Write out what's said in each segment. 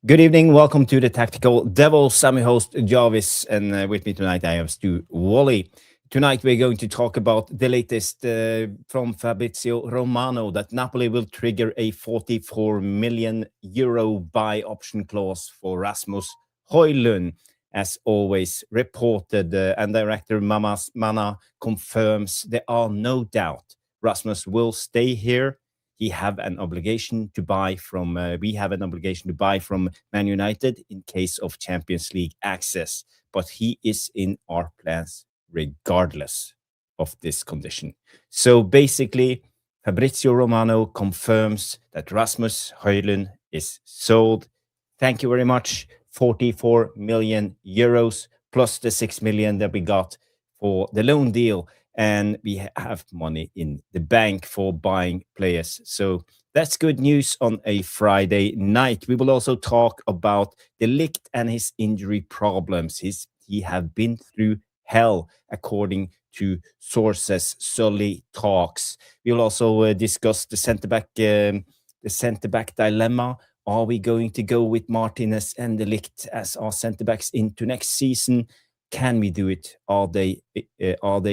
Good evening. Welcome to the Tactical Devils. I'm your host, Jarvis, and with me tonight I have Stu Wally. Tonight we're going to talk about the latest from Fabrizio Romano that Napoli will trigger a 44 million euro buy option clause for Rasmus Højlund. As always, reported and director Manna confirms there are no doubt Rasmus will stay here. We have an obligation to buy from Man United in case of Champions League access, but he is in our plans regardless of this condition. So basically, Fabrizio Romano confirms that Rasmus Højlund is sold. Thank you very much. 44 million euros plus the 6 million that we got for the loan deal. And we have money in the bank for buying players. So that's good news on a Friday night. We will also talk about the Ligt and his injury problems. He have been through hell, according to sources. Sully talks. We will also discuss the centre back dilemma. Are we going to go with Martinez and the Ligt as our centre backs into next season? Can we do it? Are they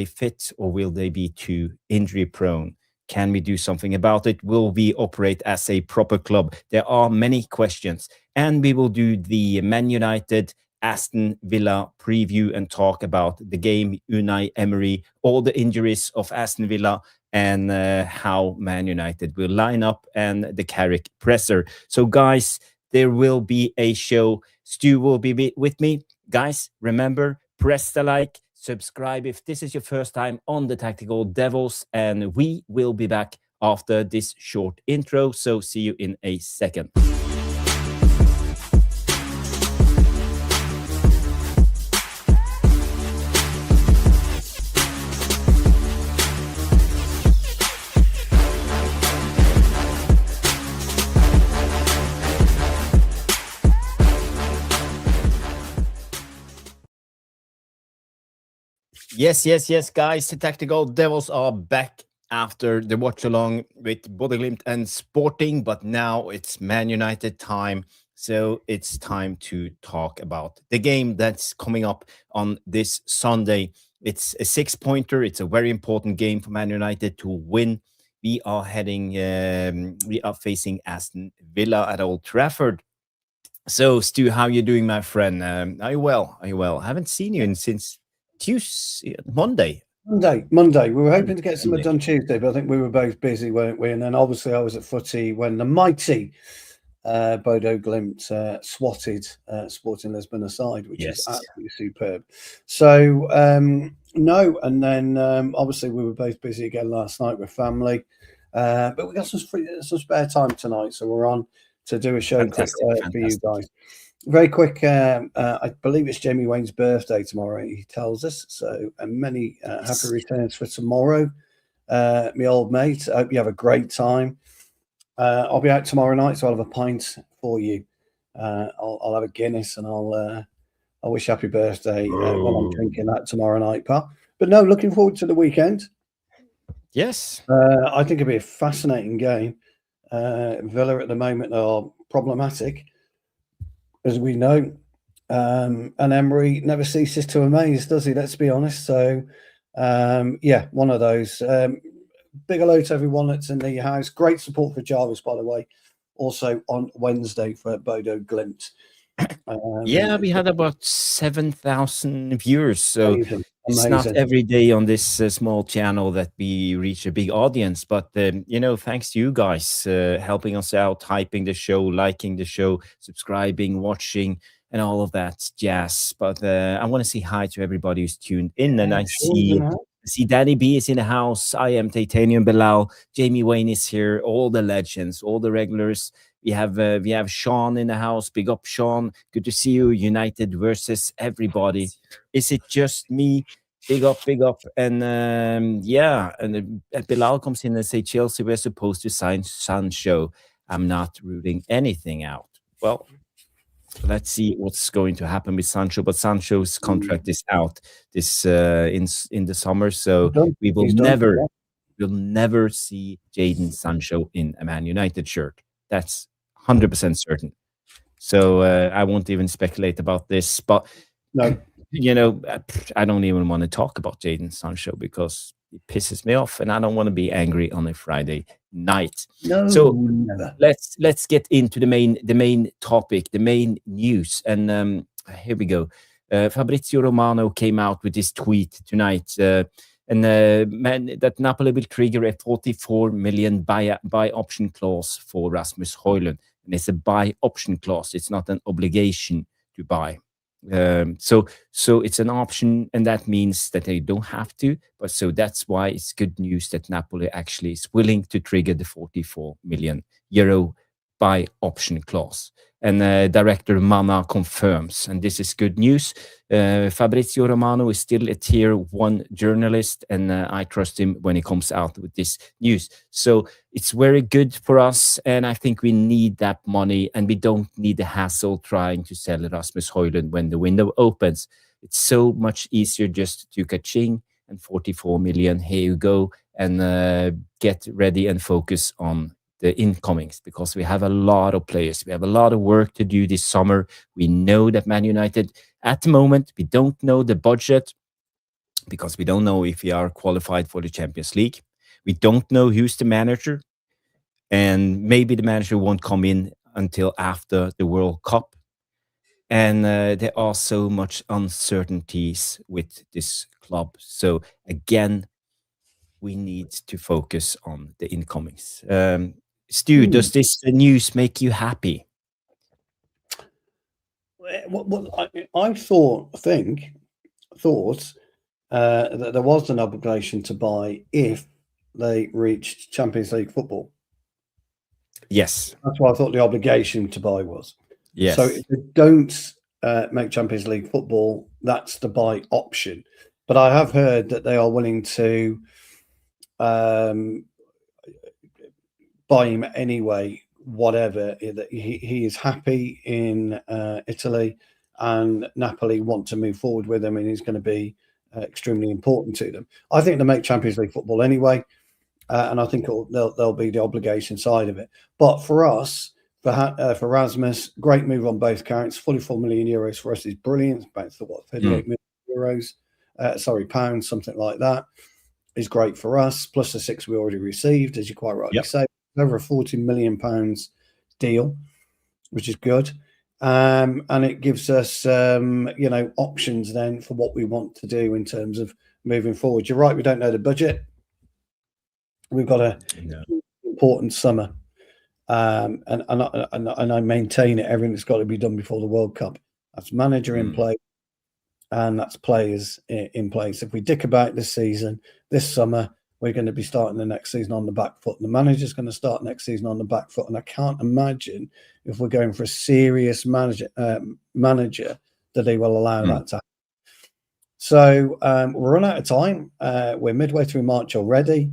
fit, or will they be too injury prone? Can we do something about it? Will we operate as a proper club? There are many questions, and we will do the Man United Aston Villa preview and talk about the game, Unai Emery, all the injuries of Aston Villa, and how Man United will line up, and the Carrick presser. So guys, there will be a show. Stu will be with me. Guys, remember, press the like, subscribe if this is your first time on the Tactical Devils, and we will be back after this short intro. So see you in a second. Yes, guys. The Tactical Devils are back after the watch-along with Ligt and Sporting, but now it's Man United time. So it's time to talk about the game that's coming up on this Sunday. It's a 6-pointer. It's a very important game for Man United to win. We are facing Aston Villa at Old Trafford. So, Stu, how are you doing, my friend? Are you well? I haven't seen you since Tuesday, Monday. Monday. We were hoping to get something done Tuesday, but I think we were both busy, weren't we? And then obviously I was at footy when the mighty Bodo Glimt swatted Sporting Lisbon aside, which is absolutely superb. So no, and then obviously we were both busy again last night with family, but we got some spare time tonight, so we're on to do a show quick for you guys. Very quick, I believe it's Jamie Wayne's birthday tomorrow, he tells us. So many happy returns for tomorrow, my old mate. I hope you have a great time. I'll be out tomorrow night, so I'll have a pint for you. I'll have a Guinness, and I'll wish happy birthday when I'm drinking that tomorrow night, pal. But no, looking forward to the weekend. Yes. I think it'll be a fascinating game. Villa at the moment are problematic, as we know, and Emery never ceases to amaze, does he? Let's be honest. So, one of those. Big hello to everyone that's in the house. Great support for Jarvis, by the way. Also on Wednesday for Bodo Glimt. We had about 7,000 viewers. So amazing. It's not every day on this small channel that we reach a big audience. But, thanks to you guys helping us out, hyping the show, liking the show, subscribing, watching, and all of that jazz. But I want to say hi to everybody who's tuned in. And I see Danny B is in the house. I am Titanium Bilal. Jamie Wayne is here. All the legends, all the regulars. We have Sean in the house. Big up, Sean. Good to see you. United versus everybody. Is it just me? Big up. And Bilal comes in and say, Chelsea were supposed to sign Sancho. I'm not ruling anything out. Well, let's see what's going to happen with Sancho. But Sancho's contract is out this in the summer, so we will never see Jadon Sancho in a Man United shirt. That's 100% certain. So I won't even speculate about this. But No. you know, I don't even want to talk about Jadon Sancho because it pisses me off, and I don't want to be angry on a Friday night. No, so never. let's get into the main topic, the main news, and here we go. Fabrizio Romano came out with this tweet tonight, and that Napoli will trigger a 44 million buy option clause for Rasmus Højlund, and it's a buy option clause. It's not an obligation to buy. So it's an option, and that means that they don't have to. But so that's why it's good news that Napoli actually is willing to trigger the 44 million euro buy option clause. And Director Manna confirms, and this is good news. Fabrizio Romano is still a tier 1 journalist, and I trust him when he comes out with this news. So it's very good for us, and I think we need that money, and we don't need the hassle trying to sell Rasmus Højlund when the window opens. It's so much easier just to ka-ching and 44 million, here you go, and get ready and focus on the incomings, because we have a lot of players. We have a lot of work to do this summer. We know that Man United, at the moment, we don't know the budget because we don't know if we are qualified for the Champions League. We don't know who's the manager, and maybe the manager won't come in until after the World Cup. And there are so much uncertainties with this club. So again, we need to focus on the incomings. Stu, does this news make you happy? Well, I thought that there was an obligation to buy if they reached Champions League football. Yes. That's what I thought the obligation to buy was. Yes. So if they don't make Champions League football, that's the buy option. But I have heard that they are willing to buy him anyway, whatever. He is happy in Italy, and Napoli want to move forward with him, and he's going to be extremely important to them. I think they make Champions League football anyway, and I think they'll be the obligation side of it. But for us, for Rasmus, great move on both counts. 44 million euros for us is brilliant. About 38 million euros, pounds, something like that, is great for us. Plus the 6 we already received, as you quite rightly say, over a 40 million pounds deal, which is good. And it gives us, options then for what we want to do in terms of moving forward. You're right, we don't know the budget. We've got an important summer, and I maintain it. Everything's got to be done before the World Cup. That's manager in play, and that's players in place. If we dick about this season, this summer, we're going to be starting the next season on the back foot. And the manager's going to start next season on the back foot, and I can't imagine if we're going for a serious manager that they will allow that to happen. So we're run out of time. We're midway through March already.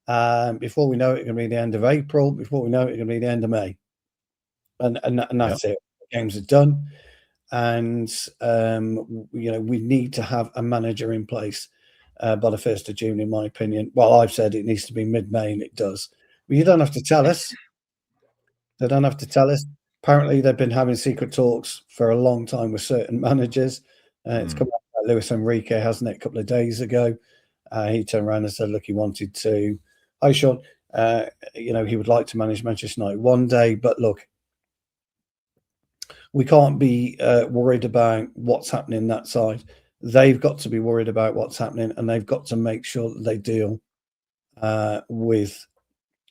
Before we know it, it's going to be the end of April. Before we know it, it's going to be the end of May. And that's it. The games are done. And, we need to have a manager in place by the 1st of June, in my opinion. Well, I've said it needs to be mid-May, and it does. But you don't have to tell us. They don't have to tell us. Apparently, they've been having secret talks for a long time with certain managers. It's come out by Luis Enrique, hasn't it, a couple of days ago. He turned around and said, look, he wanted to... Hi, Sean. He would like to manage Manchester United one day. But look, we can't be worried about what's happening that side. They've got to be worried about what's happening, and they've got to make sure that they deal with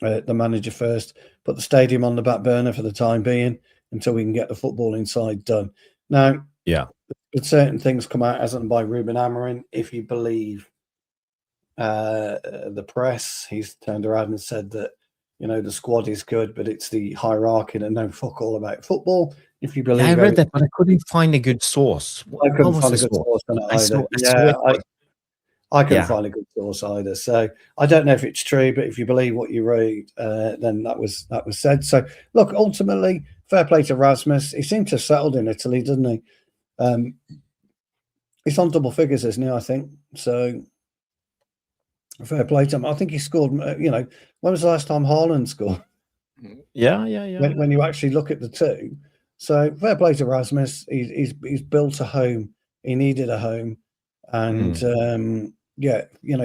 the manager first. Put the stadium on the back burner for the time being until we can get the footballing side done. Now, with certain things come out, as and by Ruben Amorim, if you believe the press, he's turned around and said that the squad is good, but it's the hierarchy that know fuck all about football. If you believe, I read that, but I couldn't find a good source. I couldn't find a good source on it either. I couldn't find a good source either. So I don't know if it's true, but if you believe what you read, then that was said. So look, ultimately, fair play to Rasmus. He seemed to have settled in Italy, doesn't he? He's on double figures, isn't he? I think so. Fair play to him. I think he scored. When was the last time Haaland scored? Yeah. When you actually look at the two, So fair play to Rasmus. He's built a home. He needed a home, and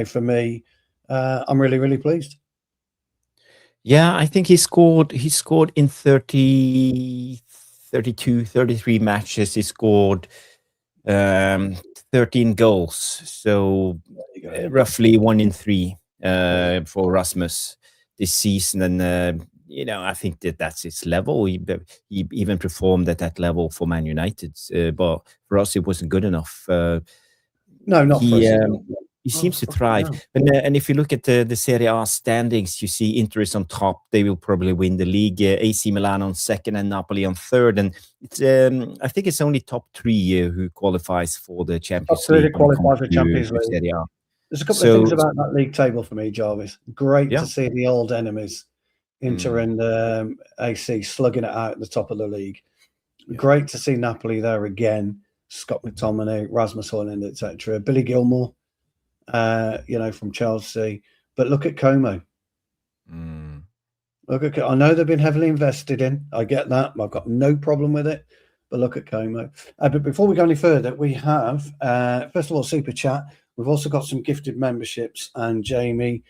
for me, I'm really pleased. Yeah, I think he scored in 30, 32, 33 matches. He scored 13 goals, so roughly 1 in 3 for Rasmus this season. And I think that's his level. He even performed at that level for Man United, but for us it wasn't good enough. No, not for us. He seems to thrive. And if you look at the Serie A standings, you see Inter is on top. They will probably win the league. AC Milan on second and Napoli on third. And it's I think it's only top 3 who qualifies for the Champions League. Top 3 qualify for Champions League. Serie A. There's a couple of things about that league table for me, Jarvis. Great to see the old enemies, Inter and AC, slugging it out at the top of the league. Yeah. Great to see Napoli there again. Scott McTominay, Rasmus Højlund, etc. Billy Gilmour, from Chelsea. But look at Como. I know they've been heavily invested in. I get that. I've got no problem with it. But look at Como. But before we go any further, we have, first of all, Super Chat. We've also got some gifted memberships. And Jamie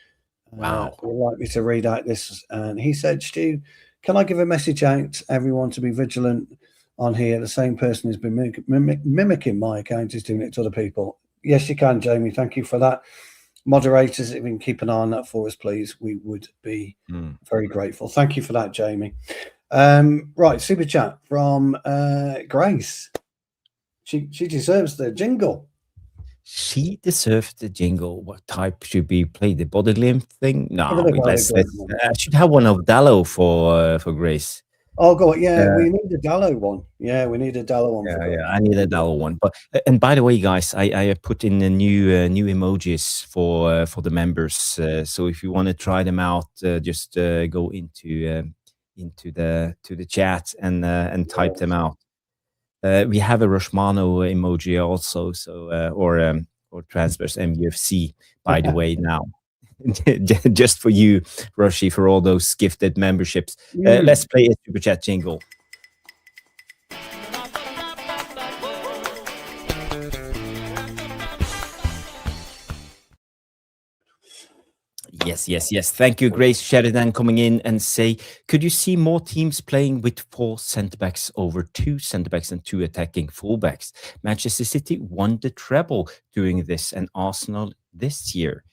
would like me to read out this. And he said, Stu, can I give a message out to everyone to be vigilant on here? The same person who's been mimicking my account is doing it to other people. Yes, you can, Jamie. Thank you for that. Moderators, if you can keep an eye on that for us, please, we would be very grateful. Thank you for that, Jamie. Right, Super Chat from Grace. She deserves the jingle. She deserves the jingle. What type should be played? The body limp thing? No, I should have one of Dalot for Grace. Oh, God, yeah, we need a Dalot one. Yeah, we need a Dalot one. I need a Dalot one. But and by the way, guys, I put in the new emojis for the members. So if you want to try them out, just go into the chat and type them out. We have a Roshmano emoji also, so or transverse MUFC, by the way, now. Just for you, Roshi, for all those gifted memberships. Let's play a Super Chat jingle. Yes. Thank you, Grace Sheridan, coming in and say, could you see more teams playing with 4 centre-backs over 2 centre-backs and 2 attacking full-backs? Manchester City won the treble doing this, and Arsenal this year.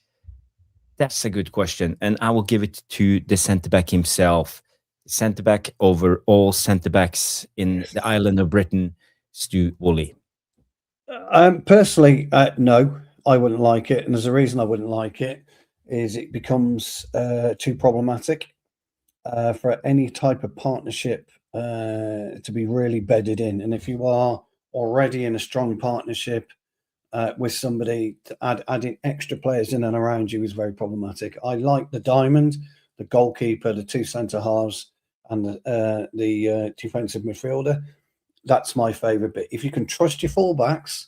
That's a good question, and I will give it to the centre-back himself. Centre-back over all centre-backs in the island of Britain, Stu Woolley. Personally, no, I wouldn't like it, and there's a reason I wouldn't like it. Is it becomes too problematic for any type of partnership to be really bedded in. And if you are already in a strong partnership with somebody, adding extra players in and around you is very problematic. I like the diamond, the goalkeeper, the 2 centre halves, and the defensive midfielder. That's my favourite bit. If you can trust your fullbacks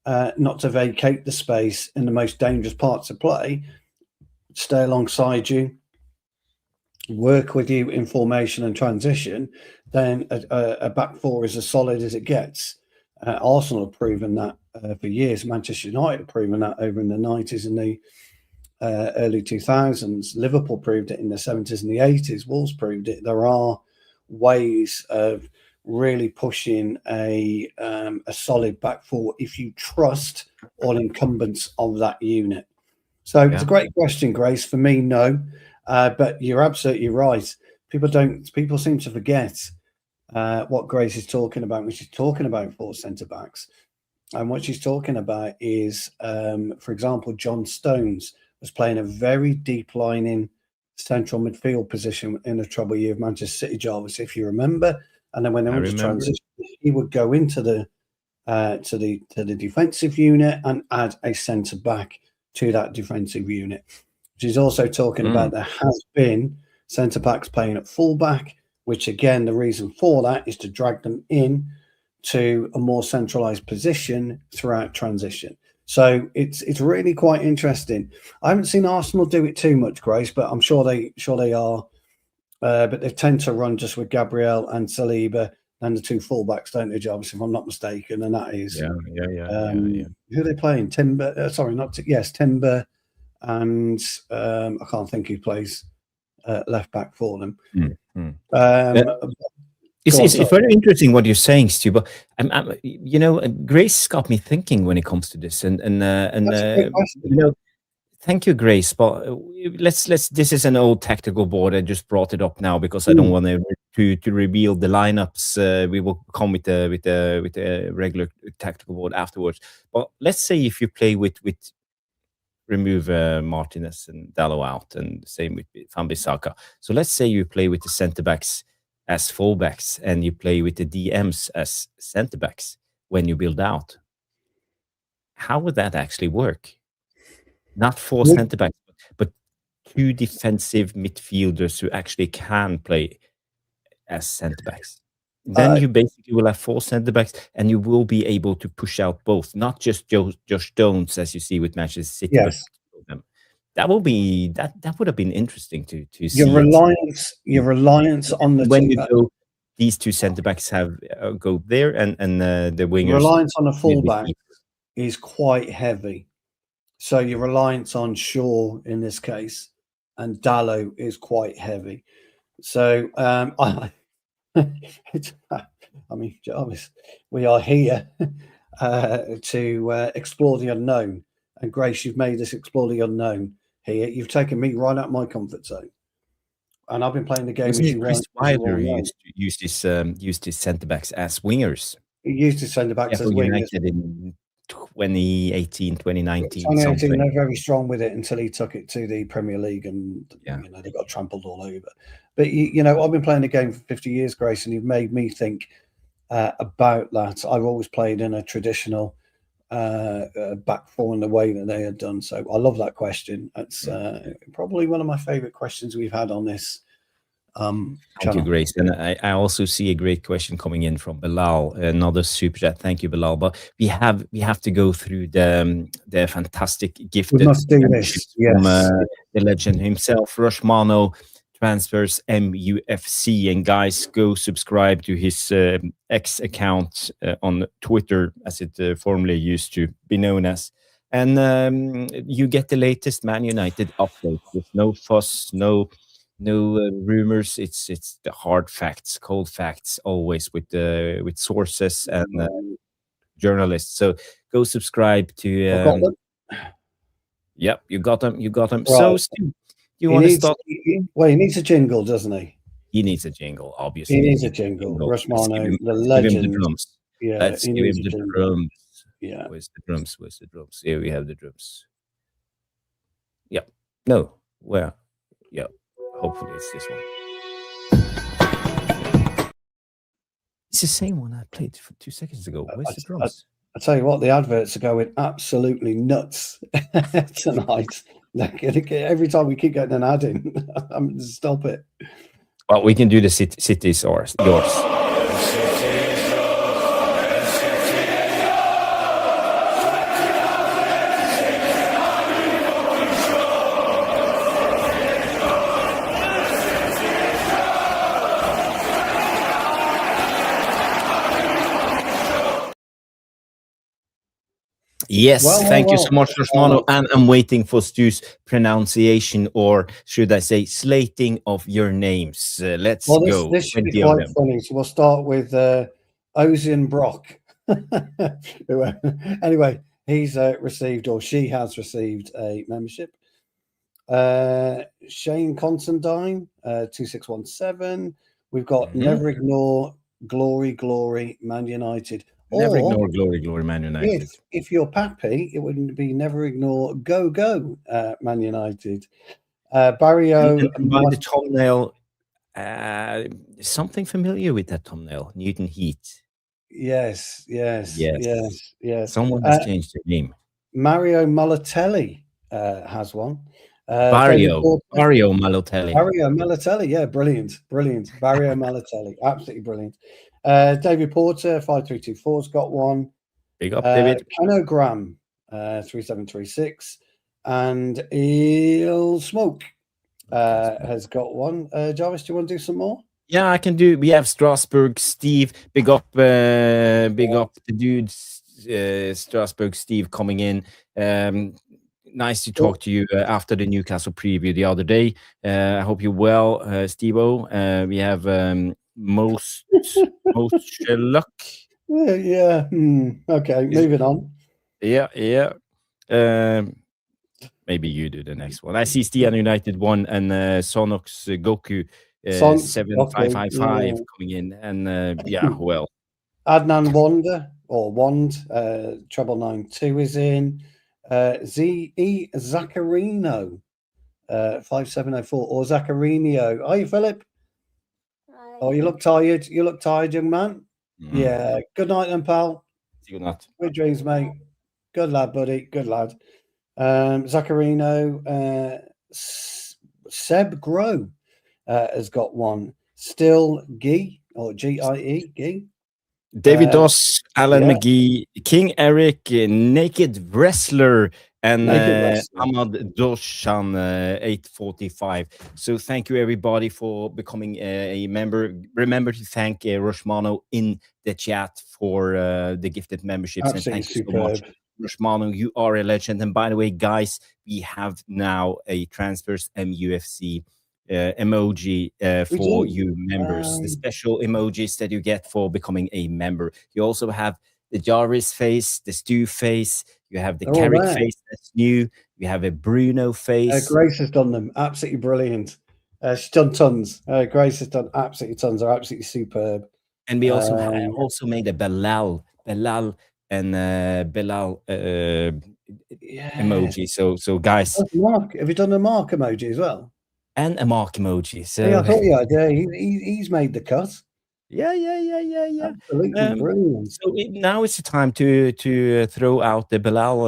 not to vacate the space in the most dangerous parts of play, stay alongside you, work with you in formation and transition, then a back 4 is as solid as it gets. Arsenal have proven that for years. Manchester United have proven that over in the 90s and the early 2000s. Liverpool proved it in the 70s and the 80s. Wolves proved it. There are ways of really pushing a solid back 4 if you trust all incumbents of that unit. So it's a great question, Grace. For me, no, but you're absolutely right. People seem to forget what Grace is talking about when she's talking about 4 centre backs, and what she's talking about is, for example, John Stones was playing a very deep lining central midfield position in the trouble year of Manchester City, Jarvis, if you remember. And then when they went to transition, he would go into the to the defensive unit and add a centre back to that defensive unit. She's also talking about there has been centre backs playing at full back, which again, the reason for that is to drag them in to a more centralised position throughout transition. So it's really quite interesting. I haven't seen Arsenal do it too much, Grace, but I'm sure they are. But they tend to run just with Gabriel and Saliba and the two fullbacks, don't they, Jarvis, if I'm not mistaken? And that is who are they playing? Timber. Sorry, Timber, and I can't think who plays left back for them. It's very interesting what you're saying, Stu. But Grace got me thinking when it comes to this, and thank you, Grace. But let's. This is an old tactical board. I just brought it up now because I don't want to reveal the lineups. We will come with the regular tactical board afterwards. But let's say if you play with remove Martinez and Dalot out, and same with Wan-Bissaka. So let's say you play with the centre backs as fullbacks, and you play with the DMs as centre backs when you build out. How would that actually work? Not 4 centre backs, but 2 defensive midfielders who actually can play as centre backs. Then you basically will have 4 centre backs, and you will be able to push out both, not just Josh Stones as you see with Manchester City. Yes, that would have been interesting to see. Your reliance on the when you go, these 2 centre backs go there, and the wingers. Reliance on a fullback is quite heavy. So your reliance on Shaw in this case and Dalot is quite heavy. So I mean, Jarvis, we are here to explore the unknown. And Grace, you've made us explore the unknown here. You've taken me right out of my comfort zone. And I've been playing the game. Chris Wilder used his centre backs as wingers. He used his centre backs as wingers. In 2018, 2019. 2018, they're very strong with it until he took it to the Premier League, and they got trampled all over. But I've been playing the game for 50 years, Grace, and you've made me think about that. I've always played in a traditional back four in the way that they had done. So I love that question. That's probably one of my favourite questions we've had on this. Thank you, Grace. And I also see a great question coming in from Bilal, another super chat. Thank you, Bilal. But we have to go through the fantastic gift. We must do this. Yes. From the legend himself, Rushmano Transfers MUFC. And guys, go subscribe to his X account on Twitter, as it formerly used to be known as. And you get the latest Man United updates with no fuss, no rumors. It's the hard facts, cold facts, always with sources and journalists. So go subscribe to. Yep, you got them. Right. So Steve, you want to start? Well, he needs a jingle, doesn't he? He needs a jingle, obviously. He needs a jingle. Rushmano, the legend. Give him the drums. Yeah, let's give him the drums. Yeah. Where's the drums? Here we have the drums. Yep. No. Where? Yep. Hopefully it's this one. It's the same one I played 2 seconds ago. Where's the drums? I tell you what, the adverts are going absolutely nuts tonight. Every time we keep getting an ad in, I'm stop it. Well, we can do the cities or yours. Yes, thank you so much, Rushmano. And I'm waiting for Stu's pronunciation, or should I say slating of your names. Let's go. This should be quite funny. So we'll start with Ozian Brock. Anyway, he's received, or she has received, a membership. Shane Constantine, 2617. We've got Never Ignore Glory, Man United. Never ignore glory, Man United. If you're Pappy, it wouldn't be never ignore go, Man United. Barrio. By the thumbnail, something familiar with that thumbnail, Newton Heat. Yes. Someone has changed their name. Mario Malatelli has one. Mario Malatelli. Mario Malatelli, yeah, brilliant. Mario Malatelli, absolutely brilliant. David Porter, 5324's got one. Big up, David. Canogram, 3736. And Eel Smoke has got one. Jarvis, do you want to do some more? Yeah, I can do. We have Strasbourg Steve. Big up the dudes. Strasbourg Steve coming in. Nice to talk to you after the Newcastle preview the other day. I hope you're well, Steve-O. We have most luck. Yeah. Okay, moving on. Yeah. Maybe you do the next one. I see Stian United 1 and Sonox Goku 7555 coming in. And well. Adnan Wanda or Wand, Treble 92 is in. Z.E. Zaccarino, 5704, or Zaccarinho. Are you, Philip? Hi. Oh, you look tired. You look tired, young man. Yeah. Good night then, pal. Good night. Good dreams, mate. Good lad, buddy. Good lad. Zaccarino, Seb Grow has got one. Still Guy or G-I-E, Guy. David Doss, Alan McGee, King Eric, Naked Wrestler, and Ahmad Doshan 845. So thank you everybody for becoming a member. Remember to thank Rushmano in the chat for the gifted memberships. Absolutely, and thank you so much. Rushmano, you are a legend. And by the way, guys, we have now a Transfers MUFC emoji for you members, the special emojis that you get for becoming a member. You also have the Jarvis face, the Stu face, you have the Carrick face that's new, you have a Bruno face. Grace has done them absolutely brilliant. She's done tons. Grace has done absolutely tons. They're absolutely superb. And we also also made a Belal and Belal emoji. So guys, Mark, have you done a Mark emoji as well? And a Mark emoji. So yeah, I thought he's made the cut. Yeah. Absolutely brilliant. So now it's the time to throw out the Belal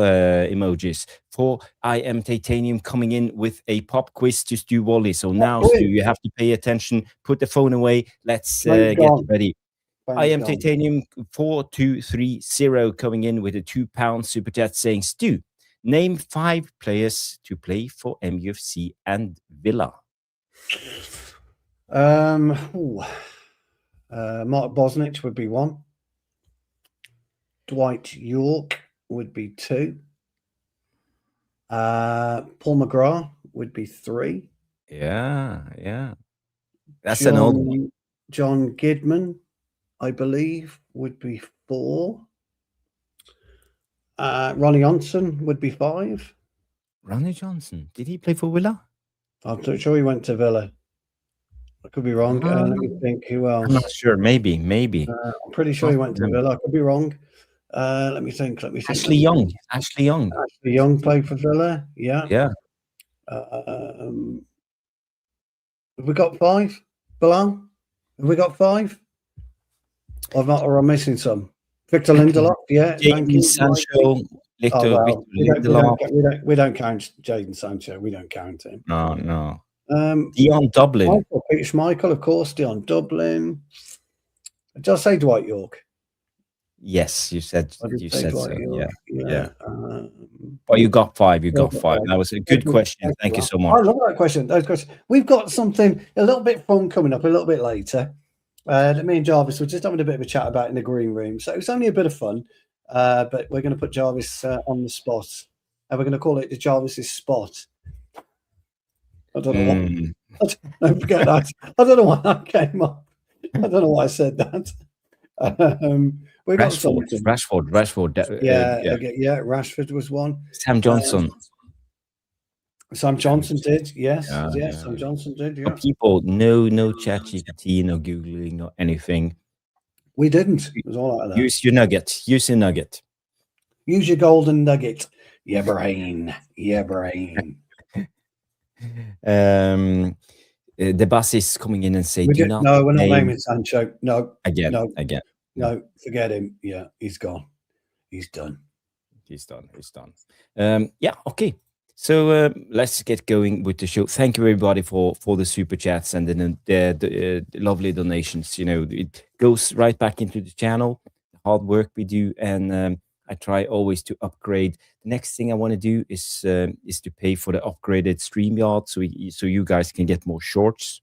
emojis for I Am Titanium coming in with a pop quiz to Stu Wally. So now, Stu, you have to pay attention. Put the phone away. Let's get ready. I Am Titanium 4230 coming in with a £2 super chat saying, Stu, name 5 players to play for MUFC and Villa. Mark Bosnich would be 1. Dwight York would be 2. Paul McGrath would be 3. Yeah. That's an old one. John Gidman, I believe, would be 4. Ronnie Johnson would be 5. Ronnie Johnson, did he play for Villa? I'm not sure he went to Villa. I could be wrong. Let me think. Who else? I'm not sure. Maybe. I'm pretty sure he went to Villa. I could be wrong. Let me think. Ashley Young. Ashley Young played for Villa. Yeah. Have we got 5? Bilal? Have we got 5? Or I'm missing some. Victor Lindelof. Yeah. Jadon Sancho. We don't count Jadon Sancho. We don't count him. No. Dion Dublin. Peter Schmeichel, of course. Dion Dublin. Did I say Dwight York? Yes, you said so. York. Yeah. Well, you got 5. That was a good question. Thank you so much. I love that question. Those questions. We've got something a little bit fun coming up a little bit later. That me and Jarvis were just having a bit of a chat about in the green room. So it's only a bit of fun, but we're going to put Jarvis on the spot. And we're going to call it the Jarvis's spot. I don't know why. Don't forget that. I don't know why that came up. I don't know why I said that. Rashford. Yeah. Rashford was one. Sam Johnson. Sam Johnson did. Yes. Sam Johnson did. Yeah. People, no ChatGPT, no Googling, no anything. We didn't. It was all like that. Use your nugget. Use your golden nugget. Yeah, brain. The bus is coming in and saying, we're not naming Sancho. No. Again. No, forget him. Yeah, he's gone. He's done. Okay. So let's get going with the show. Thank you everybody for the super chats and the lovely donations. You know, it goes right back into the channel, the hard work we do, and I try always to upgrade. The next thing I want to do is to pay for the upgraded StreamYard, so you guys can get more shorts.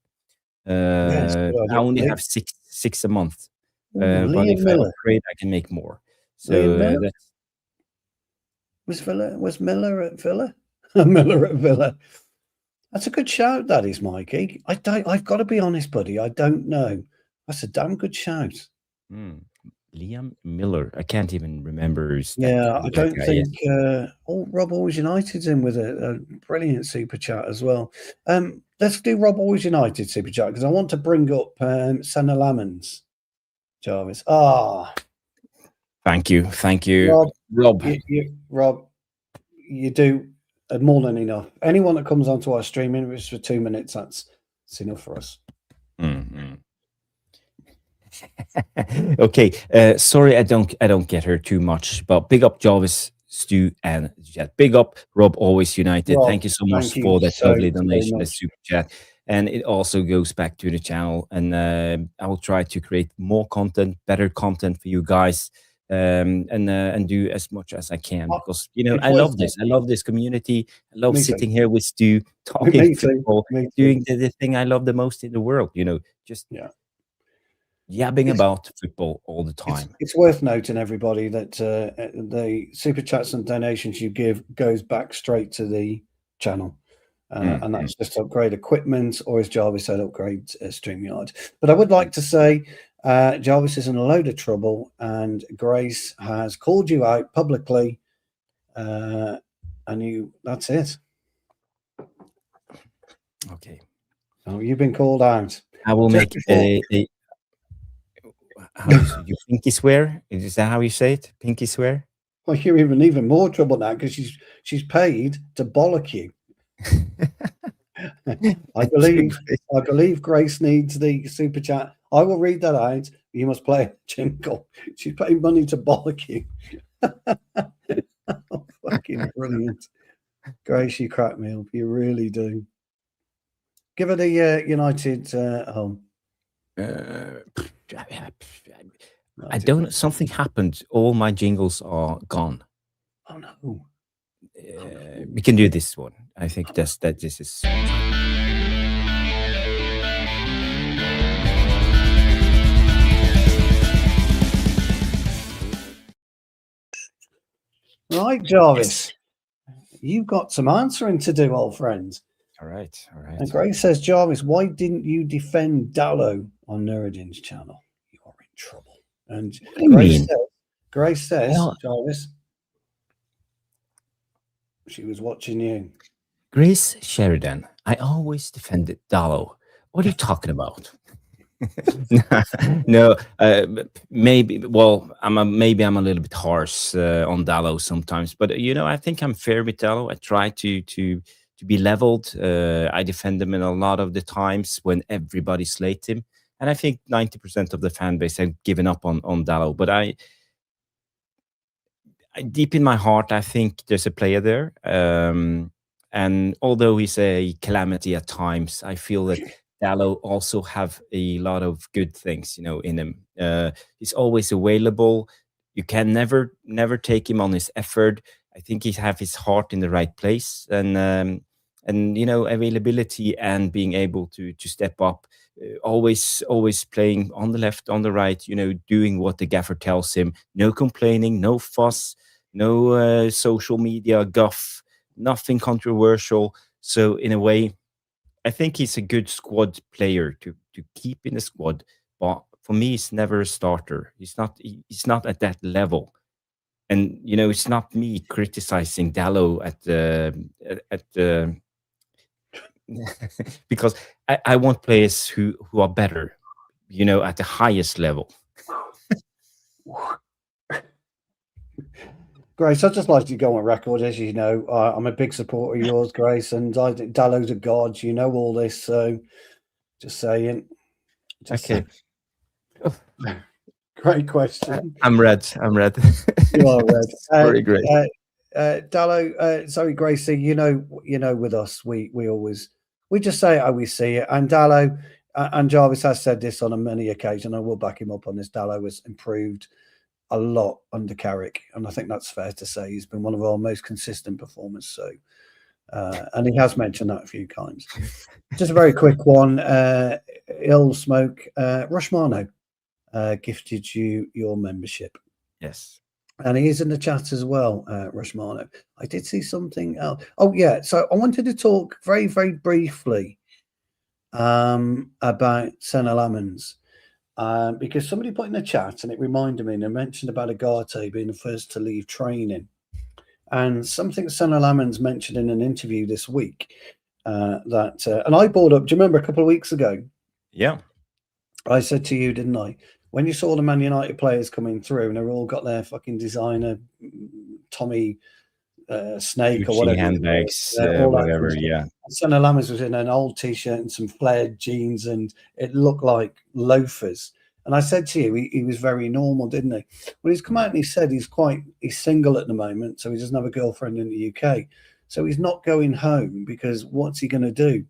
I only have six a month. But Liam if Miller. I upgrade, I can make more. So Liam Miller? Was Miller at Villa? Miller at Villa. That's a good shout, that is, Mikey. I've got to be honest, buddy. I don't know. That's a damn good shout. Liam Miller. I can't even remember. I don't think. Rob Always United's in with a brilliant super chat as well. Let's do Rob Always United super chat because I want to bring up Senna Lamans, Jarvis. Thank you, Rob. Rob, you do more than enough. Anyone that comes onto our streaming, which for 2 minutes, that's enough for us. Okay, sorry, I don't get her too much, but big up Jarvis, Stu, and Jet. Big up Rob Always United. Rob, thank you so much for that lovely donation, the super chat, and it also goes back to the channel. And I will try to create more content, better content for you guys, and do as much as I can because I love this. I love this community. I love sitting here with Stu, talking football, doing the thing I love the most in the world. Just yabbing about football all the time. It's worth noting, everybody, that the super chats and donations you give goes back straight to the channel, and that's just to upgrade equipment, or as Jarvis said, upgrade StreamYard. But I would like to say Jarvis is in a load of trouble, and Grace has called you out publicly, and that's it. Okay. Oh, you've been called out. I will make a how you pinky swear? Is that how you say it? Pinky swear? Well, you're even more trouble now because she's paid to bollock you. I believe Grace needs the super chat. I will read that out. You must play a jingle. She's paying money to bollock you. Oh, fucking brilliant. Grace, you crack me up. You really do. Give her the United home. I don't. Something happened. All my jingles are gone. Oh no! We can do this one. I think this is. Right, Jarvis. You've got some answering to do, old friend. All right. And Grace says, Jarvis, why didn't you defend Dalot on Nuruddin's channel? You are in trouble. And Grace says, Jarvis, she was watching you. Grace Sheridan, I always defended Dalot. What are you talking about? No, maybe. Well, I'm a little bit harsh on Dalot sometimes, but I think I'm fair with Dalot. I try to be leveled. I defend him in a lot of the times when everybody slates him, and I think 90% of the fan base have given up on Dalot. But I deep in my heart, I think there's a player there, and although he's a calamity at times, I feel that Dalot also have a lot of good things, in him. He's always available. You can never take him on his effort. I think he have his heart in the right place, and availability and being able to step up. Always playing on the left, on the right. Doing what the gaffer tells him. No complaining, no fuss, no social media guff. Nothing controversial. So in a way, I think he's a good squad player to keep in the squad, but for me, he's never a starter. He's not at that level, and it's not me criticizing Dalot at the because I want players who are better, at the highest level. Grace, I'd just like to go on record, as you know, I'm a big supporter of yours, Grace, and I think Dalot's a god. You know all this, so just saying. Okay. Great question. I'm red. You are red. Very great. Dalot, sorry, Gracie. With us, we just say it how we see it. And Dalot and Jarvis has said this on a many occasions. I will back him up on this. Dalot has improved a lot under Carrick, and I think that's fair to say. He's been one of our most consistent performers. So And he has mentioned that a few times. Just a very quick one. Ill Smoke, Rushmano gifted you your membership. Yes. And he is in the chat as well, Rushmano. I did see something else. Oh, yeah. So I wanted to talk very, very briefly about Senna Lamens. Because somebody put in the chat and it reminded me, and they mentioned about Agate being the first to leave training. And something Senna Lamens mentioned in an interview this week and I brought up, do you remember a couple of weeks ago? Yeah. I said to you, didn't I? When you saw the Man United players coming through and they've all got their fucking designer Tommy Snake or whatever. Handbags, whatever, yeah. Senna Lamens was in an old t-shirt and some flared jeans and it looked like loafers. And I said to you, he was very normal, didn't he? Well, he's come out and he said he's single at the moment, so he doesn't have a girlfriend in the UK. So he's not going home because what's he going to do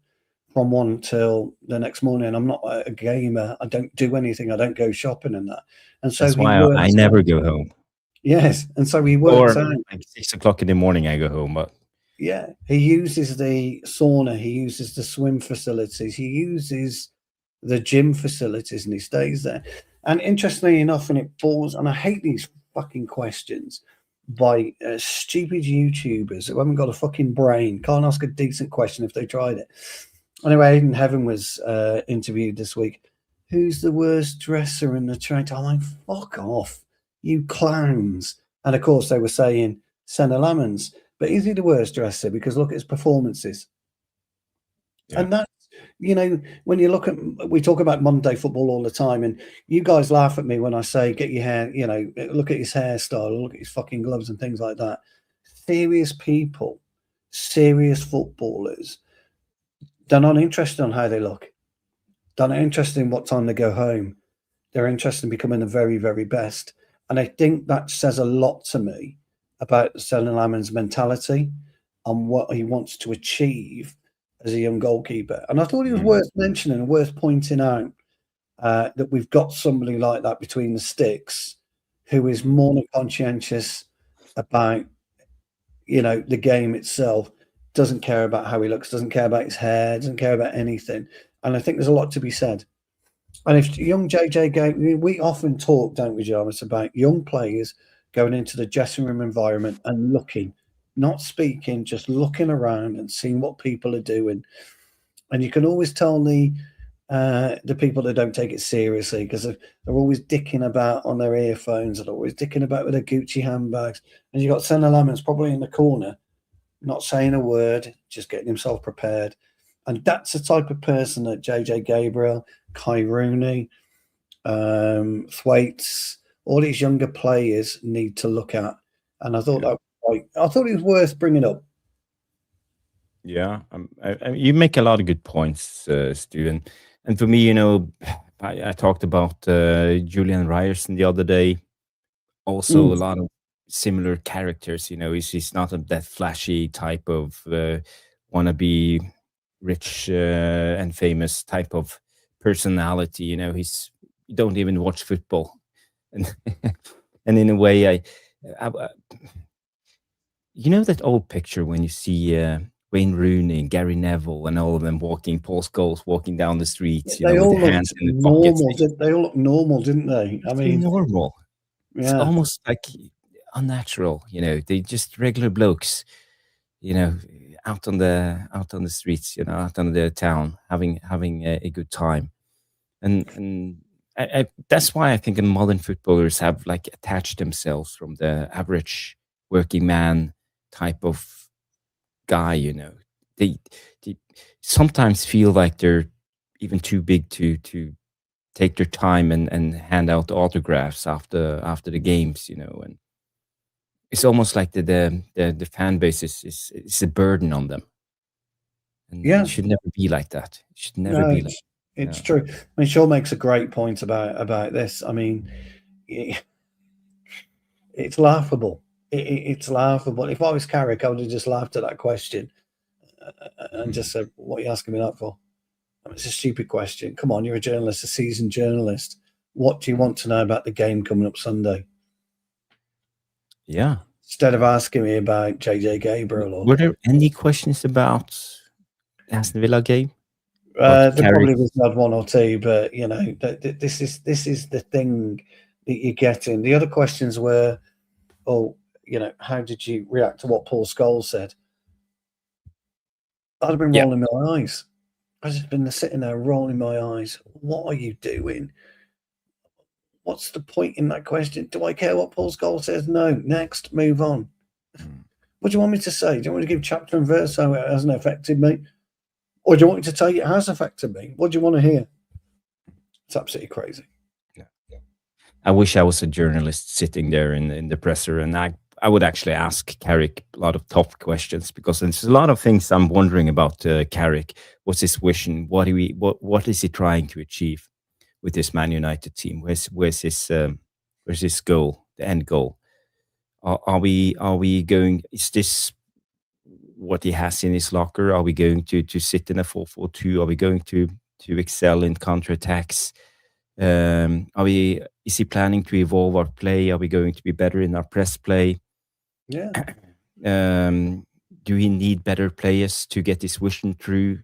from 1 till the next morning? I'm not a gamer. I don't do anything. I don't go shopping and that. And so that's why I never go home. Yes, and so he works out. Like 6 o'clock in the morning, I go home. But yeah, he uses the sauna, he uses the swim facilities, he uses the gym facilities, and he stays there. And interestingly enough, and it falls, and I hate these fucking questions by stupid YouTubers who haven't got a fucking brain, can't ask a decent question if they tried it. Anyway, Aidan Heaven was interviewed this week. Who's the worst dresser in the train? I'm like, fuck off, you clowns. And of course, they were saying Senna Lamens. But is he the worst dresser? Because look at his performances. Yeah. And that's, when you look at, we talk about Monday football all the time, and you guys laugh at me when I say, get your hair, look at his hairstyle, look at his fucking gloves and things like that. Serious people, serious footballers, they're not interested in how they look. They're not interested in what time they go home. They're interested in becoming the very, very best. And I think that says a lot to me about Senna Lamens' mentality and what he wants to achieve as a young goalkeeper. And I thought it was worth mentioning and worth pointing out that we've got somebody like that between the sticks who is more conscientious about, the game itself, doesn't care about how he looks, doesn't care about his hair, doesn't care about anything. And I think there's a lot to be said. And if young JJ we often talk, don't we, Jarvis, about young players going into the dressing room environment and looking, not speaking, just looking around and seeing what people are doing. And you can always tell the people that don't take it seriously because they're always dicking about on their earphones and always dicking about with their Gucci handbags. And you've got Senna Lamens probably in the corner, not saying a word, just getting himself prepared. And that's the type of person that JJ Gabriel, Kai Rooney, Thwaites, all these younger players need to look at. And I thought I thought it was worth bringing up. Yeah, you make a lot of good points, Stu. And for me, I talked about Julian Ryerson the other day. Also, a lot of similar characters. He's not that flashy type of wannabe rich and famous type of personality. You don't even watch football, and in a way, I that old picture when you see Wayne Rooney, Gary Neville, and all of them Paul Scholes walking down the streets, they all with their hands in the pockets. They all look normal, didn't they? I mean, normal. Yeah. It's almost like unnatural. They just regular blokes. Out on the streets, out on the town, having a good time, and I that's why I think modern footballers have attached themselves from the average working man type of guy. They sometimes feel like they're even too big to take their time and hand out autographs after the games, and it's almost like the fan base is a burden on them. And it should never be like that. It should never be like that. It's true. I mean, Shaw makes a great point about this. I mean, it's laughable. It's laughable. If I was Carrick, I would have just laughed at that question and just said, "What are you asking me that for?" I mean, it's a stupid question. Come on, you're a journalist, a seasoned journalist. What do you want to know about the game coming up Sunday? Yeah. Instead of asking me about JJ Gabriel or Were there any questions about Aston Villa game? there probably was not one or two, but you know, this is the thing that you're getting. The other questions were, oh, you know, how did you react to what Paul Scholes said? I'd have been rolling my eyes. I've just been sitting there rolling my eyes. What are you doing? What's the point in that question? Do I care what Paul Scholes says? No. Next, move on. What do you want me to say? Do you want me to give chapter and verse how it hasn't affected me? Or do you want me to tell you it has affected me? What do you want to hear? It's absolutely crazy. I wish I was a journalist sitting there in the presser, and I would actually ask Carrick a lot of tough questions, because there's a lot of things I'm wondering about Carrick. What's his vision? What is he trying to achieve with this Man United team? Where's his goal? The end goal? Are we going? Is this what he has in his locker? Are we going to sit in a 4-4-2? Are we going to excel in counterattacks? Is he planning to evolve our play? Are we going to be better in our press play? Yeah. Do we need better players to get this vision through?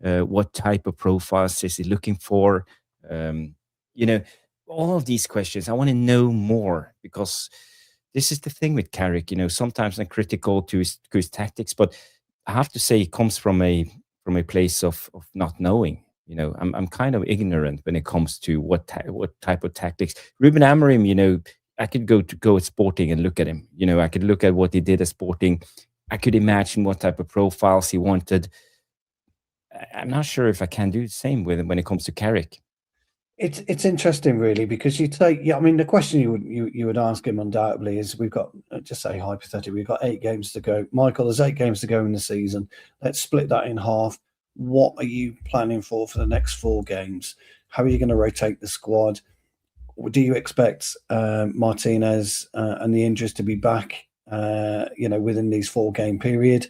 What type of profiles is he looking for? You know, all of these questions, I want to know more, because this is the thing with Carrick. You know, sometimes I'm critical to his tactics, but I have to say it comes from a place of not knowing. You know, I'm kind of ignorant when it comes to what type of tactics. Ruben Amorim, you know, I could go at Sporting and look at him. You know, I could look at what he did at Sporting. I could imagine what type of profiles he wanted. I'm not sure if I can do the same with him when it comes to Carrick. It's interesting, really, because I mean, the question you would ask him undoubtedly is, we've got, just say hypothetically, we've got 8 games to go. Michael, there's 8 games to go in the season. Let's split that in half. What are you planning for the next 4 games? How are you going to rotate the squad? Do you expect Martinez and the injuries to be back, you know, within these 4-game period?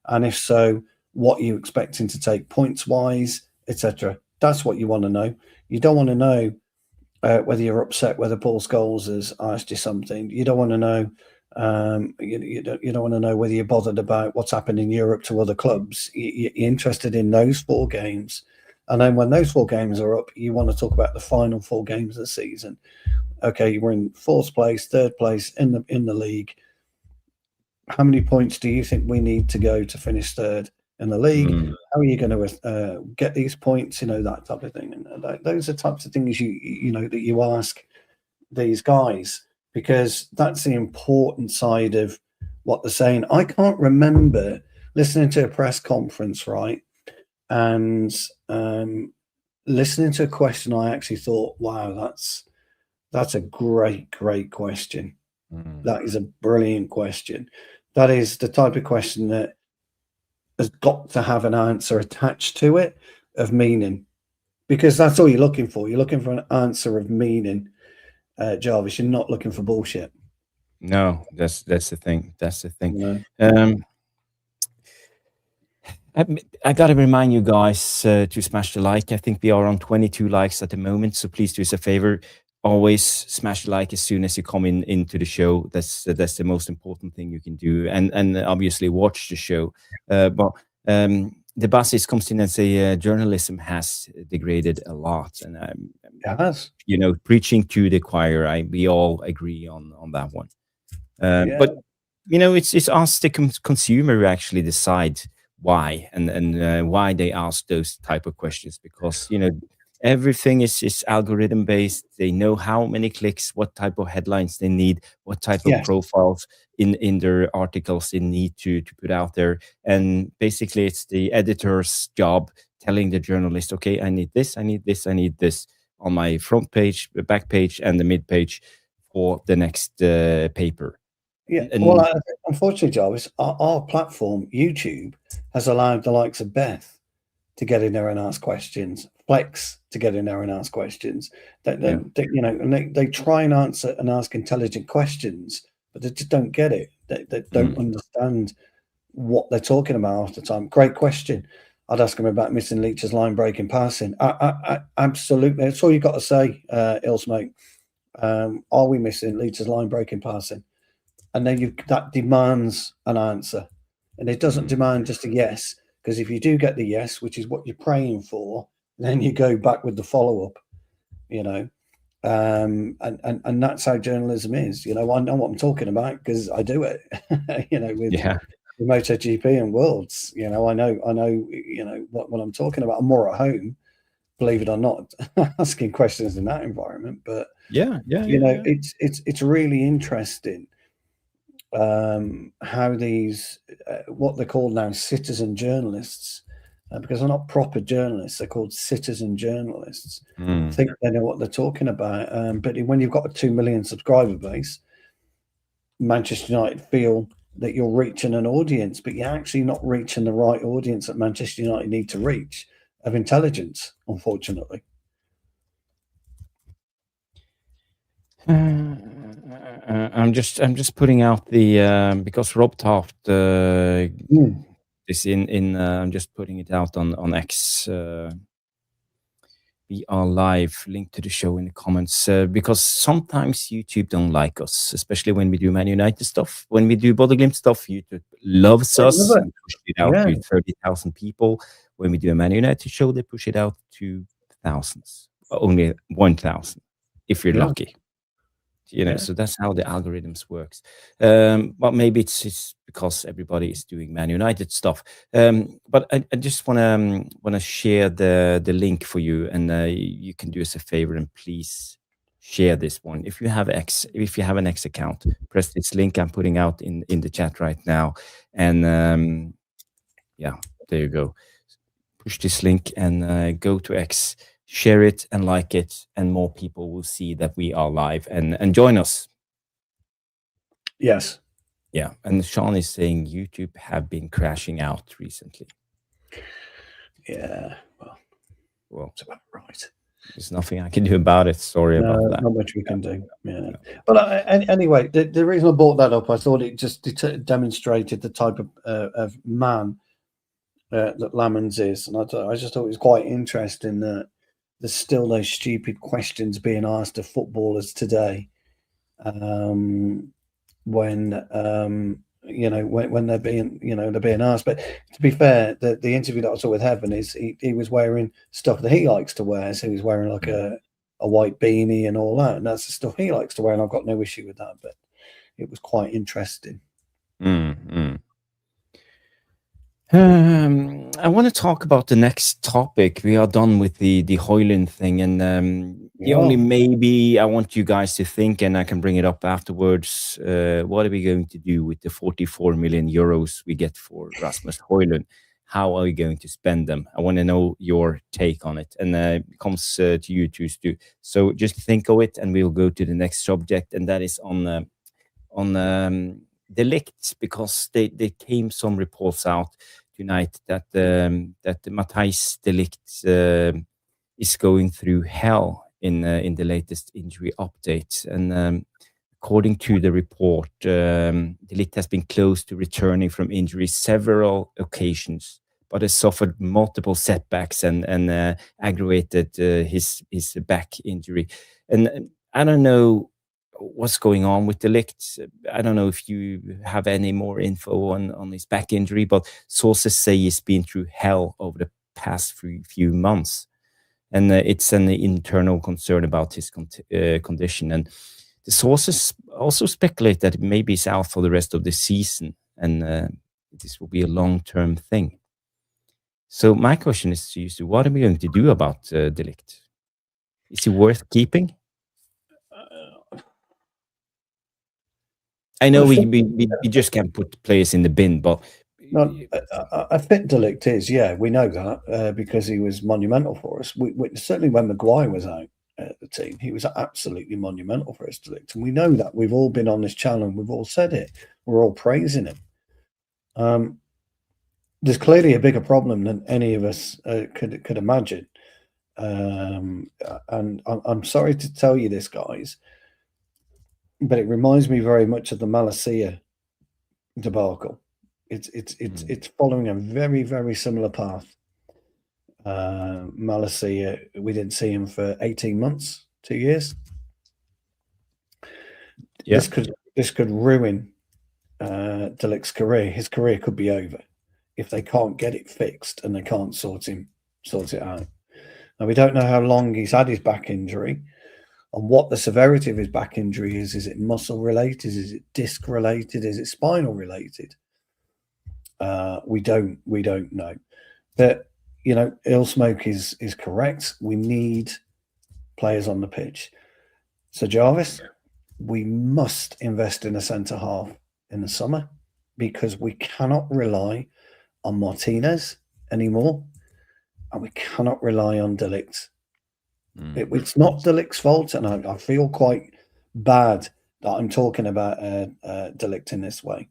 And if so, what are you expecting to take points-wise, etc.? That's what you want to know. You don't want to know whether you're upset whether Paul Scholes has asked you something. You don't want to know. You don't want to know whether you're bothered about what's happened in Europe to other clubs. You're interested in those 4 games, and then when those 4 games are up, you want to talk about the final 4 games of the season. Okay, we're in 4th place, 3rd place in the league. How many points do you think we need to go to finish 3rd in the league? How are you going to get these points? You know, that type of thing. And those are types of things you know that you ask these guys, because that's the important side of what they're saying. I can't remember listening to a press conference, right, and listening to a question. I actually thought, wow, that's a great question. That is a brilliant question. That is the type of question that has got to have an answer attached to it of meaning, because that's all you're looking for. You're looking for an answer of meaning, Jarvis. You're not looking for bullshit. No, that's the thing. That's the thing. You know? I got to remind you guys to smash the like. I think we are on 22 likes at the moment, so please do us a favor. Always smash the like as soon as you come into the show. That's the most important thing you can do, and obviously watch the show. But the bosses comes in and say journalism has degraded a lot, and Yes. you know, preaching to the choir. We all agree on that one. But you know, it's us, the consumer, who actually decide why and why they ask those type of questions, because you know, everything is algorithm based. They know how many clicks, what type of headlines they need, what type of profiles in their articles they need to put out there. And basically it's the editor's job telling the journalist, okay, I need this, I need this, I need this on my front page, the back page, and the mid page for the next paper. Yeah, well, unfortunately, Jarvis, our platform, YouTube, has allowed the likes of Beth to get in there and ask questions, Flex to get in there and ask questions. They you know, and they try and answer and ask intelligent questions, but they just don't get it. They don't understand what they're talking about half the time. Great question. I'd ask them about missing Leach's line breaking passing. I absolutely. That's all you got to say, Ilse, mate. Are we missing Leach's line breaking passing? and then that demands an answer, and it doesn't demand just a yes, because if you do get the yes, which is what you're praying for, then you go back with the follow-up, you know. And that's how journalism is. You know, I know what I'm talking about because I do it. You know, with MotoGP and Worlds. You know, I know. You know what I'm talking about. I'm more at home, believe it or not, asking questions in that environment. But it's really interesting how these what they're called now citizen journalists. Because they're not proper journalists, they're called citizen journalists. Think they know what they're talking about. But when you've got a 2 million subscriber base, Manchester United feel that you're reaching an audience, but you're actually not reaching the right audience that Manchester United need to reach of intelligence, unfortunately. I'm just putting out the because Rob Taft is in I'm just putting it out on X. We are live. Link to the show in the comments because sometimes YouTube don't like us, especially when we do Man United stuff. When we do Body Glimt stuff, YouTube loves us and push it out to 30,000 people. When we do a Man United show, they push it out to thousands, only 1,000 if you're lucky. You know, so that's how the algorithms works. But maybe it's because everybody is doing Man United stuff. But I just wanna share the link for you, and you can do us a favor and please share this one. If you have an X account, press this link I'm putting out in the chat right now, and yeah, there you go. Push this link and go to X. Share it and like it, and more people will see that we are live and join us. Yes. Yeah. And Sean is saying YouTube have been crashing out recently. Yeah. Well, it's about right. There's nothing I can do about it. Sorry about that. Not much we can do. Yeah. But anyway, the reason I brought that up, I thought it just demonstrated the type of man that Lamans is, and I just thought it was quite interesting that there's still those stupid questions being asked of footballers today, when you know when they're being asked. But to be fair, the interview that I saw with Heaven is he was wearing stuff that he likes to wear. So he was wearing like a white beanie and all that, and that's the stuff he likes to wear, and I've got no issue with that. But it was quite interesting. I want to talk about the next topic. We are done with the Højlund thing, and the only maybe I want you guys to think, and I can bring it up afterwards. What are we going to do with the 44 million euros we get for Rasmus Højlund? How are we going to spend them? I want to know your take on it, and it comes to you two too. So just think of it, and we'll go to the next subject, and that is on the Ligt, because they came some reports out tonight that Matthijs de Ligt is going through hell in the latest injury update, and according to the report, de Ligt has been close to returning from injury several occasions, but has suffered multiple setbacks and aggravated his back injury. And I don't know what's going on with de Ligt. I don't know if you have any more info on his back injury, but sources say he's been through hell over the past few months, and it's an internal concern about his condition. And the sources also speculate that maybe he's out for the rest of the season, and this will be a long-term thing. So my question is to you, what are we going to do about de Ligt? Is he worth keeping? I know we just can't put players in the bin, but a fit de Ligt is, we know that because he was monumental for us. We certainly when Maguire was out at the team, he was absolutely monumental for us, de Ligt, and we know that. We've all been on this channel, and we've all said it. We're all praising him. There's clearly a bigger problem than any of us could imagine, and I'm sorry to tell you this, guys, but it reminds me very much of the Malacia debacle. It's following a very, very similar path. Malacia, we didn't see him for 18 months, 2 years. Yeah. This could ruin De Ligt's career, his career could be over if they can't get it fixed and they can't sort it out. Now, we don't know how long he's had his back injury and what the severity of his back injury is. Is it muscle related? Is it disc related? Is it spinal related? We don't know. But, you know, ill smoke is correct. We need players on the pitch. So, Jarvis, we must invest in a centre half in the summer because we cannot rely on Martinez anymore, and we cannot rely on De Ligt. It's not De Ligt's fault, and I feel quite bad that I'm talking about De Ligt in this way.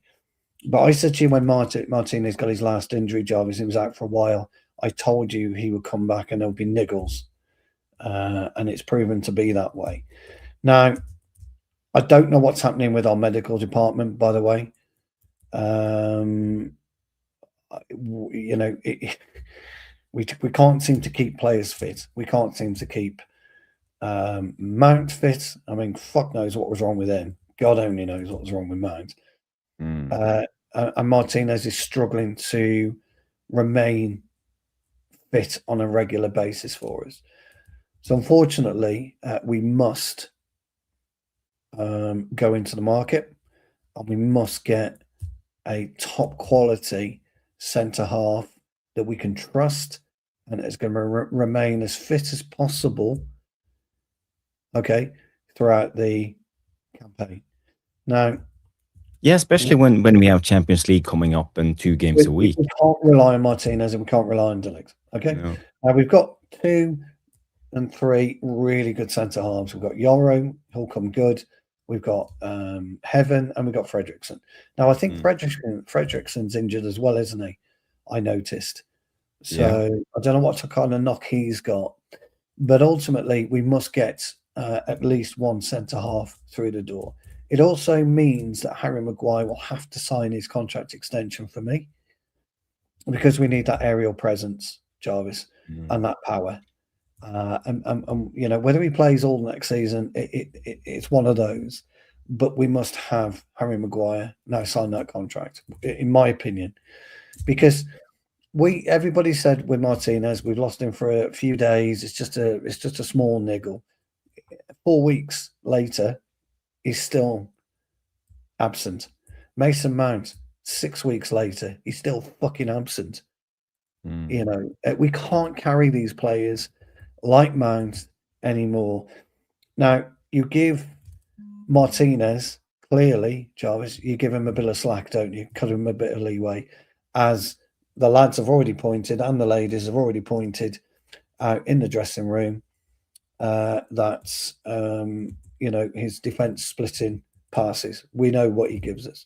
But I said to you when Martinez got his last injury, Jarvis, he was out for a while. I told you he would come back and there would be niggles, and it's proven to be that way. Now, I don't know what's happening with our medical department, by the way. You know, we can't seem to keep players fit. We can't seem to keep Mount fit. I mean, fuck knows what was wrong with him. God only knows what was wrong with Mount. And Martinez is struggling to remain fit on a regular basis for us. So unfortunately, we must go into the market and we must get a top quality centre half that we can trust and is going to remain as fit as possible, okay, throughout the campaign. Now, yeah, especially when we have Champions League coming up and 2 games a week. We can't rely on Martinez and we can't rely on De Ligt, okay? No. Now, we've got 2 and 3 really good centre halves. We've got Yoro, who'll come good. We've got Heaven, and we've got Fredrickson. Now, I think Fredrickson's injured as well, isn't he? I noticed. So I don't know what kind of knock he's got. But ultimately, we must get at least one centre half through the door. It also means that Harry Maguire will have to sign his contract extension for me because we need that aerial presence, Jarvis, and that power. And you know, whether he plays all next season, it's one of those. But we must have Harry Maguire now sign that contract, in my opinion, because everybody said with Martinez, we've lost him for a few days. It's just a small niggle. 4 weeks later, he's still absent. Mason Mount, 6 weeks later, he's still fucking absent. You know, we can't carry these players like Mount anymore. Now, you give Martinez, clearly, Jarvis, you give him a bit of slack, don't you? Cut him a bit of leeway, as the lads have already pointed and the ladies have already pointed out in the dressing room that, you know, his defence splitting passes. We know what he gives us.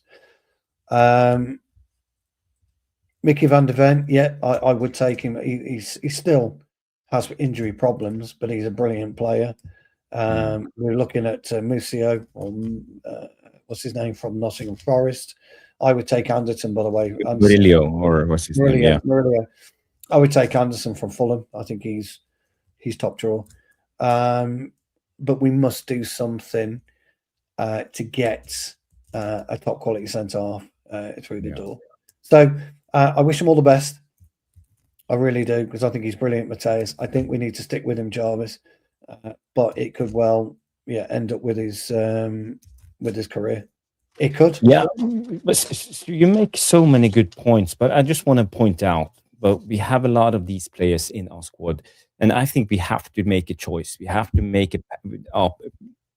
Mickey van der Ven, yeah, I would take him. He still has injury problems, but he's a brilliant player. We're looking at Musio, or what's his name, from Nottingham Forest. I would take Anderson, by the way. Murillo, or what's his name? Yeah, Murillo. I would take Anderson from Fulham. I think he's top draw. But we must do something to get a top quality centre half through the door. So I wish him all the best. I really do, because I think he's brilliant, Mateus. I think we need to stick with him, Jarvis. But it could well, end up with his career. It could. Yeah, but you make so many good points. But I just want to point out, but we have a lot of these players in our squad, and I think we have to make a choice. We have to make it up.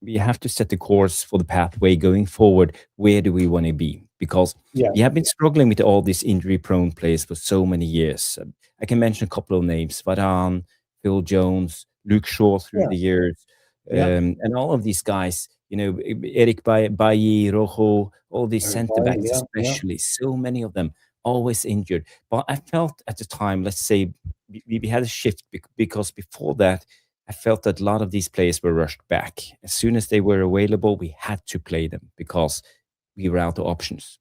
We have to set the course for the pathway going forward. Where do we want to be? Because we have been struggling with all these injury-prone players for so many years. I can mention a couple of names: Varane, Phil Jones, Luke Shaw through the years, and all of these guys. You know, Eric Bailly, Rojo, all these centre backs, especially. So many of them always injured. But I felt at the time, let's say, we had a shift because before that, I felt that a lot of these players were rushed back. As soon as they were available, we had to play them because we were out of options.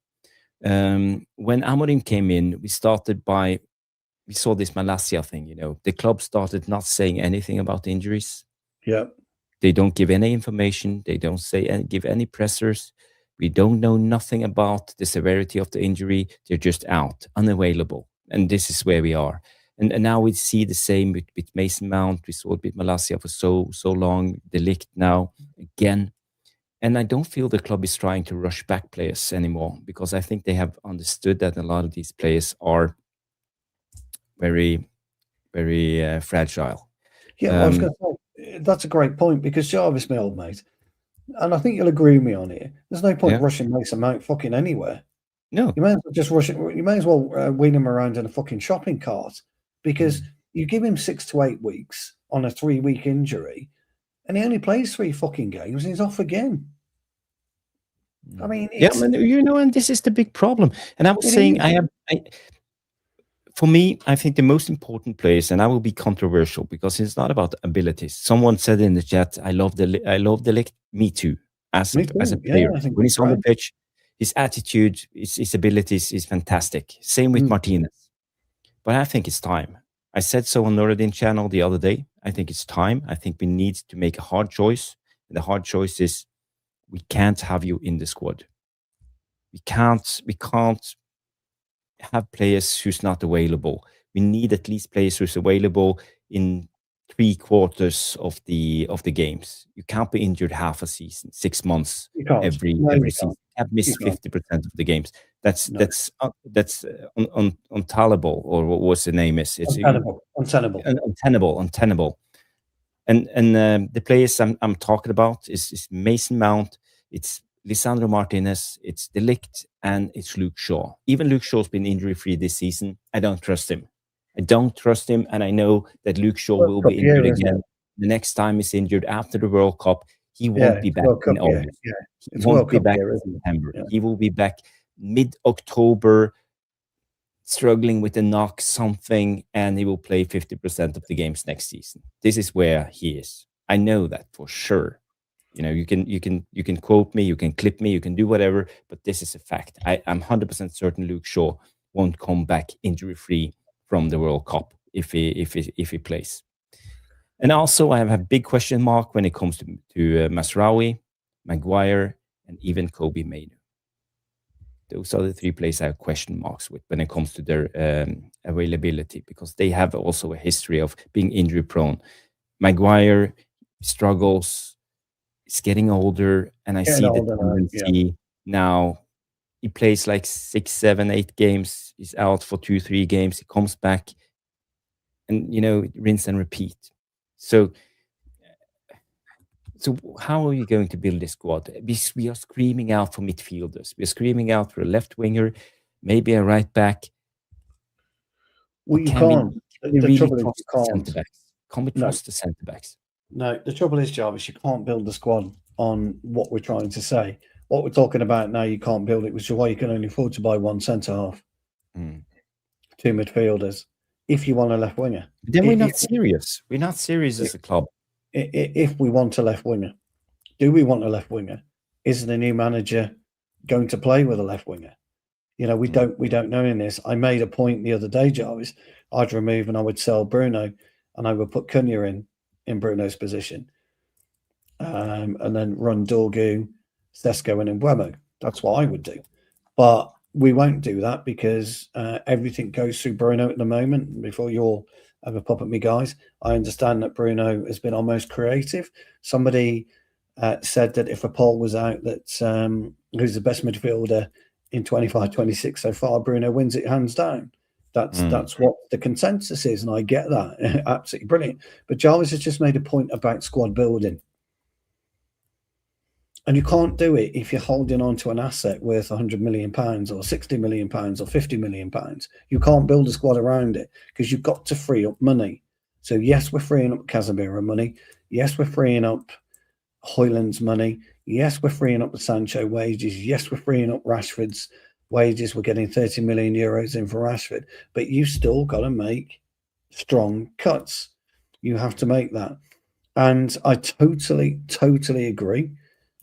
When Amorim came in, we saw this Malaysia thing, you know. The club started not saying anything about injuries. Yeah. They don't give any information. They don't give any pressers. We don't know nothing about the severity of the injury. They're just out, unavailable. And this is where we are. And now we see the same with Mason Mount. We saw it with Malacia for so long. The Ligt now again. And I don't feel the club is trying to rush back players anymore, because I think they have understood that a lot of these players are very, very fragile. Yeah, I was going to say, that's a great point, because Jarvis, my old mate, and I think you'll agree with me on it. There's no point rushing Mason Mount fucking anywhere. No, you may as well just rush it. You may as well wheel him around in a fucking shopping cart, because you give him 6 to 8 weeks on a 3-week injury, and he only plays 3 fucking games, and he's off again. I mean, and this is the big problem. And I was saying, for me, I think the most important players, and I will be controversial because it's not about abilities. Someone said in the chat, "I love the Ligt." Me too. As a player, when he's on the pitch, his attitude, his abilities is fantastic. Same with Martinez. But I think it's time. I said so on Noradin channel the other day. I think it's time. I think we need to make a hard choice. And the hard choice is, we can't have you in the squad. We can't have players who's not available. We need at least players who's available in 3/4 of the games. You can't be injured half a season, 6 months every season. You can't miss 50% of the games. That's untenable, or what was the name is? It's untenable. And the players I'm talking about is Mason Mount, it's Lisandro Martinez, it's De Ligt, and it's Luke Shaw. Even Luke Shaw's been injury-free this season. I don't trust him. And I know that Luke Shaw will be injured again. The next time he's injured after the World Cup, he won't be back in August. He won't be back in September. He will be back mid-October, struggling with a knock, something, and he will play 50% of the games next season. This is where he is. I know that for sure. You can quote me, you can clip me, you can do whatever, but this is a fact. I'm 100% certain Luke Shaw won't come back injury-free from the World Cup if he plays. And also, I have a big question mark when it comes to Mazraoui, Maguire, and even Kobbie Mainoo. Those are the 3 players I have question marks with when it comes to their availability, because they have also a history of being injury prone. Maguire struggles. He's getting older, and I see the tendency now. He plays like 6, 7, 8 games. He's out for 2, 3 games. He comes back, and rinse and repeat. So how are you going to build this squad? We are screaming out for midfielders. We're screaming out for a left winger, maybe a right back. Well, you can't. The trouble is, you can't. Can we trust the centre backs? No, the trouble is, Jarvis, you can't build the squad on what we're trying to say. What we're talking about now, you can't build it, which is why you can only afford to buy 1 centre-half, 2 midfielders, if you want a left winger. Then we're not serious. We're not serious as a club. If we want a left winger, do we want a left winger? Is the new manager going to play with a left winger? We don't know in this. I made a point the other day, Jarvis. I'd remove and I would sell Bruno, and I would put Cunha in Bruno's position, and then run Dorgu, Sesko, and Mbeumo. That's what I would do. But we won't do that, because everything goes through Bruno at the moment. Before you all have a pop at me, guys, I understand that Bruno has been our most creative. Somebody said that if a poll was out that who's the best midfielder in 25-26 so far, Bruno wins it hands down. That's what the consensus is, and I get that. Absolutely brilliant. But Jarvis has just made a point about squad building. And you can't do it if you're holding on to an asset worth £100 million or £60 million or £50 million. You can't build a squad around it, because you've got to free up money. So yes, we're freeing up Casemiro money. Yes, we're freeing up Højlund's money. Yes, we're freeing up the Sancho wages. Yes, we're freeing up Rashford's wages. We're getting 30 million euros in for Rashford, but you still got to make strong cuts. You have to make that. And I totally agree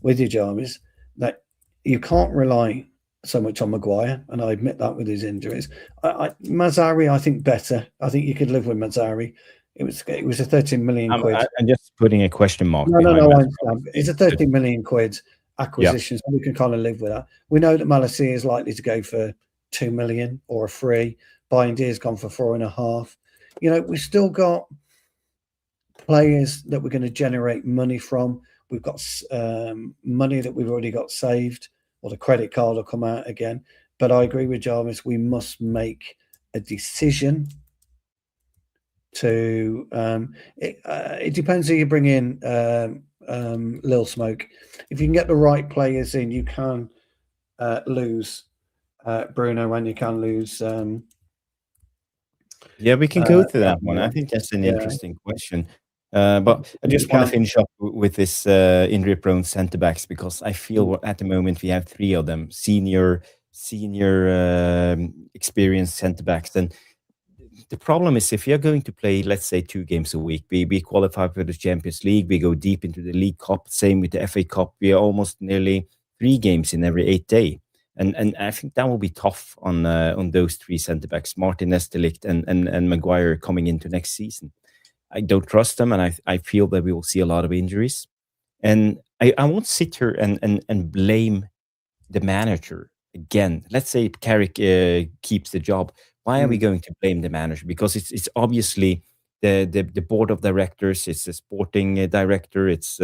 with you, Jarvis, that you can't rely so much on Maguire, and I admit that with his injuries. Mazzari, I think better. I think you could live with Mazzari. It was a 13 million quid. I'm just putting a question mark. No. It's a 13 million quid acquisitions, and we can kind of live with that. We know that Malacia is likely to go for 2 million or a 3. Bindy's gone for 4.5. You know, we've still got players that we're going to generate money from. We've got money that we've already got saved, or the credit card will come out again. But I agree with Jarvis. We must make a decision to. It depends who you bring in. Lil Smoke. If you can get the right players in, you can lose Bruno, and you can lose. Yeah, we can go to that one. I think that's an interesting question. But I just want to finish up with this injury-prone centre-backs, because I feel at the moment we have 3 of them, senior experienced centre-backs. And the problem is, if you're going to play, let's say, 2 games a week, we qualify for the Champions League, we go deep into the League Cup, same with the FA Cup, we are almost nearly 3 games in every 8 days. And I think that will be tough on those 3 centre-backs, Martinez, Ligt, and Maguire, coming into next season. I don't trust them, and I feel that we will see a lot of injuries. And I won't sit here and blame the manager again. Let's say Carrick keeps the job. Why are we going to blame the manager? Because it's obviously the board of directors, it's the sporting director, it's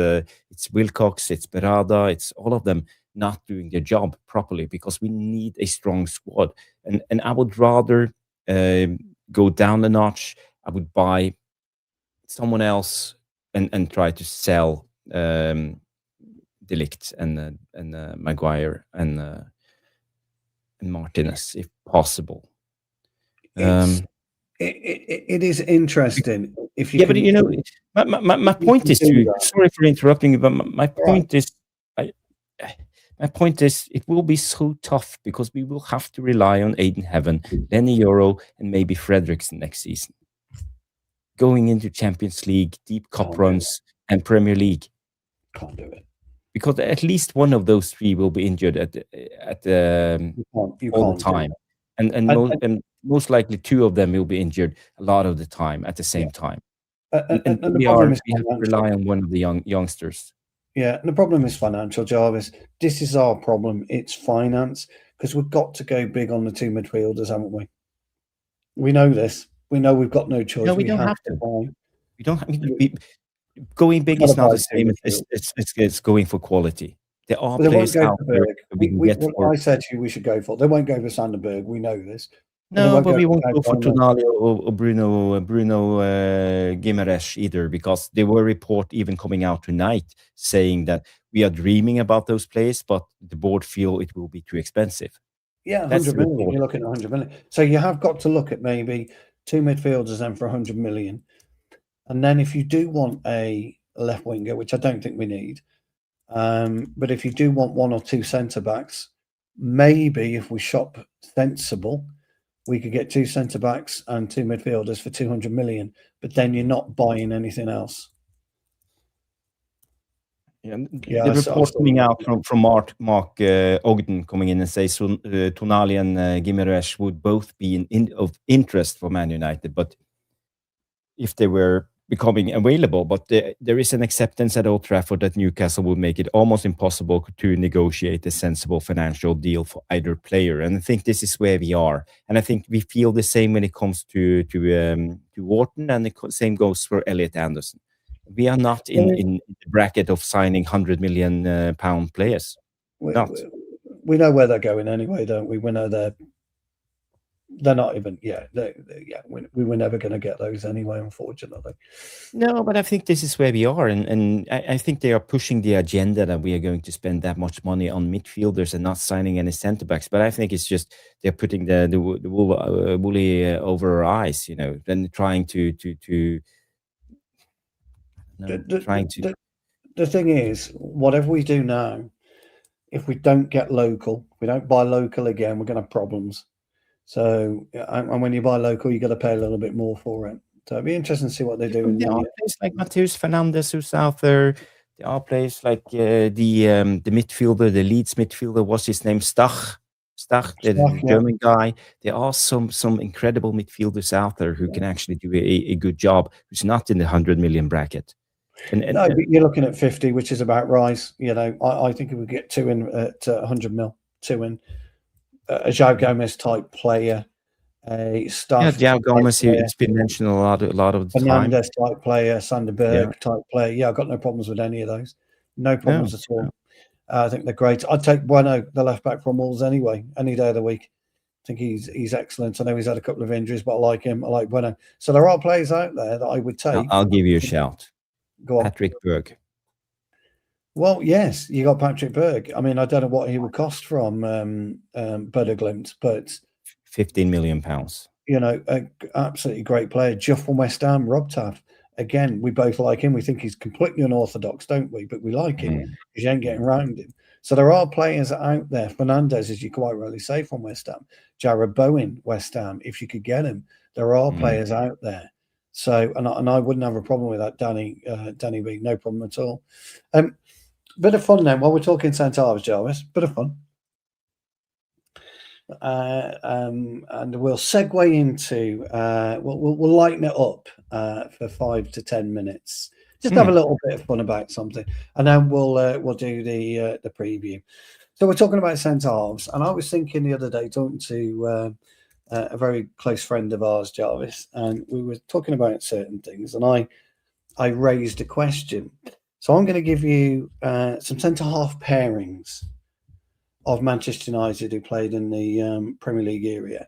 Wilcox, it's Berada, it's all of them not doing their job properly, because we need a strong squad. And I would rather go down a notch. I would buy someone else and try to sell De Ligt and Maguire and Martinez, if possible. It is interesting. If you but you know, my point is to. Sorry for interrupting you, but my point is, my point is, it will be so tough, because we will have to rely on Aiden Heaven, Lenny Euro, and maybe Fredrickson next season, going into Champions League, deep cup runs, and Premier League. Can't do it, because at least one of those 3 will be injured at all the time, and most likely 2 of them will be injured a lot of the time at the same time. And we have to rely on one of the youngsters. Yeah, and the problem is financial, Jarvis. This is our problem. It's finance, because we've got to go big on the 2 midfielders, haven't we? We know this. We know we've got no choice. No, we don't have to. We don't. Going big is not the same as going for quality. There are players out there. I said to you, we should go for. They won't go for Sanderberg. We know this. No, but we won't go for Tonali or Bruno Guimaraes either, because there were reports even coming out tonight saying that we are dreaming about those players, but the board feel it will be too expensive. Yeah, 100 million. You're looking at 100 million. So you have got to look at maybe 2 midfielders then for 100 million. And then if you do want a left winger, which I don't think we need, but if you do want 1 or 2 centre-backs, maybe if we shop sensible, we could get 2 centre-backs and 2 midfielders for 200 million, but then you're not buying anything else. The report coming out from Mark Ogden coming in and says Tonali and Guimaraes would both be of interest for Man United, but if they were becoming available, but there is an acceptance at Old Trafford that Newcastle would make it almost impossible to negotiate a sensible financial deal for either player. And I think this is where we are. And I think we feel the same when it comes to Wharton, and the same goes for Elliot Anderson. We are not in the bracket of signing £100 million players. We know where they're going anyway, don't we? We know they're not even. We were never going to get those anyway, unfortunately. No, but I think this is where we are, and I think they are pushing the agenda that we are going to spend that much money on midfielders and not signing any centre backs. But I think it's just they're putting the woolly over our eyes, you know, then trying to. The thing is, whatever we do now, if we don't get local, we don't buy local again, we're going to have problems. So, and when you buy local, you got to pay a little bit more for it. So it'd be interesting to see what they do. There are players like Mateus Fernandes who's out there. There are players like the midfielder, the Leeds midfielder. What's his name? Stach, the German guy. There are some incredible midfielders out there who can actually do a good job. Who's not in the 100 million bracket. No, but you're looking at 50, which is about right. You know, I think if we get 2 in at 100 mil, 2 in, a João Gomez type player, a staff. João Gomez, it's been mentioned a lot of the time. Fernandes type player, Sanderberg type player. Yeah, I've got no problems with any of those. No problems at all. I think they're great. I'd take Bueno, the left back from Wolves anyway, any day of the week. I think he's excellent. I know he's had a couple of injuries, but I like him. I like Bueno. So there are players out there that I would take. I'll give you a shout. Go on. Patrick Berg. Well, yes, you got Patrick Berg. I mean, I don't know what he would cost from Bodo Glimt, but £15 million. You know, absolutely great player. Just from West Ham, Rob Taff. Again, we both like him. We think he's completely unorthodox, don't we? But we like him because you ain't getting around him. So there are players out there. Fernandes, as you quite rightly say, from West Ham. Jared Bowen, West Ham. If you could get him, there are players out there. So, and I wouldn't have a problem with that, Danny B. No problem at all. Bit of fun then. While we're talking centre halves, Jarvis. Bit of fun. And we'll segue into we'll lighten it up for 5 to 10 minutes. Just have a little bit of fun about something, and then we'll do the preview. So we're talking about centre halves, and I was thinking the other day, talking to a very close friend of ours, Jarvis, and we were talking about certain things, and I raised a question. So I'm going to give you some centre half pairings of Manchester United who played in the Premier League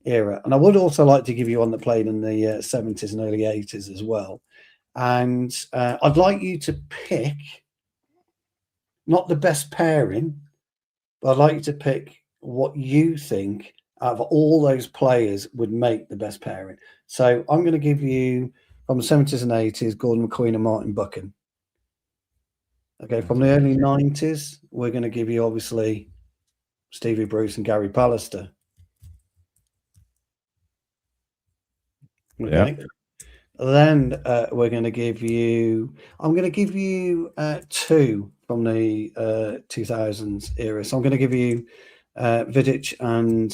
era. And I would also like to give you one that played in the 70s and early 80s as well. And I'd like you to pick not the best pairing, but I'd like you to pick what you think out of all those players would make the best pairing. So I'm going to give you, from the 70s and 80s, Gordon McQueen and Martin Buchan. Okay, from the early 90s, we're going to give you, obviously, Stevie Bruce and Gary Pallister. Okay. Yeah. Then we're going to give you, I'm going to give you 2 from the 2000s era. So I'm going to give you Vidic and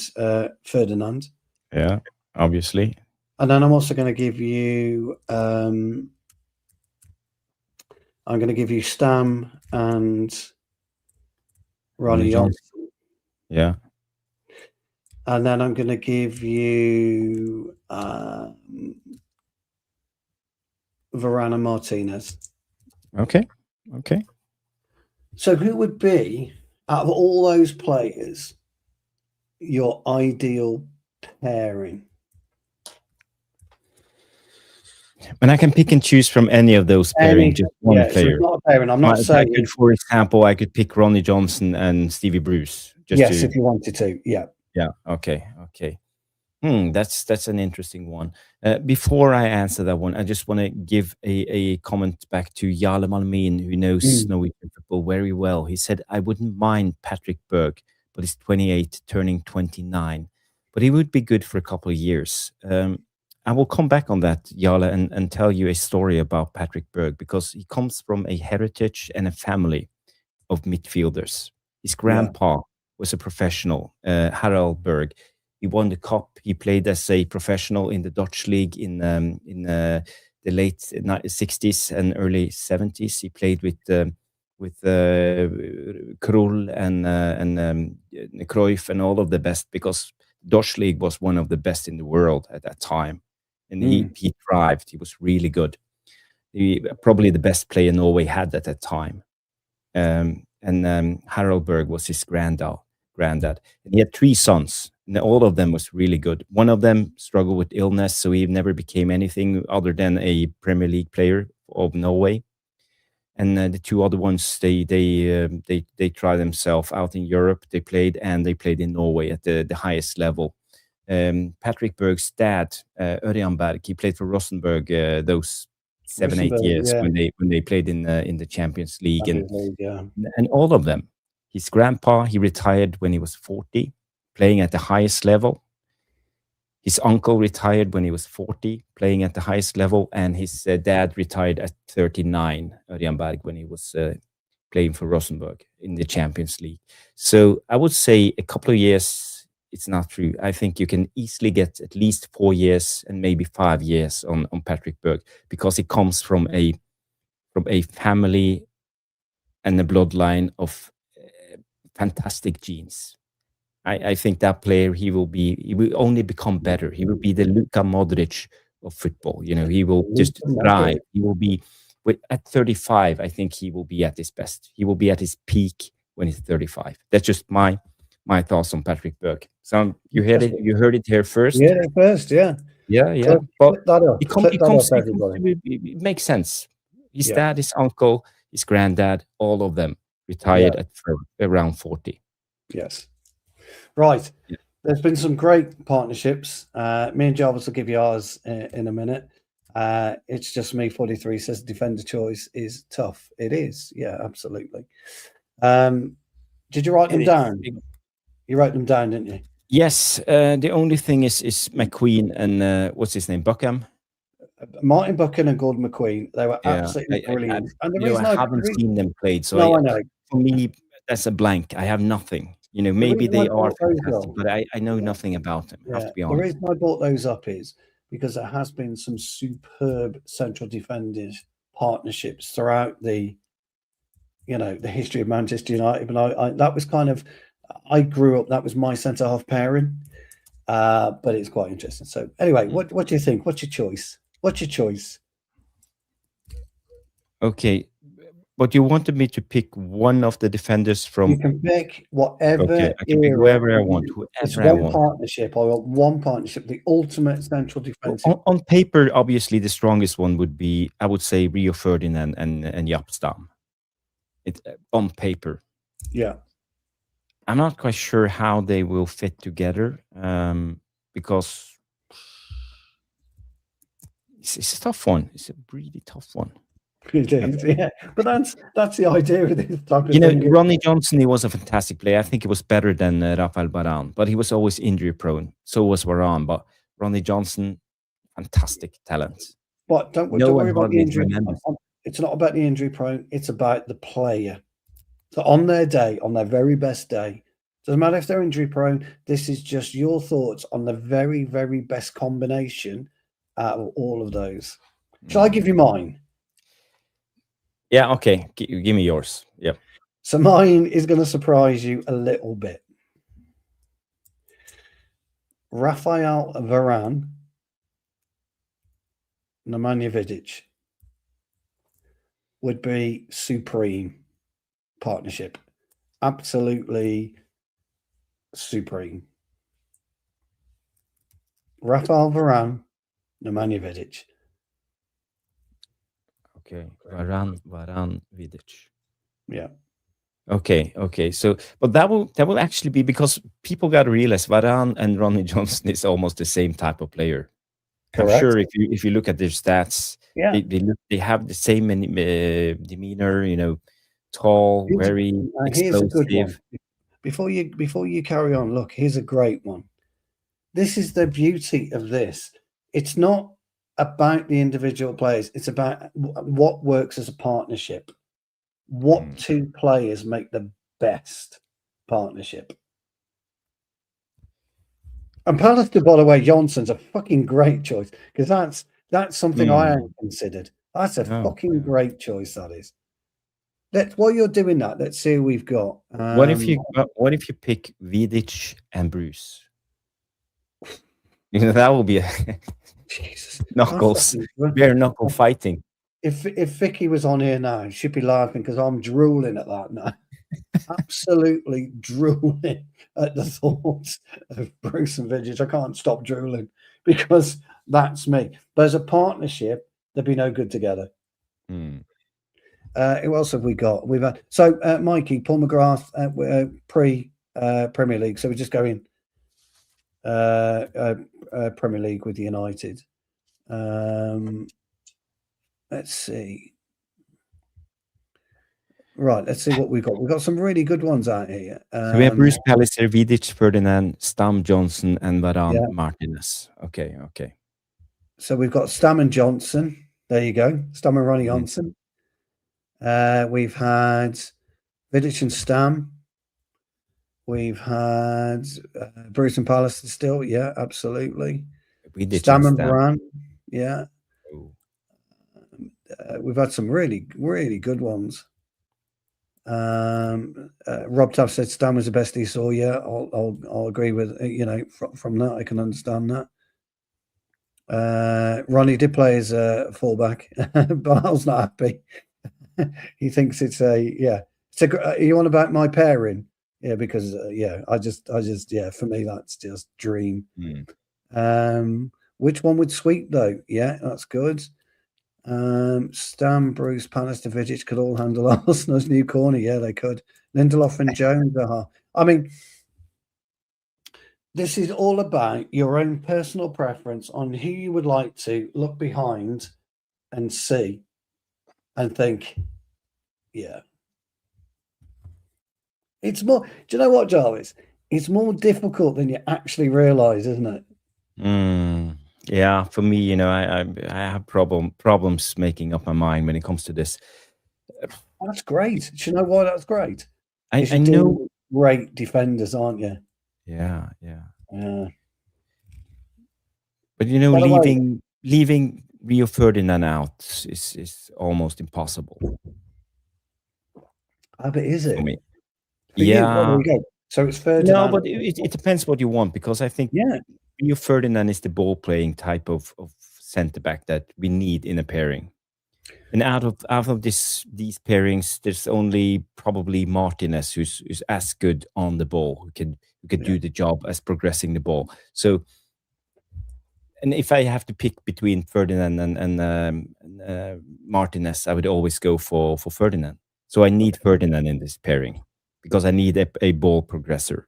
Ferdinand. Yeah, obviously. And then I'm also going to give you, I'm going to give you Stam and Ronnie Johnson. Yeah. And then I'm going to give you Varane and Martinez. Okay. So who would be, out of all those players, your ideal pairing? And I can pick and choose from any of those pairing, just one player. So it's not a pairing. I'm not saying. For example, I could pick Ronnie Johnson and Stevie Bruce. If you wanted to. Yeah. Yeah. Okay. That's an interesting one. Before I answer that one, I just want to give a comment back to Jarle Malmin, who knows Norwegian football very well. He said, I wouldn't mind Patrick Berg, but he's 28, turning 29. But he would be good for a couple of years. I will come back on that, Jarle, and tell you a story about Patrick Berg, because he comes from a heritage and a family of midfielders. His grandpa was a professional, Harald Berg. He won the cup. He played as a professional in the Dutch league in the late 60s and early 70s. He played with Krul and Cruyff and all of the best, because Dutch league was one of the best in the world at that time. And he thrived. He was really good. Probably the best player Norway had at that time. And Harald Berg was his granddad. And he had 3 sons, and all of them was really good. One of them struggled with illness, so he never became anything other than a Premier League player of Norway. And the 2 other ones, they tried themselves out in Europe. They played in Norway at the highest level. Patrick Berg's dad, Ørjan Berg, he played for Rosenborg those 7-8 years when they played in the Champions League, and all of them. His grandpa, he retired when he was 40, playing at the highest level. His uncle retired when he was 40, playing at the highest level, and his dad retired at 39, Ørjan Berg, when he was playing for Rosenborg in the Champions League. So I would say a couple of years, it's not true. I think you can easily get at least 4 years and maybe 5 years on Patrick Berg, because he comes from a from a family and a bloodline of fantastic genes. I think that player, he will only become better. He will be the Luka Modric of football. He will just thrive. He will be at 35. I think he will be at his best. He will be at his peak when he's 35. That's just my thoughts on Patrick Berg. So you heard it. You heard it here first. Yeah, first, yeah. Yeah. But everybody. It makes sense. His dad, his uncle, his granddad, all of them retired at around 40. Yes. Right. Yeah. There's been some great partnerships. Me and Jarvis will give you ours in a minute. It's just me. 43 says defender choice is tough. It is. Yeah, absolutely. Did you write them down? You wrote them down, didn't you? Yes. The only thing is McQueen and what's his name? Buckham. Martin Buchan and Gordon McQueen. They were absolutely brilliant. And the reason I haven't seen them played, so I know. For me, that's a blank. I have nothing. Maybe they are fantastic, but I know nothing about them. I have to be honest. The reason I brought those up is because there has been some superb central defenders partnerships throughout the history of Manchester United. But that was kind of, I grew up, that was my centre half pairing. But it's quite interesting. So anyway, what do you think? What's your choice? Okay. But you wanted me to pick one of the defenders from. You can pick whatever. Okay, I can pick whoever I want. It's one partnership. I want one partnership. The ultimate central defensive. On paper, obviously, the strongest one would be, I would say, Rio Ferdinand and Jaap Stam. On paper. Yeah. I'm not quite sure how they will fit together because it's a tough one. It's a really tough one. It is, yeah. But that's the idea of this type of thing. Ronnie Johnson, he was a fantastic player. I think he was better than Rafael Varane, but he was always injury prone. So was Varane, but Ronnie Johnson, fantastic talent. But don't worry about the injury. It's not about the injury prone. It's about the player. So on their day, on their very best day, doesn't matter if they're injury prone. This is just your thoughts on the very, very best combination out of all of those. Shall I give you mine? Yeah, okay. Give me yours. Yeah. So mine is going to surprise you a little bit. Rafael Varane, Nemanja Vidic would be supreme partnership. Absolutely supreme. Rafael Varane, Nemanja Vidic. Okay, Varane, Vidic. Yeah. Okay. So, but that will actually be, because people got to realize Varane and Ronnie Johnson is almost the same type of player. Correct. I'm sure if you look at their stats, they have the same demeanor. Tall, very explosive. Here's a good one. Before you carry on, look, here's a great one. This is the beauty of this. It's not about the individual players. It's about what works as a partnership. What two players make the best partnership? And Pallister, by the way, Johnson's a fucking great choice, because that's something I hadn't considered. That's a fucking great choice, that is. While you're doing that, let's see who we've got. What if you pick Vidic and Bruce? That will be a Jesus. knuckles, bare knuckle fighting. If Vicky was on here now, she'd be laughing, because I'm drooling at that now. Absolutely drooling at the thought of Bruce and Vidic. I can't stop drooling, because that's me. But as a partnership, they'd be no good together. Who else have we got? We've had Mikey, Paul McGrath, Premier League. So we just go in Premier League with United. Let's see. Right, let's see what we've got. We've got some really good ones out here. So we have Bruce, Pallister, Vidic, Ferdinand, Stam, Johnson, and Varane, Martinez. Okay. So we've got Stam and Johnson. There you go. Stam and Ronnie Johnson. We've had Vidic and Stam. We've had Bruce and Pallister still. Yeah, absolutely. Vidic Stam and Varane. Yeah. we've had some really, really good ones. Rob Taff said Stan was the best he saw. Yeah, I'll agree with from that. I can understand that. Ronnie did play as a fullback, but Al's not happy. He thinks it's you on about my pairing? Yeah, because I just for me that's just dream. Which one would sweep though? Yeah, that's good. Stam, Bruce, Pallister, Vidic could all handle Arsenal's new corner. Yeah, they could. Lindelof and Jones. I mean, this is all about your own personal preference on who you would like to look behind and see and think, yeah. It's more, do you know what, Jarvis? It's more difficult than you actually realise, isn't it? Yeah, for me, I have problems making up my mind when it comes to this. That's great. Do you know why that's great? I know great defenders, aren't you? Yeah. But leaving Rio Ferdinand out is almost impossible. But is it? For me. Well, there you go. So it's Ferdinand. No, but it depends what you want, because I think Rio Ferdinand is the ball-playing type of centre-back that we need in a pairing. And out of these pairings, there's only probably Martinez who's as good on the ball, who can do the job as progressing the ball. So, and if I have to pick between Ferdinand and Martinez, I would always go for Ferdinand. So I need Ferdinand in this pairing because I need a ball progressor.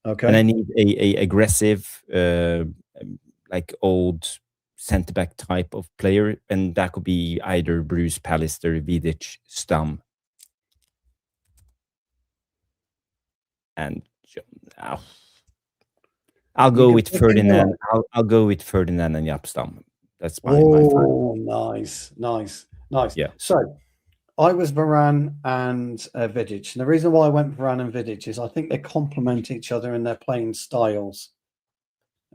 Okay. And I need a aggressive, like old centre-back type of player, and that could be either Bruce, Pallister, Vidic, Stam. And I'll go with Ferdinand. I'll go with Ferdinand and Jaap Stam. That's my final. Nice. Yeah. So I was Varane and Vidic. And the reason why I went Varane and Vidic is I think they complement each other in their playing styles.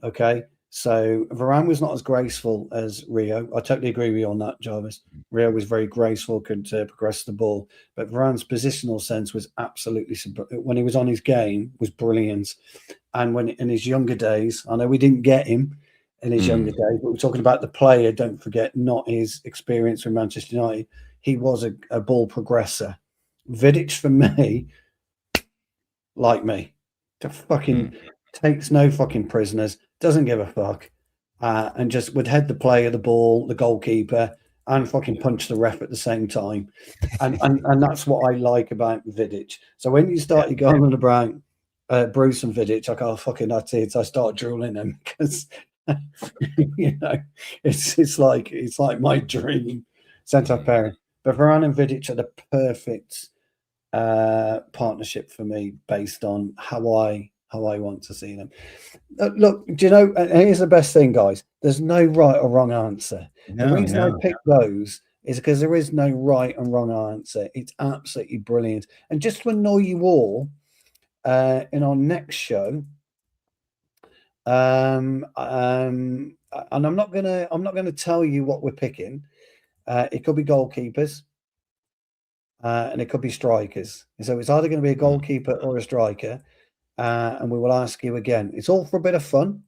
Okay. So Varane was not as graceful as Rio. I totally agree with you on that, Jarvis. Rio was very graceful, could progress the ball. But Varane's positional sense was absolutely, when he was on his game, was brilliant. And when in his younger days, I know we didn't get him in his younger days, but we're talking about the player, don't forget, not his experience with Manchester United. He was a ball progressor. Vidic, for me, like me, takes no fucking prisoners, doesn't give a fuck, and just would head the player, the ball, the goalkeeper, and fucking punch the ref at the same time. And that's what I like about Vidic. So when you start going on about Bruce and Vidic, I go, oh, fucking that's it. I start drooling them because it's like my dream centre pairing. But Varane and Vidic are the perfect partnership for me based on how I want to see them. Look, do you know, and here's the best thing, guys. There's no right or wrong answer. The reason I picked those is because there is no right and wrong answer. It's absolutely brilliant. And just to annoy you all, in our next show, and I'm not gonna tell you what we're picking. It could be goalkeepers, and it could be strikers. So it's either going to be a goalkeeper or a striker. And we will ask you again. It's all for a bit of fun,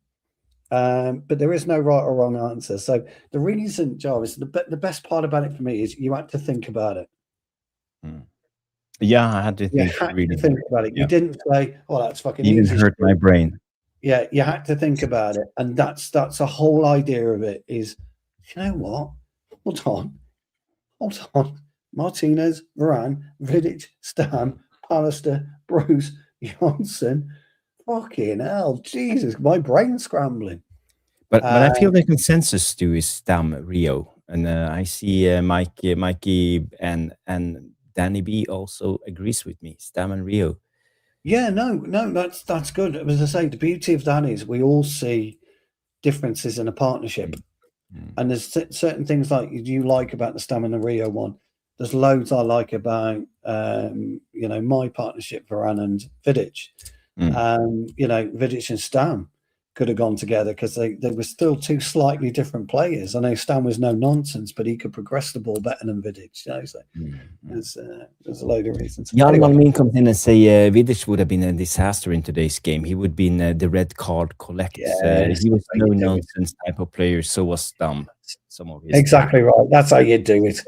but there is no right or wrong answer. So the reason, Jarvis, the best part about it for me is you had to think about it. Yeah, I had to think. Think about it. Yeah. You didn't say, "Oh, that's fucking easy." It didn't hurt my brain. Yeah, you had to think about it, and that's the whole idea of it. Is, you know what? Hold on. Martinez, Varane, Vidic, Stam, Pallister, Bruce, Johnson. Fucking hell, Jesus, my brain's scrambling. But I feel the consensus too is Stam, Rio, and I see Mikey and Danny B also agrees with me. Stam and Rio. Yeah, no, that's good. As I say, the beauty of that is we all see differences in a partnership, and there's certain things like you like about the Stam and the Rio one. There's loads I like about my partnership, Varane and Vidic. Vidic and Stam, could have gone together because they were still two slightly different players. I know Stan was no nonsense, but he could progress the ball better than Vidic. You know, so there's a load of reasons. Jan Anyway. Malmin comes in and say Vidic would have been a disaster in today's game. He would be in the red card collect. Yes, he was no nonsense type of player. So was Stam. Some of his exactly right. That's how you do it.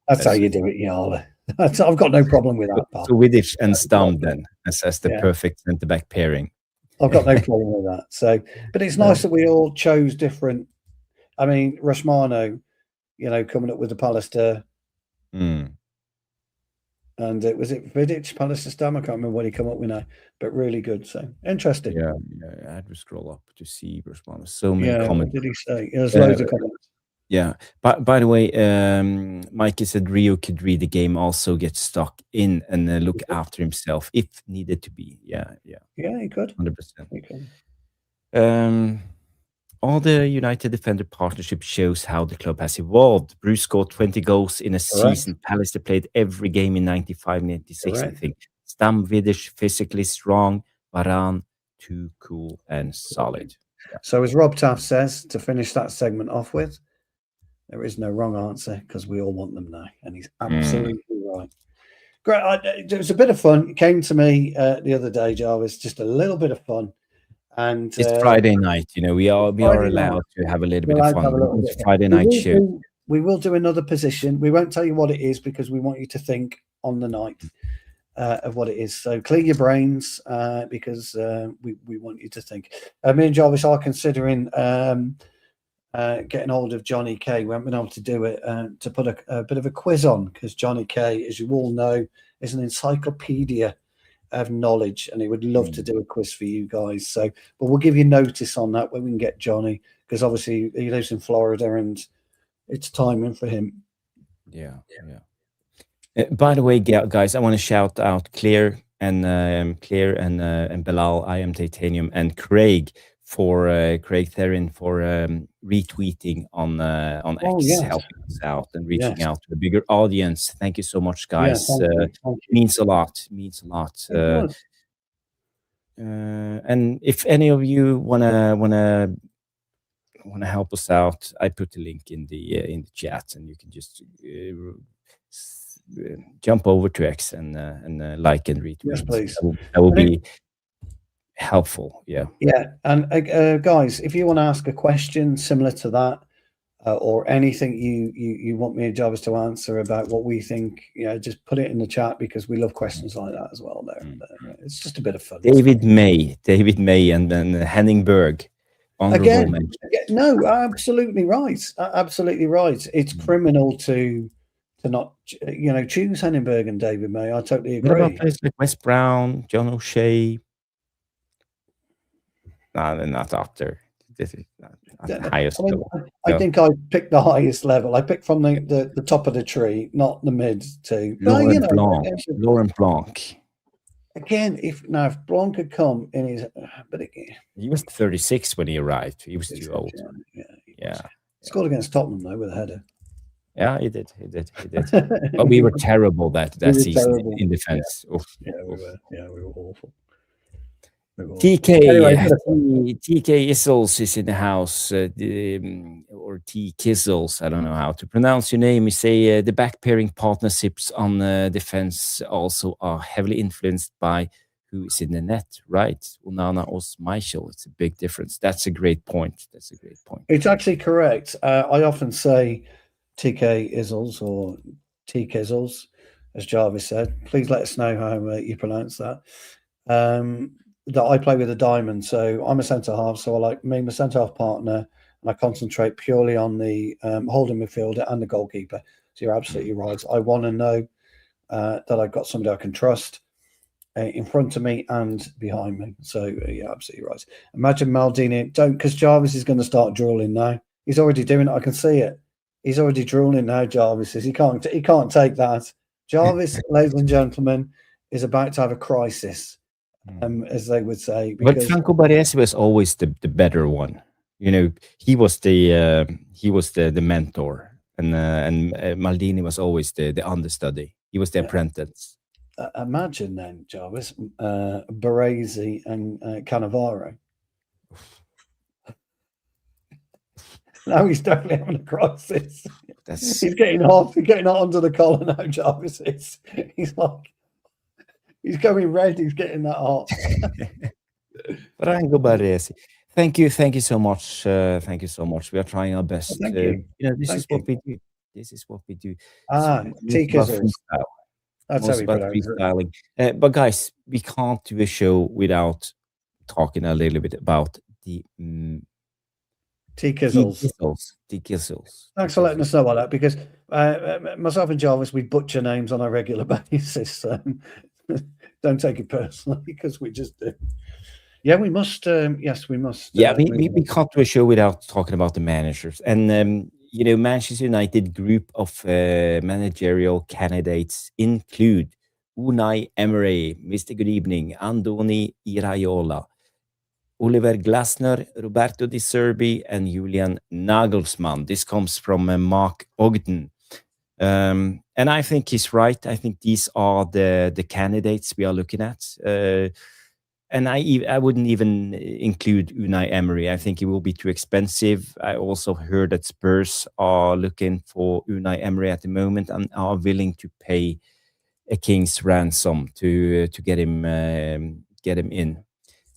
That's how you do it, Jarle. I've got no problem with that. So Vidic and Stam then as the perfect centre back pairing. I've got no problem with that. So, but it's nice that we all chose different. I mean, Rashmano, coming up with the Pallister. And was it Vidic, Pallister, Stam? I can't remember what he come up with now, but really good. So interesting. Yeah. I had to scroll up to see Rashmano. So many comments. What did he say? There's loads of comments. Yeah. By the way, Mikey said Rio could read the game, also get stuck in and look after himself if needed to be. Yeah, he could. 100%. He could. All the United Defender partnership shows how the club has evolved. Bruce scored 20 goals in a season. Pallister played every game in 95, 96, I think. Stam, Vidic, physically strong. Varane, too cool and solid. Yeah. So as Rob Taft says, to finish that segment off with, there is no wrong answer because we all want them now. And he's absolutely right. Great. It was a bit of fun. It came to me the other day, Jarvis, just a little bit of fun. And it's Friday night, we are allowed to have a little bit of fun. It's Friday night show. We will do another position. We won't tell you what it is because we want you to think on the night of what it is. So clear your brains because we want you to think. Me and Jarvis are considering getting hold of Johnny K. We haven't been able to do it to put a bit of a quiz on because Johnny K, as you all know, is an encyclopedia of knowledge, and he would love to do a quiz for you guys. So, but we'll give you notice on that when we can get Johnny, because obviously he lives in Florida and it's timing for him. Yeah. By the way, guys, I want to shout out Claire and Bilal, I Am Titanium, and Craig Craig Therin for retweeting on X, helping us out and reaching out to a bigger audience. Thank you so much, guys. Thank you. Means a lot. And if any of you wanna help us out, I put the link in the chat, and you can just jump over to X and like and retweet. Yes, please. That will be helpful. And guys, if you want to ask a question similar to that or anything you want me and Jarvis to answer about what we think, just put it in the chat because we love questions like that as well there. It's just a bit of fun. David May and then Henning Berg, again, no, absolutely right. It's criminal to not choose Henning Berg and David May. I totally agree. What about players like Wes Brown, John O'Shea? No, they're not up there. This is not the highest level. I think I picked the highest level. I picked from the top of the tree, not the mid to Laurent Blanc. Again, if Blanc had come in his, but again, he was 36 when he arrived. He was too old. Yeah. He scored against Tottenham though with a header. Yeah, he did. But we were terrible that season in defense. We were awful. TK Issels is in the house, or T Kissels. I don't know how to pronounce your name. You say the back pairing partnerships on defense also are heavily influenced by who is in the net, right? Onana or Schmeichel. It's a big difference. That's a great point. It's actually correct. I often say TK Issels or T Kissels, as Jarvis said. Please let us know how you pronounce that. That I play with a diamond, so I'm a centre half. So I like me, my centre half partner, and I concentrate purely on the holding midfielder and the goalkeeper. So you're absolutely right. I want to know that I've got somebody I can trust in front of me and behind me. So yeah, absolutely right. Imagine Maldini, because Jarvis is going to start drooling now. He's already doing it. I can see it. He's already drooling now. Jarvis is. He can't take that. Jarvis, ladies and gentlemen, is about to have a crisis. As they would say, but Franco Baresi was always the better one. He was the mentor, and Maldini was always the understudy. He was the apprentice. Imagine then, Jarvis, Baresi and Cannavaro. Now he's definitely having a crisis. That's He's getting hot. He's getting hot under the collar now, Jarvis. He's like, he's going red. He's getting that hot. Franco Barresi. Thank you so much. Thank you so much. We are trying our best. Thank you. This Thank is what you. we do. This is what we do. Tea about Kizzles. freestyle. That's how Most we about pronounce it. freestyling. But guys, we can't do a show without talking a little bit about the Tea Kizzles. Tea Kizzles. Thanks for letting us know about that, because myself and Jarvis, we butcher names on a regular basis. Don't take it personally, because we just do. Yeah, we must. Yes, we must. Yeah, we can't do a show without talking about the managers. And, Manchester United group of managerial candidates include Unai Emery, Mr. Good Evening, Andoni Iraola, Oliver Glasner, Roberto Di Serbi, and Julian Nagelsmann. This comes from Mark Ogden. And I think he's right. I think these are the candidates we are looking at. And I wouldn't even include Unai Emery. I think it will be too expensive. I also heard that Spurs are looking for Unai Emery at the moment and are willing to pay a king's ransom to get him in.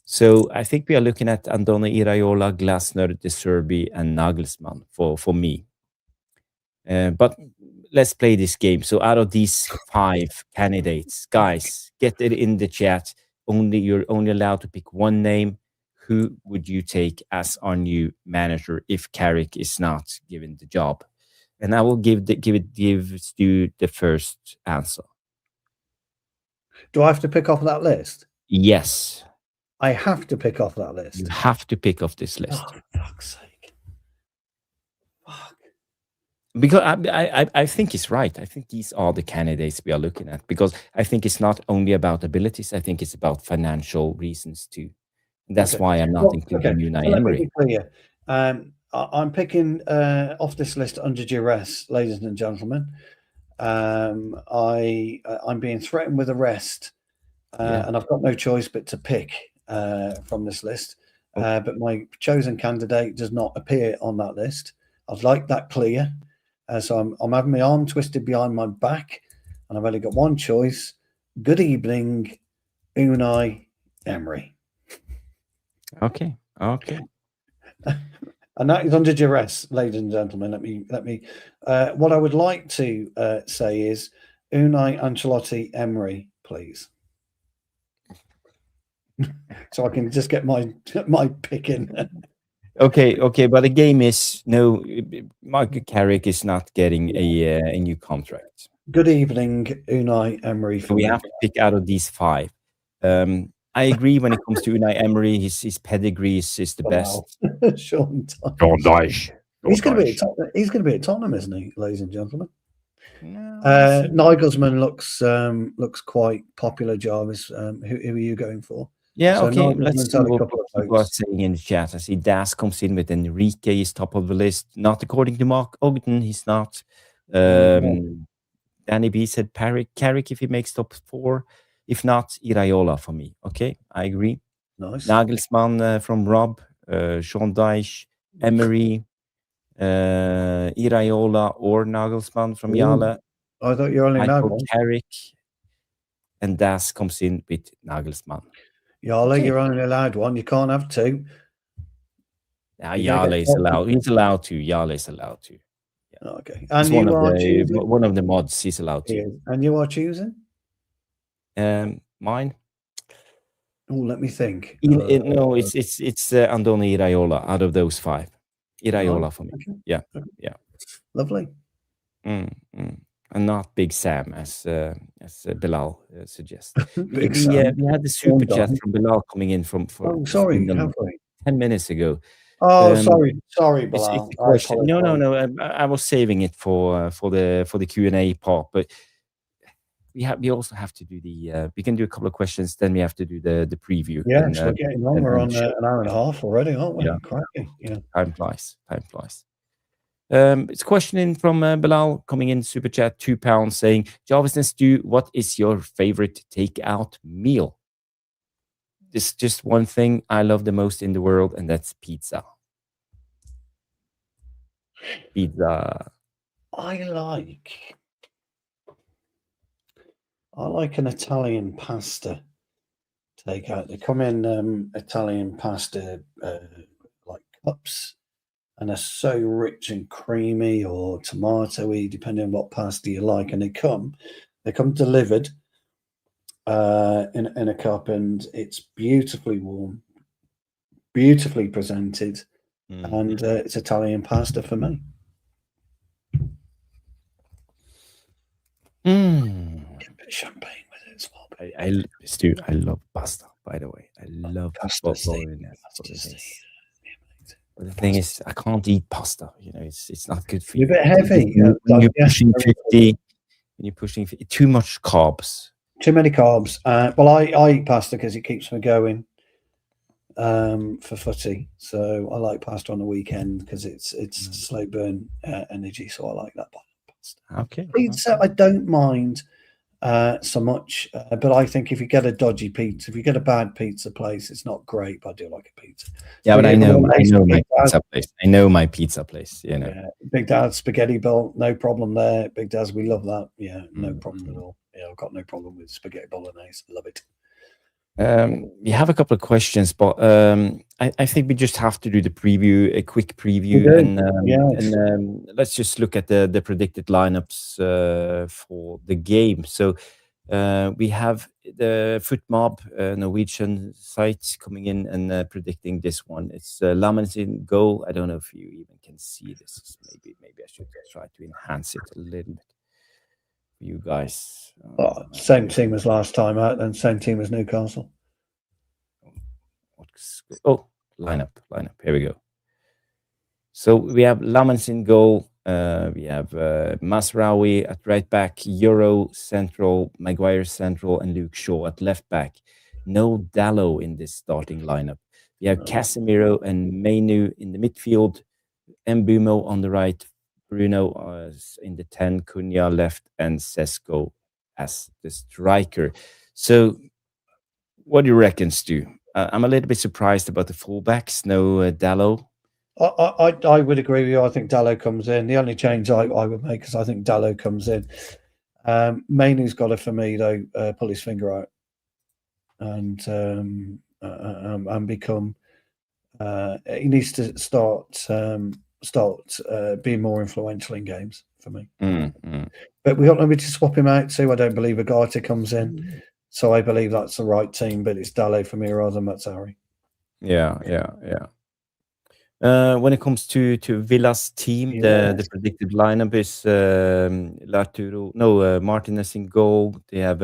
So I think we are looking at Andoni Iraola, Glasner, De Serbi, and Nagelsmann for me. But let's play this game. So out of these 5 candidates, guys, get it in the chat. You're only allowed to pick one name. Who would you take as our new manager if Carrick is not given the job? And I will give Stu the first answer. Do I have to pick off that list? Yes. I have to pick off that list. You have to pick off this list. Oh, for fuck's sake. Fuck. Because I think he's right. I think these are the candidates we are looking at, because I think it's not only about abilities. I think it's about financial reasons too. And that's why I'm not including Unai Emery. I'm picking off this list under duress, ladies and gentlemen. I'm being threatened with arrest, and I've got no choice but to pick from this list. But my chosen candidate does not appear on that list. I'd like that clear. So I'm having my arm twisted behind my back, and I've only got one choice. Good evening, Unai Emery. Okay. And that is under duress, ladies and gentlemen. Let me. What I would like to say is Unai Ancelotti Emery, please. So I can just get my pick in. Okay, but the game is Michael Carrick is not getting a new contract. Good evening, Unai Emery. So we have to pick out of these 5. I agree when it comes to Unai Emery, his pedigree is the best. Sean Dyche. He's going to be at Tottenham, isn't he, ladies and gentlemen? No, Nagelsmann looks quite popular. Jarvis, who are you going for? Yeah, so okay. Let's see what people are saying in the chat. I see Das comes in with Enrique is top of the list. Not according to Mark Ogden, he's not. Danny B said Carrick if he makes top 4. If not, Iraola for me. Okay, I agree. Nice. Nagelsmann from Rob, Sean Dyche, Emery, Iraola or Nagelsmann from Yala. I thought you only allowed one. Carrick, and Das comes in with Nagelsmann. Yala, you're only allowed one. You can't have 2. Yala is allowed. He's allowed to. Yala is allowed to. Yeah. Okay. And one of the mods he's allowed to. And you are choosing? Mine. Oh, let me think. No, it's Andoni Iraola out of those 5. Iraola for me. Okay. Yeah. Lovely. And not Big Sam as Bilal suggests. We had the super chat from Bilal coming in from 10 minutes ago. Oh, sorry, Bilal. No. I was saving it for the Q&A part, but we also have to do we can do a couple of questions, then we have to do the preview. Yeah, we're getting on. We're on an hour and a half already, aren't we? Yeah. Cracking. Yeah. Time flies. It's a question in from Bilal coming in super chat, £2 saying, Jarvis and Stu, what is your favorite takeout meal? There's just one thing I love the most in the world, and that's pizza. pizza? I like an Italian pasta takeout. They come in Italian pasta like cups, and they're so rich and creamy or tomatoey, depending on what pasta you like. And they come delivered in a cup, and it's beautifully warm, beautifully presented, and it's Italian pasta for me. Get a bit of champagne with it as well. Stu, I love pasta, by the way. I love bolognese. But the thing is, I can't eat pasta. It's not good for you. You're a bit heavy. When you're pushing 50, when you're pushing 50, too much carbs. Too many carbs. Well, I eat pasta because it keeps me going for footy. So I like pasta on the weekend because it's slow burn energy. So I like that pasta. Okay. Pizza, I don't mind so much, but I think if you get a dodgy pizza, if you get a bad pizza place, it's not great. But I do like a pizza. Yeah, but I know my pizza place. I know my pizza place. Yeah, Big Dad's spaghetti bowl, no problem there. Big Dad's, we love that. Yeah, no problem at all. Yeah, I've got no problem with spaghetti bolognese. Love it. We have a couple of questions, but I think we just have to do the preview, a quick preview, and let's just look at the predicted lineups for the game. So we have the FootMob Norwegian site coming in and predicting this one. It's Lammens in goal. I don't know if you even can see this. Maybe I should try to enhance it a little bit for you guys. Same team as last time out, and same team as Newcastle. Lineup. Here we go. So we have Lammens in goal. We have Masraoui at right back, Euro central, Maguire central, and Luke Shaw at left back. No Dalot in this starting lineup. We have Casemiro and Mainu in the midfield, Mbumo on the right, Bruno in the 10, Cunha left, and Sesko as the striker. So what do you reckon, Stu? I'm a little bit surprised about the fullbacks. No Dalot. I would agree with you. I think Dalot comes in. The only change I would make is I think Dalot comes in. Mainu's got to, for me, though, pull his finger out and become. He needs to start being more influential in games for me. But we got nobody to swap him out to. I don't believe Agata comes in, so I believe that's the right team. But it's Dalot for me rather than Matsari. Yeah. When it comes to Villa's team, the predicted lineup is Martinez in goal. They have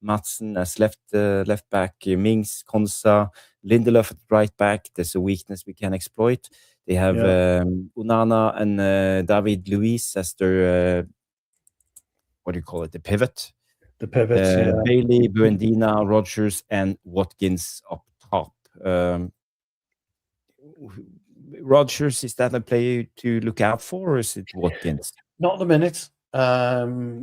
Madsen as left back, Mings, Konsa, Lindelöf at right back. There's a weakness we can exploit. They have Onana and David Luiz as their what do you call it? The pivot. The pivots. Bailey, Buendina, Rodgers, and Watkins up top. Rodgers, is that a player to look out for, or is it Watkins? Not at the minute.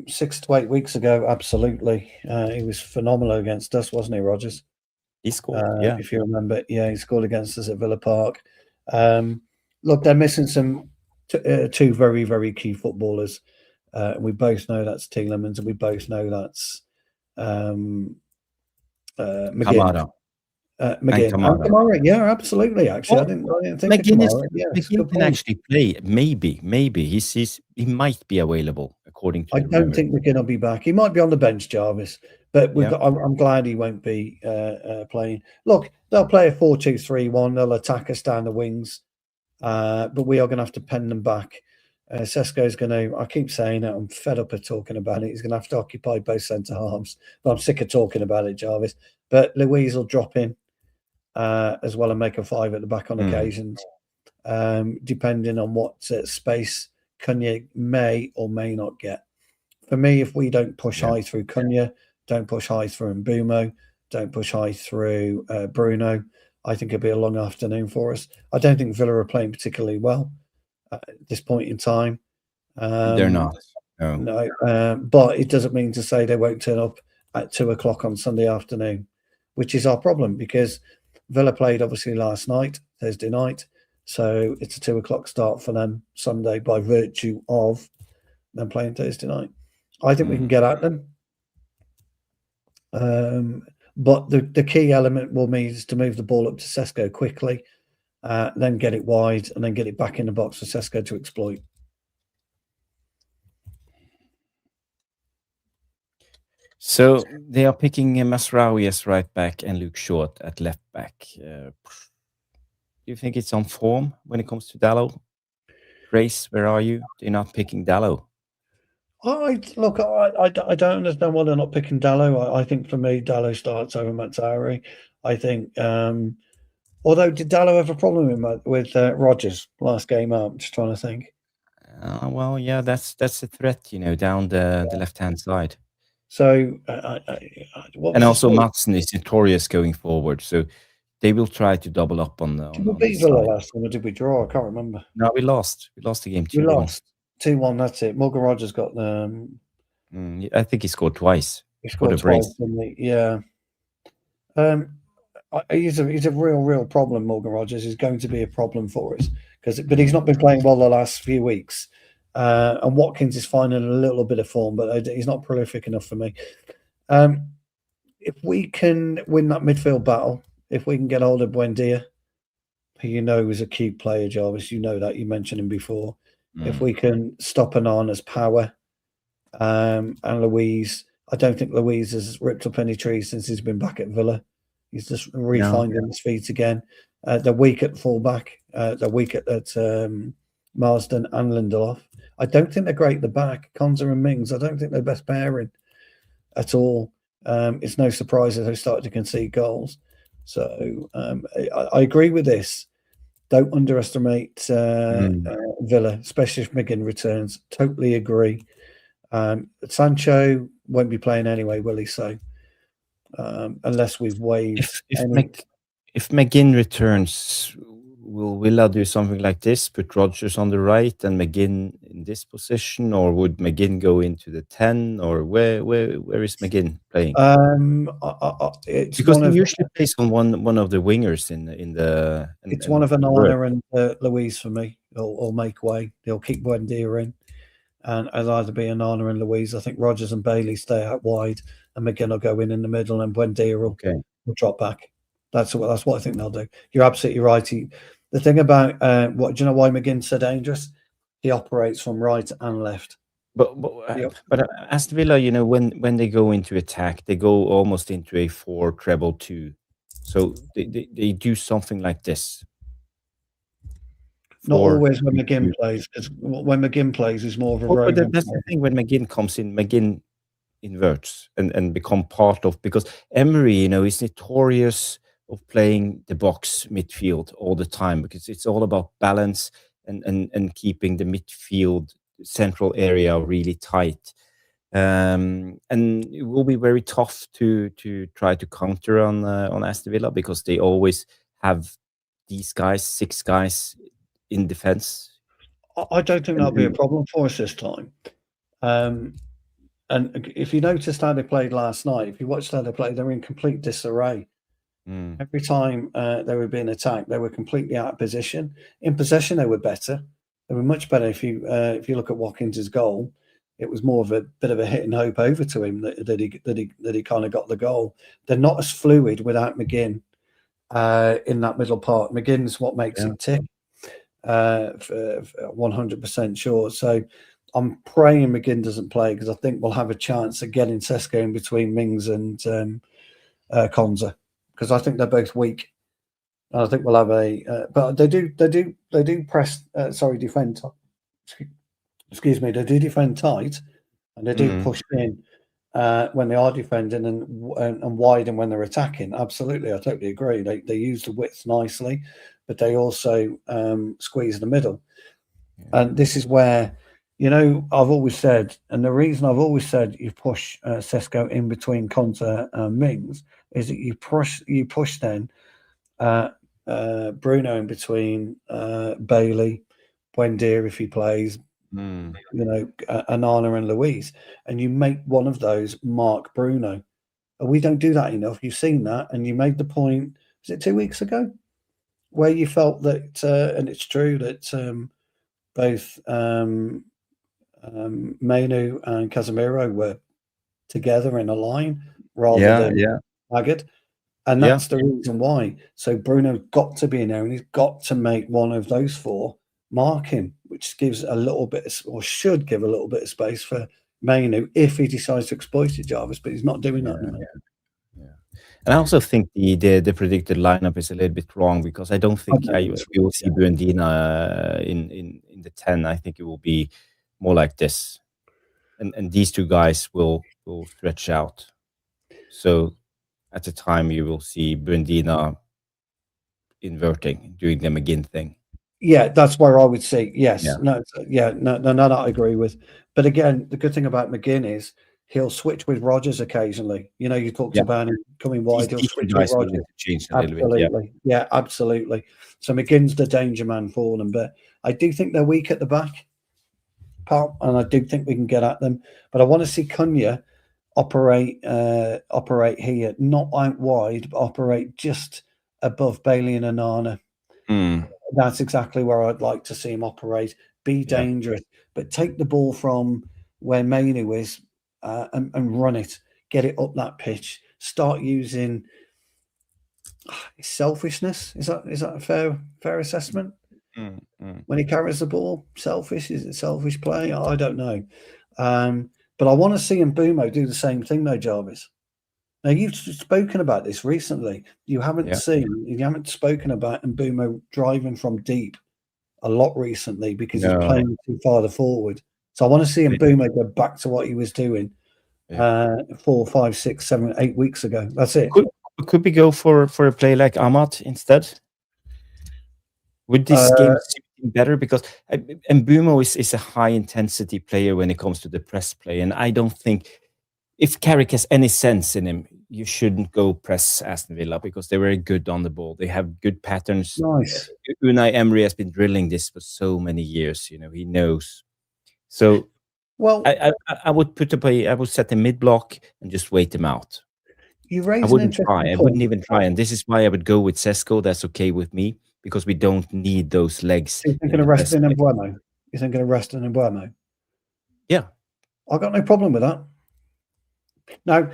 6 to 8 weeks ago, absolutely. He was phenomenal against us, wasn't he, Rodgers? He scored, if you remember. Yeah, he scored against us at Villa Park. Look, they're missing some two very, very key footballers. We both know that's Tielemans, and we both know that's McGinn. McGinn. Kamara, yeah, absolutely. Actually, I didn't think McGinn can actually play. Maybe he might be available according to. I don't think McGinn will be back. He might be on the bench, Jarvis, but I'm glad he won't be playing. Look, they'll play a 4-2-3-1. They'll attack us down the wings, but we are going to have to pen them back. Sesko's going to. I keep saying it. I'm fed up of talking about it. He's going to have to occupy both centre halves. But I'm sick of talking about it, Jarvis. But Louise will drop in as well and make a 5 at the back on occasions, depending on what space Cunha may or may not get. For me, if we don't push high through Cunha, don't push high through Mbumo, don't push high through Bruno, I think it'll be a long afternoon for us. I don't think Villa are playing particularly well at this point in time. They're not. No. But it doesn't mean to say they won't turn up at 2 o'clock on Sunday afternoon, which is our problem, because Villa played obviously last night, Thursday night. So it's a 2:00 start for them Sunday by virtue of them playing Thursday night. I think we can get at them. But the key element will be is to move the ball up to Sesko quickly, then get it wide, and then get it back in the box for Sesko to exploit. So they are picking Masraoui as right back and Luke Short at left back. Do you think it's on form when it comes to Dalot? Grace, where are you? They're not picking Dalot. I don't understand why they're not picking Dalot. I think for me, Dalot starts over Matsari. I think, although did Dalot have a problem with Rodgers last game out? I'm just trying to think. Well, yeah, that's a threat, down the left-hand side. So, and also Madsen is notorious going forward, so they will try to double up on the. Did we beat Villa last time, or did we draw? I can't remember. No, we lost. We lost the game 2-1. We lost 2-1. That's it. Morgan Rodgers got the. I think he scored twice. He scored twice, didn't he? Yeah. He's a real problem. Morgan Rodgers is going to be a problem for us but he's not been playing well the last few weeks. And Watkins is finding a little bit of form, but he's not prolific enough for me. If we can win that midfield battle, if we can get hold of Buendia, who is a key player, Jarvis, that you mentioned him before. If we can stop Anana's power, and Louise, I don't think Louise has ripped up any trees since he's been back at Villa. He's just refinding his feet again. They're weak at fullback. They're weak at Marsden and Lindelof. I don't think they're great at the back. Konza and Mings, I don't think they're best pairing at all. It's no surprise that they started to concede goals. So I agree with this. Don't underestimate Villa, especially if McGinn returns. Totally agree. Sancho won't be playing anyway, will he? So unless we've waived. If McGinn returns, will Villa do something like this? Put Rodgers on the right and McGinn in this position, or would McGinn go into the 10? Or where is McGinn playing? Because he usually plays on one of the wingers in the. It's one of Anana and Louise for me. He'll make way. He'll keep Buendia in, and it'll either be Anana and Louise. I think Rodgers and Bailey stay out wide, and McGinn will go in the middle, and Buendia will drop back. That's what I think they'll do. You're absolutely right. The thing about do you know why McGinn's so dangerous? He operates from right and left. But Aston Villa, when they go into attack, they go almost into a 4-3-2. So they do something like this. Not always when McGinn plays, because when McGinn plays, he's more of a rogue. That's the thing. When McGinn comes in, McGinn inverts and become part of, because Emery, is notorious of playing the box midfield all the time, because it's all about balance and keeping the midfield central area really tight. And it will be very tough to try to counter on Aston Villa, because they always have these guys, 6 guys in defense. I don't think that'll be a problem for us this time. And if you noticed how they played last night, if you watched how they played, they were in complete disarray. Every time they were being attacked, they were completely out of position. In possession, they were better. They were much better. If you look at Watkins's goal, it was more of a bit of a hit and hope over to him that he kind of got the goal. They're not as fluid without McGinn in that middle part. McGinn's what makes it tick. For 100% sure. So I'm praying McGinn doesn't play, because I think we'll have a chance of getting Sesko in between Mings and Konza, because I think they're both weak. And I think we'll have but they do press. Defend. Excuse me. They do defend tight, and they do push in when they are defending and widen when they're attacking. Absolutely, I totally agree. They use the width nicely, but they also squeeze the middle. And this is where, I've always said, and the reason I've always said you push Sesko in between Konza and Mings is that you push then Bruno in between Bailey, Buendia if he plays, Anana and Louise, and you make one of those mark Bruno. And we don't do that enough. You've seen that, and you made the point, was it 2 weeks ago? where you felt that, and it's true that both Mainu and Casemiro were together in a line rather than staggered. And that's the reason why. So Bruno's got to be in there, and he's got to make one of those four mark him, which gives a little bit, or should give a little bit of space for Mainu if he decides to exploit it, Jarvis. But he's not doing that. And I also think the predicted lineup is a little bit wrong, because I don't think we will see Buendina in the 10. I think it will be more like this, and these two guys will stretch out. So at the time you will see Buendina inverting, doing the McGinn thing. Yeah, that's where I would see. Yes, no, I agree with. But again, the good thing about McGinn is he'll switch with Rodgers occasionally. You know, you talked about him coming wide. He'll switch with Rodgers. Change a little bit. Yeah, absolutely. So McGinn's the danger man for them. But I do think they're weak at the back, and I do think we can get at them. But I want to see Cunha operate here, not out wide, but operate just above Bailey and Onana. That's exactly where I'd like to see him operate. Be dangerous, but take the ball from where Mainu is and run it. Get it up that pitch. Start using selfishness. Is that a fair assessment? When he carries the ball, selfish? Is it selfish play? I don't know. But I want to see Mbeumo do the same thing, though, Jarvis. Now, you've spoken about this recently. You haven't spoken about Mbeumo driving from deep a lot recently because he's playing too far forward. So I want to see Mbeumo go back to what he was doing 4, 5, 6, 7, 8 weeks ago. That's it. Could we go for a play like Ahmad instead? Would this game suit him better? Because Mbeumo is a high-intensity player when it comes to the press play, and I don't think, if Carrick has any sense in him, you shouldn't go press Aston Villa, because they're very good on the ball. They have good patterns. Nice. Unai Emery has been drilling this for so many years. You know, he knows. So, well, I would set a mid block and just wait him out. You raise I wouldn't try. I wouldn't even try, and this is why I would go with Sesko. That's okay with me, because we don't need those legs. You're thinking of resting in Mbeumo? You're thinking of resting in Mbeumo? Yeah, I got no problem with that. Now,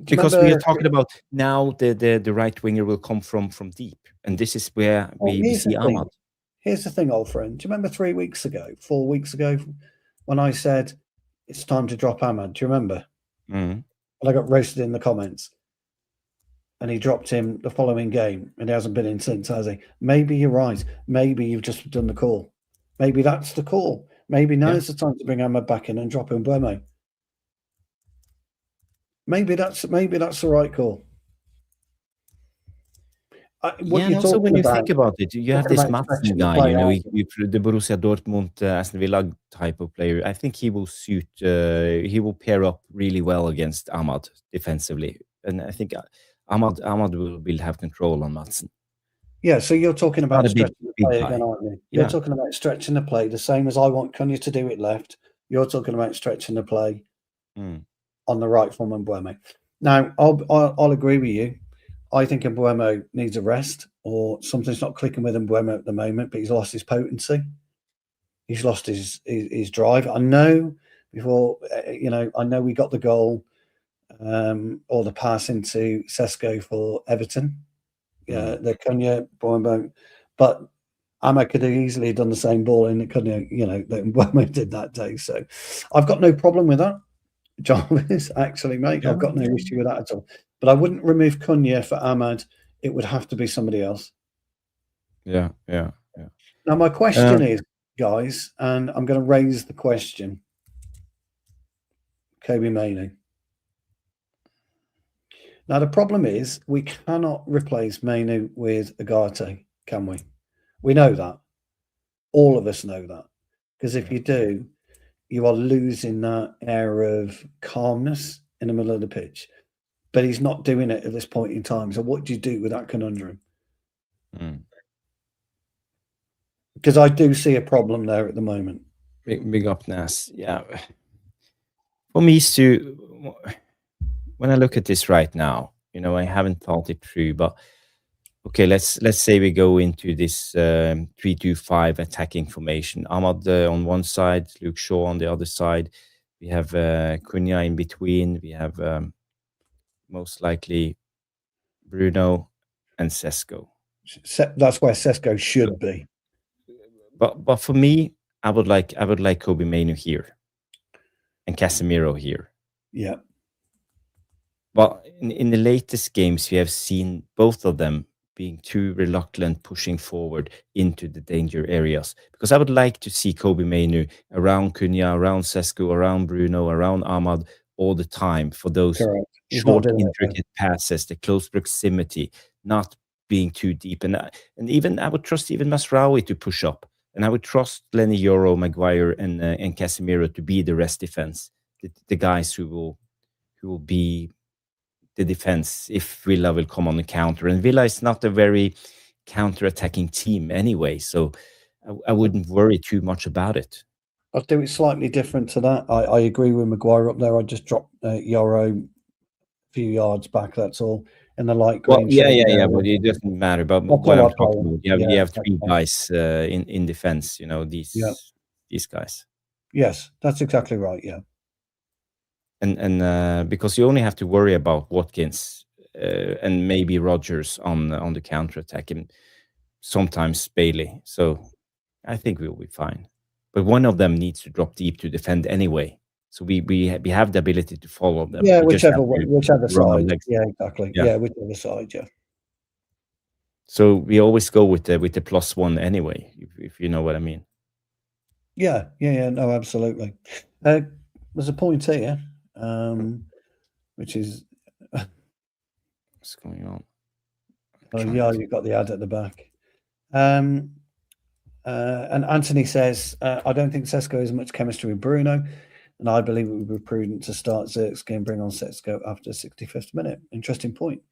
because we are talking about now the right winger will come from deep, and this is where we see Ahmad. Here's the thing, old friend. Do you remember 4 weeks ago, when I said it's time to drop Ahmad? Do you remember? Mm. Well, I got roasted in the comments, and he dropped him the following game, and he hasn't been in since, has he? Maybe you're right. Maybe you've just done the call. Maybe that's the call. Maybe now's the time to bring Ahmad back in and drop Mbeumo. Maybe that's the right call. Also when you think about it, you have this Madsen guy, you know, the Borussia Dortmund, Aston Villa type of player. I think he will suit. He will pair up really well against Ahmad defensively, and I think Ahmad will have control on Madsen. Yeah, so you're talking about stretching the play again, aren't you? You're talking about stretching the play, the same as I want Cunha to do it left. You're talking about stretching the play on the right from Mbeumo. Now, I'll agree with you. I think Mbeumo needs a rest, or something's not clicking with Mbeumo at the moment, but he's lost his potency. He's lost his drive. I know before, I know we got the goal or the pass into Sesko for Everton. Yeah, the Cunha, Mbeumo, but Ahmad could have easily done the same ball in the Cunha, that Mbeumo did that day. So I've got no problem with that, Jarvis, actually, mate. I've got no issue with that at all. But I wouldn't remove Cunha for Ahmad. It would have to be somebody else. Yeah. Now, my question is, guys, and I'm going to raise the question. Kobe Mainoo. Now, the problem is we cannot replace Mainoo with Agate, can we? We know that. All of us know that. Because if you do, you are losing that air of calmness in the middle of the pitch. But he's not doing it at this point in time. So what do you do with that conundrum? Because I do see a problem there at the moment. Big up, Nas. Yeah. For me, Stu, when I look at this right now, I haven't thought it through, but Okay, let's say we go into this 3-2-5 attacking formation. Ahmad on one side, Luke Shaw on the other side. We have Cunha in between. We have most likely Bruno and Sesko. That's where Sesko should be. But for me, I would like Kobe Mainoo here and Casemiro here. Yeah. Well, in the latest games, we have seen both of them being too reluctant pushing forward into the danger areas. Because I would like to see Kobe Mainoo around Cunha, around Sesko, around Bruno, around Ahmad all the time for those short, intricate passes, the close proximity, not being too deep. And even I would trust even Masraoui to push up. And I would trust Lenny Yoro, Maguire, and Casemiro to be the rest defense, the guys who will be the defense if Villa will come on the counter. And Villa is not a very counter-attacking team anyway, so I wouldn't worry too much about it. I'll do it slightly different to that. I agree with Maguire up there. I just dropped Yoro a few yards back, that's all. In the light green. Well, yeah, but it doesn't matter. But what I'm talking about, you have three guys in defense, these guys. Yes, that's exactly right, yeah. And because you only have to worry about Watkins and maybe Rodgers on the counter attack, and sometimes Bailey. So I think we'll be fine. But one of them needs to drop deep to defend anyway. So we have the ability to follow them. Yeah, whichever side. Yeah, exactly. Yeah, whichever side. Yeah. So we always go with the +1 anyway, if you know what I mean. Yeah. No, absolutely. There's a point here. Which is what's going on? You've got the ad at the back. And Anthony says, I don't think Sesko has much chemistry with Bruno, and I believe it would be prudent to start Zirkzee and bring on Sesko after the 65th minute. Interesting point.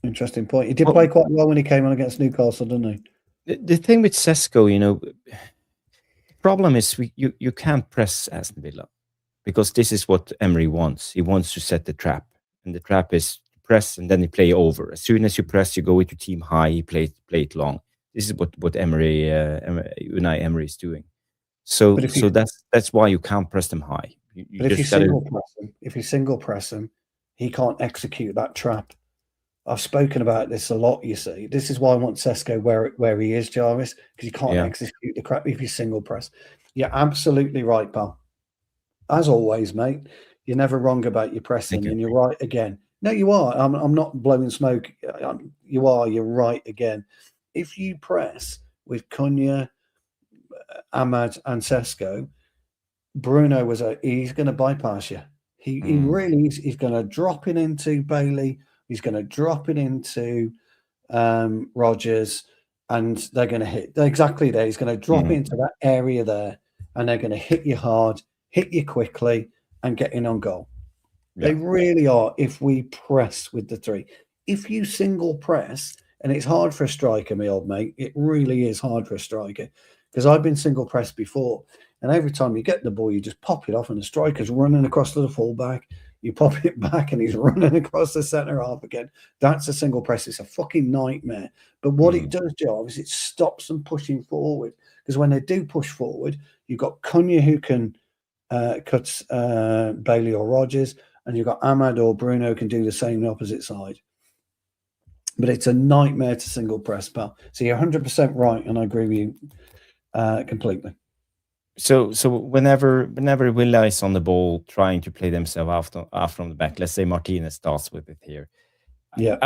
Interesting point. He did play quite well when he came on against Newcastle, didn't he? The thing with Sesko, the problem is you can't press Aston Villa, because this is what Emery wants. He wants to set the trap, and the trap is press and then you play over. As soon as you press, you go into team high, you play it long. This is what Unai Emery is doing. So that's why you can't press them high. If you single press them, he can't execute that trap. I've spoken about this a lot, you see. This is why I want Sesko where he is, Jarvis, because you can't execute the crap if you single press. You're absolutely right, pal. As always, mate, you're never wrong about your pressing, and you're right again. No, you are. I'm not blowing smoke. You're right again. If you press with Cunha, Ahmad, and Sesko, Bruno he's going to bypass you. He really is. He's going to drop it into Bailey. He's going to drop it into Rodgers, and they're going to hit exactly there. He's going to drop it into that area there, and they're going to hit you hard, hit you quickly, and get in on goal. Yeah. They really are. If we press with the three, if you single press, and it's hard for a striker, my old mate. It really is hard for a striker, because I've been single pressed before, and every time you get the ball, you just pop it off, and the striker's running across to the fullback. You pop it back and he's running across the centre half again. That's a single press. It's a fucking nightmare. But what it does, Jarvis, it stops them pushing forward. Because when they do push forward, you've got Cunha who can cut Bailey or Rodgers, and you've got Ahmad or Bruno who can do the same on the opposite side. But it's a nightmare to single press, pal. So you're 100% right, and I agree with you completely. So whenever Villa is on the ball trying to play themselves off from the back, let's say Martinez starts with it here. Yeah,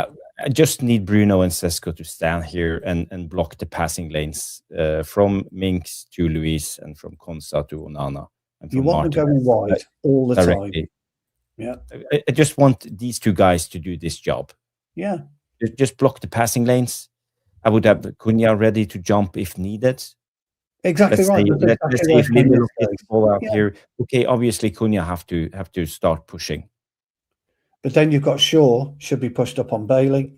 I just need Bruno and Sesko to stand here and block the passing lanes from Minks to Luis and from Konsa to Onana. And you want them going wide all the directly. Time. Yeah, I just want these two guys to do this job. Yeah, just block the passing lanes. I would have Cunha ready to jump if needed. Exactly right. Let's say if Liverpool gets the ball out here, okay, obviously Cunha have to start pushing. But then you've got Shaw should be pushed up on Bailey.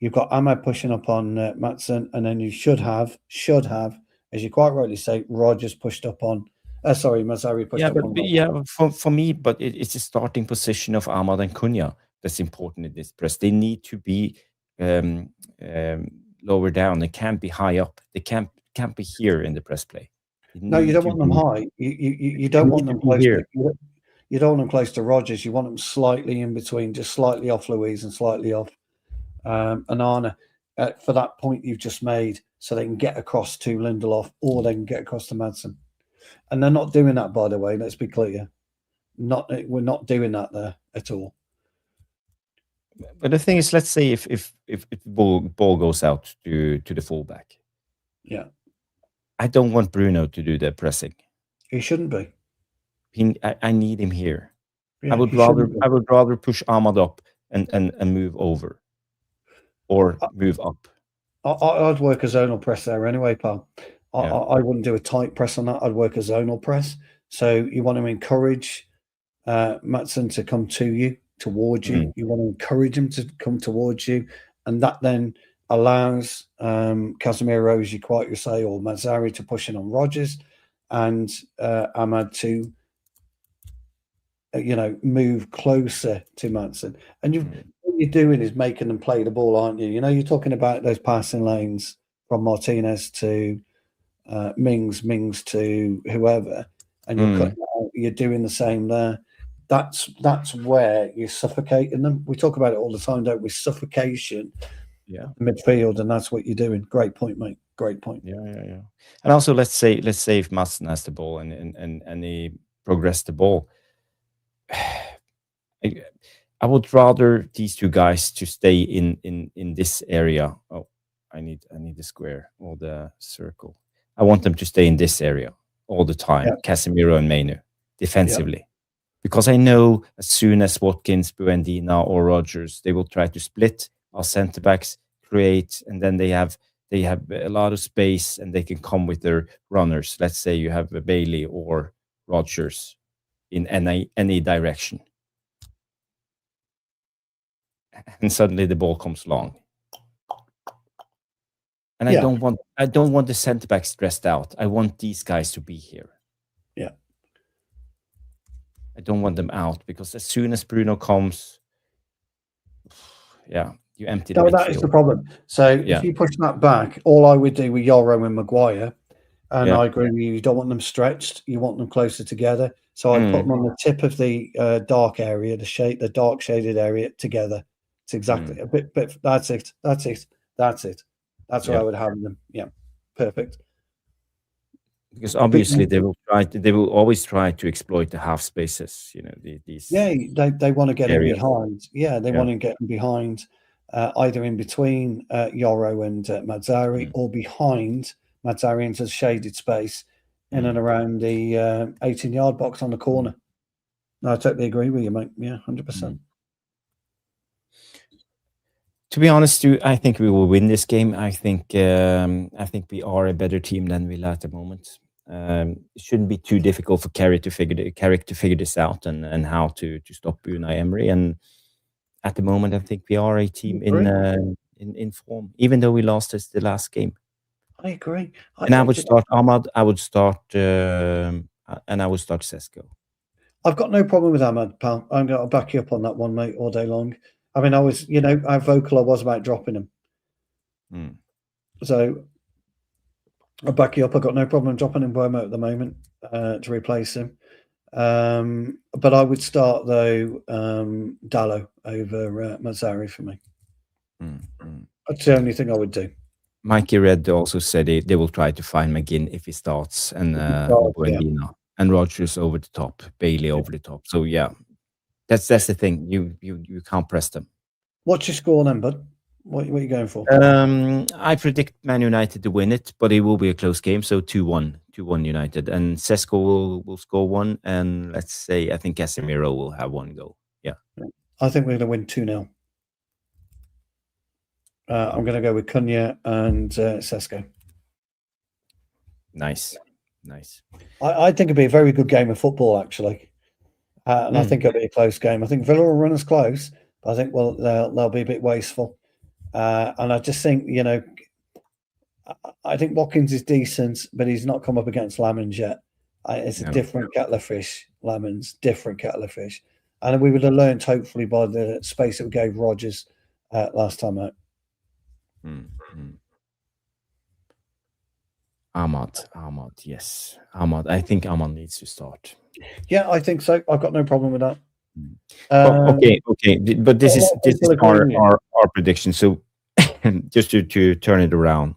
You've got Ahmad pushing up on Maatsen, and then you should have, as you quite rightly say, Rodgers pushed up on. Mazzari pushed up on. Yeah, for me, but it's a starting position of Ahmad and Cunha. that's important in this press. They need to be lower down. They can't be high up. They can't be here in the press play. No, you don't want them high. You don't want them close. You don't want them close to Rodgers. You want them slightly in between, just slightly off Louise and slightly off Anana for that point you've just made, so they can get across to Lindelof or they can get across to Madsen. And they're not doing that, by the way. Let's be clear. We're not doing that there at all. But the thing is, let's say if the ball goes out to the fullback, yeah, I don't want Bruno to do the pressing. He shouldn't be. I need him here. Yeah, I would rather push Ahmad up and move over, or move up. I'd work a zonal press there anyway, pal. I wouldn't do a tight press on that. I'd work a zonal press. So you want to encourage Madsen to come towards you. You want to encourage him to come towards you, and that then allows Casemiro, as you quite say, or Mazzari to push in on Rodgers, and Ahmad to move closer to Madsen. And what you're doing is making them play the ball, aren't you? You're talking about those passing lanes from Martinez to Mings to whoever, and you're cutting out, you're doing the same there. That's where you're suffocating them. We talk about it all the time, don't we? Suffocation, midfield, and that's what you're doing. Great point, mate. Great point. Yeah. And also, let's say if Madsen has the ball and he progressed the ball, I would rather these two guys to stay in this area. Oh, I need the square or the circle. I want them to stay in this area all the time. Casemiro and Mainu defensively, because I know as soon as Watkins, Buendía, or Rodgers, they will try to split our centre backs, create, and then they have a lot of space and they can come with their runners. Let's say you have Bailey or Rodgers in any direction, and suddenly the ball comes long. And I don't want the centre back stressed out. I want these guys to be here. Yeah. I don't want them out, because as soon as Bruno comes, you empty the midfield. That is the problem. So if you push that back, all I would do with Yoro and Maguire, and I agree with you don't want them stretched. You want them closer together. So I put them on the tip of the dark area, the dark shaded area together. It's exactly a bit. That's it. That's what I would have them. Yeah, perfect. Because obviously they will always try to exploit the half spaces. These. Yeah, they want to get in behind. Yeah, they want to get in behind, either in between Yoro and Mazzari, or behind Mazzari into shaded space in and around the 18-yard box on the corner. No, I totally agree with you, mate. Yeah, 100%. To be honest, I think we will win this game. I think we are a better team than Villa at the moment. It shouldn't be too difficult for Carrick to figure this out and how to stop Unai Emery. And at the moment, I think we are a team in form, even though we lost the last game. I agree. I would start Ahmad. I would start Sesko. I've got no problem with Ahmad, pal. I'm going to back you up on that one, mate, all day long. I mean, I was, how vocal I was about dropping him. So I'll back you up. I've got no problem dropping him Buemo at the moment to replace him. But I would start, though, Dalot over Mazzari for me. That's the only thing I would do. Mikey Red also said they will try to find McGinn if he starts, and Buendía, and Rodgers over the top, Bailey over the top. So, that's the thing. You can't press them. What's your score then, bud? What are you going for? I predict Man United to win it, but it will be a close game. So 2-1 United, and Sesko will score one, and let's say I think Casemiro will have one goal. Yeah, I think we're going to win 2-0. I'm going to go with Cunha and Sesko. Nice. I think it'd be a very good game of football, actually. And I think it'll be a close game. I think Villa will run us close, but I think they'll be a bit wasteful. And I just think, I think Watkins is decent, but he's not come up against Lamens yet. It's a different kettle of fish, Lamens, different kettle of fish. and we would have learned hopefully by the space that we gave Rodgers last time out. Ahmad, yes, Ahmad. I think Ahmad needs to start. Yeah, I think so. I've got no problem with that. Okay, but this is our prediction. So, just to turn it around,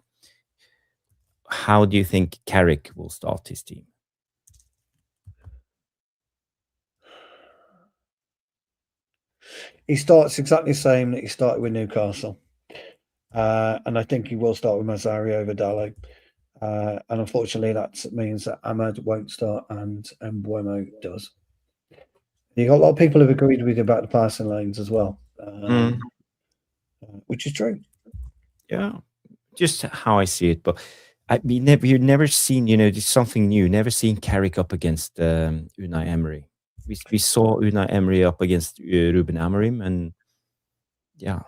how do you think Carrick will start his team? He starts exactly the same that he started with Newcastle, and I think he will start with Mazzari over Dalot. And unfortunately, that means that Ahmad won't start and Mbeumo does. You got a lot of people who've agreed with you about the passing lanes as well, which is true. Yeah, just how I see it. But you've never seen, just something new. Never seen Carrick up against Unai Emery. We saw Unai Emery up against Ruben Amorim, and yeah.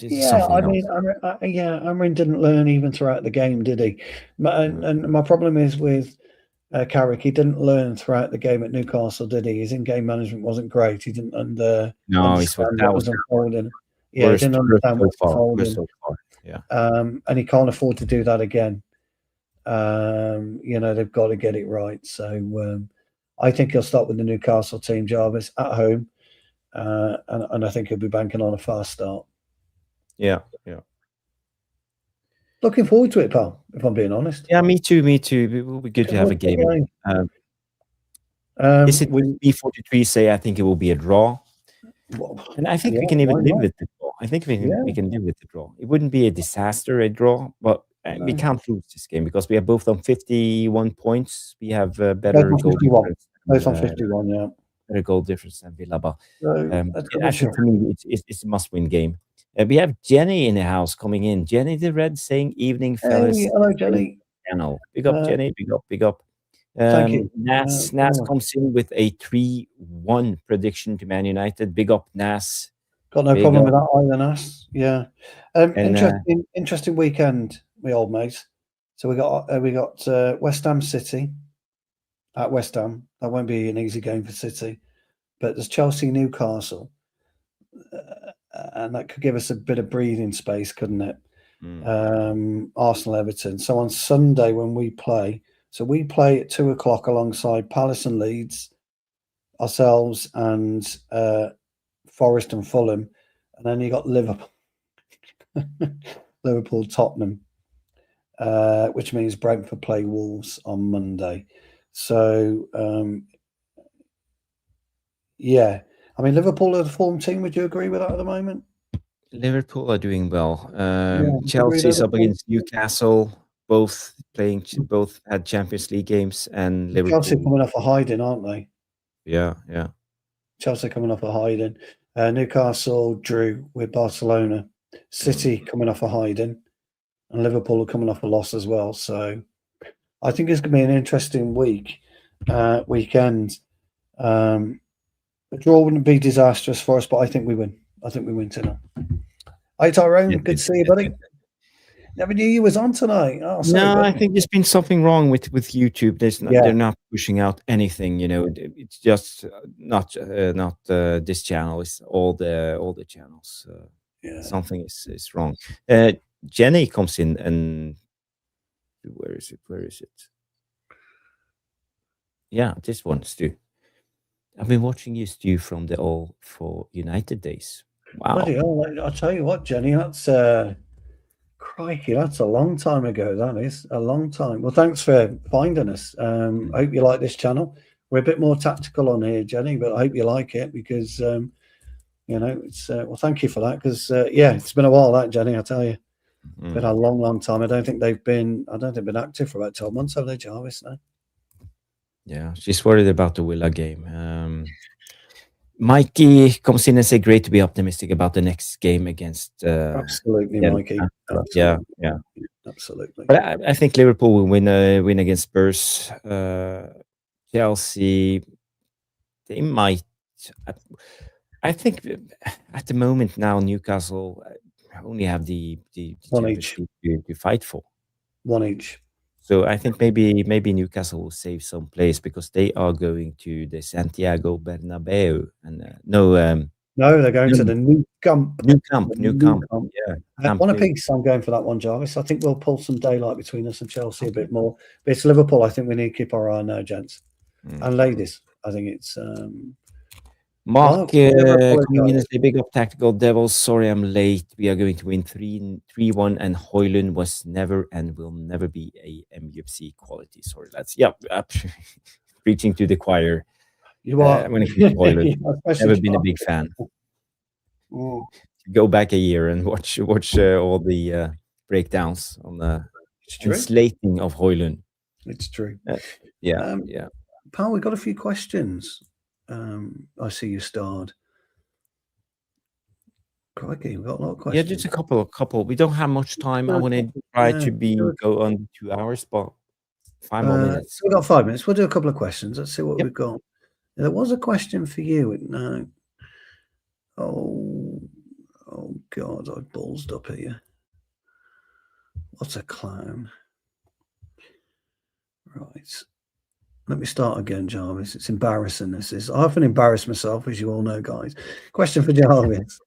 Amorim didn't learn even throughout the game, did he? And my problem is with Carrick, he didn't learn throughout the game at Newcastle, did he? His in-game management wasn't great. He didn't understand what was unfolding. Yeah, he didn't understand what's unfolding. Yeah. And he can't afford to do that again. They've got to get it right. So I think he'll start with the Newcastle team, Jarvis, at home. And I think he'll be banking on a fast start. Yeah. Looking forward to it, pal, if I'm being honest. Yeah, me too. It will be good to have a game. Is it B43 say I think it will be a draw? And I think we can even live with the draw. I think we can live with the draw. It wouldn't be a disaster, a draw, but we can't lose this game because we are both on 51 points. We have better goal difference. Both on 51, yeah. Better goal difference than Villa. Actually, for me, it's a must-win game. We have Jenny in the house coming in. Jenny the Red saying, "Evening, fellas." Hey, hello, Jenny. Channel. Big up, Jenny. Big up. Thank you. Nas comes in with a 3-1 prediction to Man United. Big up, Nas. Got no problem with that either, Nas. Yeah. Interesting weekend, my old mates. So we got West Ham City at West Ham. That won't be an easy game for City, but there's Chelsea Newcastle, and that could give us a bit of breathing space, couldn't it? Arsenal Everton. So on Sunday when we play. So we play at 2:00 alongside Palace and Leeds, ourselves and Forest and Fulham, and then you got Liverpool, Tottenham, which means Brentford play Wolves on Monday. So I mean Liverpool are the form team. Would you agree with that at the moment? Liverpool are doing well. Chelsea's up against Newcastle. Both had Champions League games, and Liverpool. Chelsea coming off a hiding, aren't they? Yeah. Chelsea coming off a hiding. Newcastle drew with Barcelona. City coming off a hiding, and Liverpool are coming off a loss as well. So I think it's going to be an interesting weekend. A draw wouldn't be disastrous for us, but I think we win. I think we win tonight. Hi, Tyrone. Good to see you, buddy. Never knew you was on tonight. Oh, sorry, no, I think there's been something wrong with YouTube. They're not pushing out anything. It's just not this channel. It's all the channels. Something is wrong. Jenny comes in, and where is it? Yeah, this one, Stu. I've been watching you, Stu, from the All for United days. Wow. Bloody hell, I'll tell you what, Jenny, that's crikey, that's a long time ago. That is a long time. Well, thanks for finding us. I hope you like this channel. We're a bit more tactical on here, Jenny, but I hope you like it because, it's well, thank you for that because, it's been a while, that, Jenny, I tell you. It's been a long, long time. I don't think they've been active for about 12 months, have they, Jarvis? No? Yeah, she's worried about the Villa game. Mikey comes in and say, "Great to be optimistic about the next game against." Absolutely, Mikey. Yeah, absolutely. But I think Liverpool will win against Spurs. Chelsea, they might. I think at the moment now, Newcastle only have the one each to fight for. One each. So I think maybe Newcastle will save some place because they are going to the Santiago Bernabeu and No, they're going to the new camp. New camp. Yeah, One apiece. I'm going for that one, Jarvis. I think we'll pull some daylight between us and Chelsea a bit more. But it's Liverpool. I think we need to keep our eye on now, gents and ladies. I think it's Mark a big up Tactical Devils. Sorry, I'm late. We are going to win 3-1, and Højlund was never and will never be a MUFC quality. Sorry, lads. Yeah, preaching to the choir. You are. When it comes to Højlund, never been a big fan. Go back a year and watch all the breakdowns on the slating of Højlund. It's true. Yeah. Paul, we got a few questions. I see you starred. Crikey, we've got a lot of questions. Yeah, just a couple. We don't have much time. I want to try to go on 2 hours, but 5 more minutes. We've got 5 minutes. We'll do a couple of questions. Let's see what we've got. There was a question for you. No. Oh God, I ballsed up here. What a clown. Right. Let me start again, Jarvis. It's embarrassing, this is. I often embarrass myself, as you all know, guys. Question for Jarvis.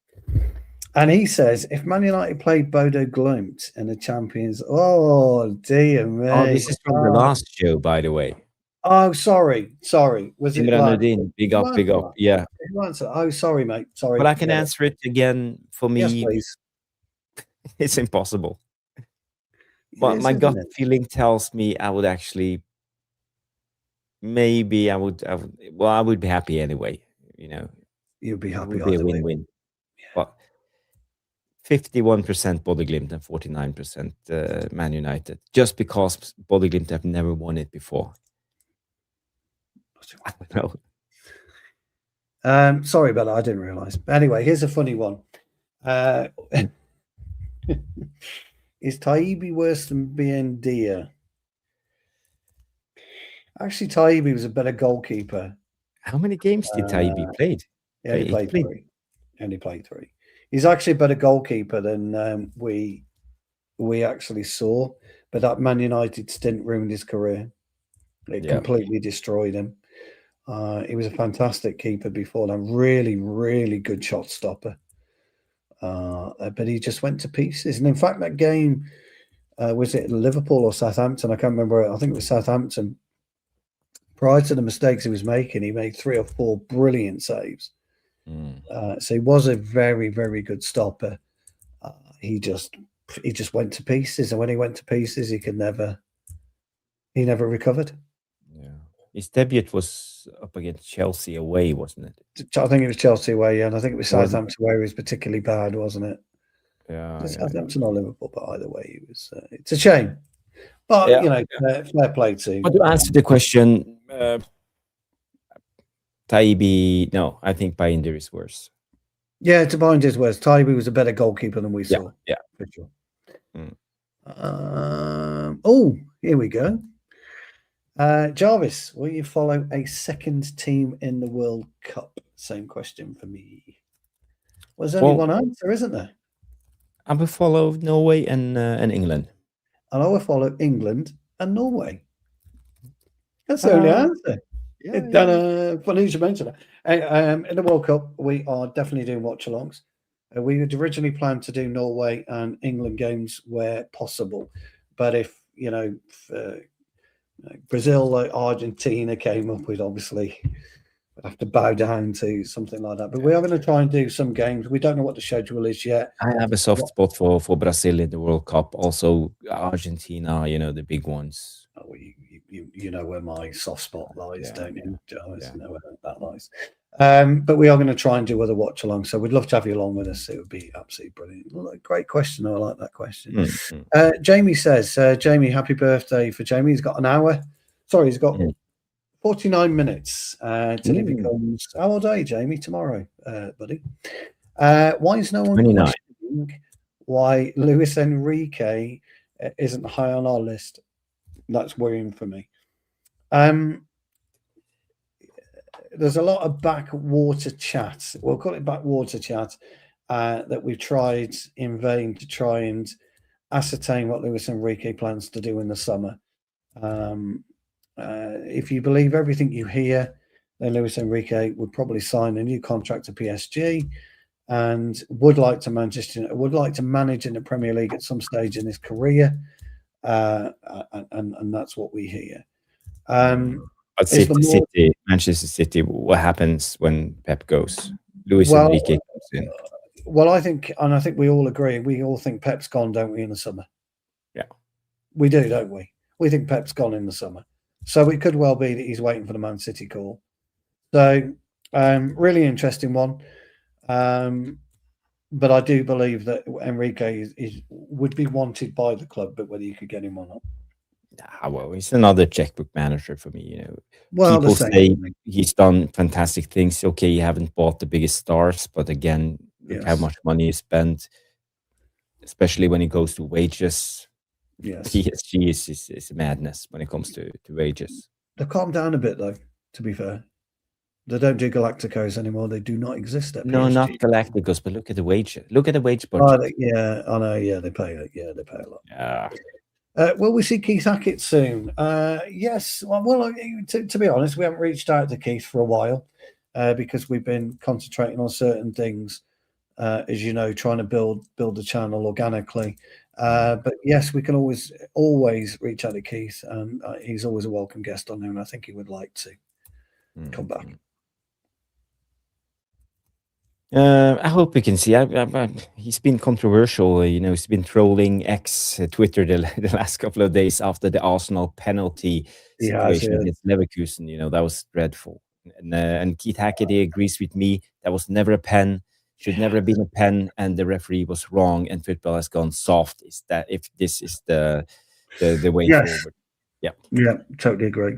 And he says, if Man United played Bodo Glimt in the Champions... Oh, dear me. Oh, this is from the last show, by the way. Oh, sorry. Was it Big up. Yeah. Oh, sorry, mate. Sorry. But I can answer it again. For me, yes, please. It's impossible. But my gut feeling tells me I would actually... Maybe I would be happy anyway. You'd be happy. It would be a win-win. Yeah. But 51% Bodo Glimt and 49% Man United, just because Bodo Glimt have never won it before. I don't know. Sorry about that. I didn't realize. Anyway, here's a funny one. Is Taibbi worse than Buendia? Actually, Taibbi was a better goalkeeper. How many games did Taibbi play? Yeah, he played 3. Only played 3. He's actually a better goalkeeper than we actually saw. But that Man United stint ruined his career. It completely destroyed him. He was a fantastic keeper before that. Really, really good shot stopper. But he just went to pieces. And in fact, that game, was it Liverpool or Southampton? I can't remember. I think it was Southampton. Prior to the mistakes he was making, he made 3 or 4 brilliant saves. So he was a very, very good stopper. He just went to pieces, and when he went to pieces, he never recovered. Yeah, his debut was up against Chelsea away, wasn't it? I think it was Chelsea away, and I think it was Southampton where he was particularly bad, wasn't it? Yeah, Southampton or Liverpool, but either way, he was. It's a shame. But, fair play to him. But to answer the question, Taibbi, no, I think Binder is worse. Yeah, to Binder is worse. Taibbi was a better goalkeeper than we saw. Yeah. For sure. Here we go. Jarvis, will you follow a second team in the World Cup? Same question for me. Well, there's only one answer, isn't there? I will follow Norway and England. And I will follow England and Norway. That's the only answer. Funny you should mention that. In the World Cup, we are definitely doing watch-alongs. We had originally planned to do Norway and England games where possible. But if Brazil or Argentina came up, we'd obviously have to bow down to something like that. But we are going to try and do some games. We don't know what the schedule is yet. I have a soft spot for Brazil in the World Cup. Also Argentina, the big ones. Oh, you know where my soft spot lies, don't you? I know where that lies. But we are going to try and do other watch along. So we'd love to have you along with us. It would be absolutely brilliant. Well, great question. I like that question. Jamie says, Jamie, happy birthday for Jamie. He's got an hour. Sorry, he's got 49 minutes till he becomes... How old are you, Jamie? Tomorrow, buddy. Why is no one questioning why Luis Enrique isn't high on our list? That's worrying for me. There's a lot of backwater chat. We'll call it backwater chat that we've tried in vain to try and ascertain what Luis Enrique plans to do in the summer. If you believe everything you hear, then Luis Enrique would probably sign a new contract to PSG and would like to manage in the Premier League at some stage in his career, and that's what we hear. But Manchester City, what happens when Pep goes? Luis Enrique comes in. Well, I think we all agree. We all think Pep's gone, don't we, in the summer? Yeah. We do, don't we? We think Pep's gone in the summer. So it could well be that he's waiting for the Man City call. So, really interesting one. But I do believe that Enrique would be wanted by the club, but whether you could get him or not. Well, he's another checkbook manager for me. Well, people say he's done fantastic things. Okay, you haven't bought the biggest stars, but again, look how much money he spent, especially when it goes to wages. Yes, PSG is madness when it comes to wages. They've calmed down a bit, though. To be fair, they don't do Galacticos anymore. They do not exist at PSG. No, not Galacticos, but look at the wage. Look at the wage budget. Yeah, I know. Yeah, they pay a lot. Yeah. Will we see Keith Hackett soon? Yes. Well, to be honest, we haven't reached out to Keith for a while because we've been concentrating on certain things, as you know, trying to build the channel organically. But yes, we can always reach out to Keith, and he's always a welcome guest on there, and I think he would like to come back. I hope we can see. He's been controversial. He's been trolling Twitter the last couple of days after the Arsenal penalty situation against Leverkusen. That was dreadful. And Keith Hackett agrees with me. That was never a pen. Should never have been a pen, and the referee was wrong, and football has gone soft. If this is the way forward? Yeah, totally agree.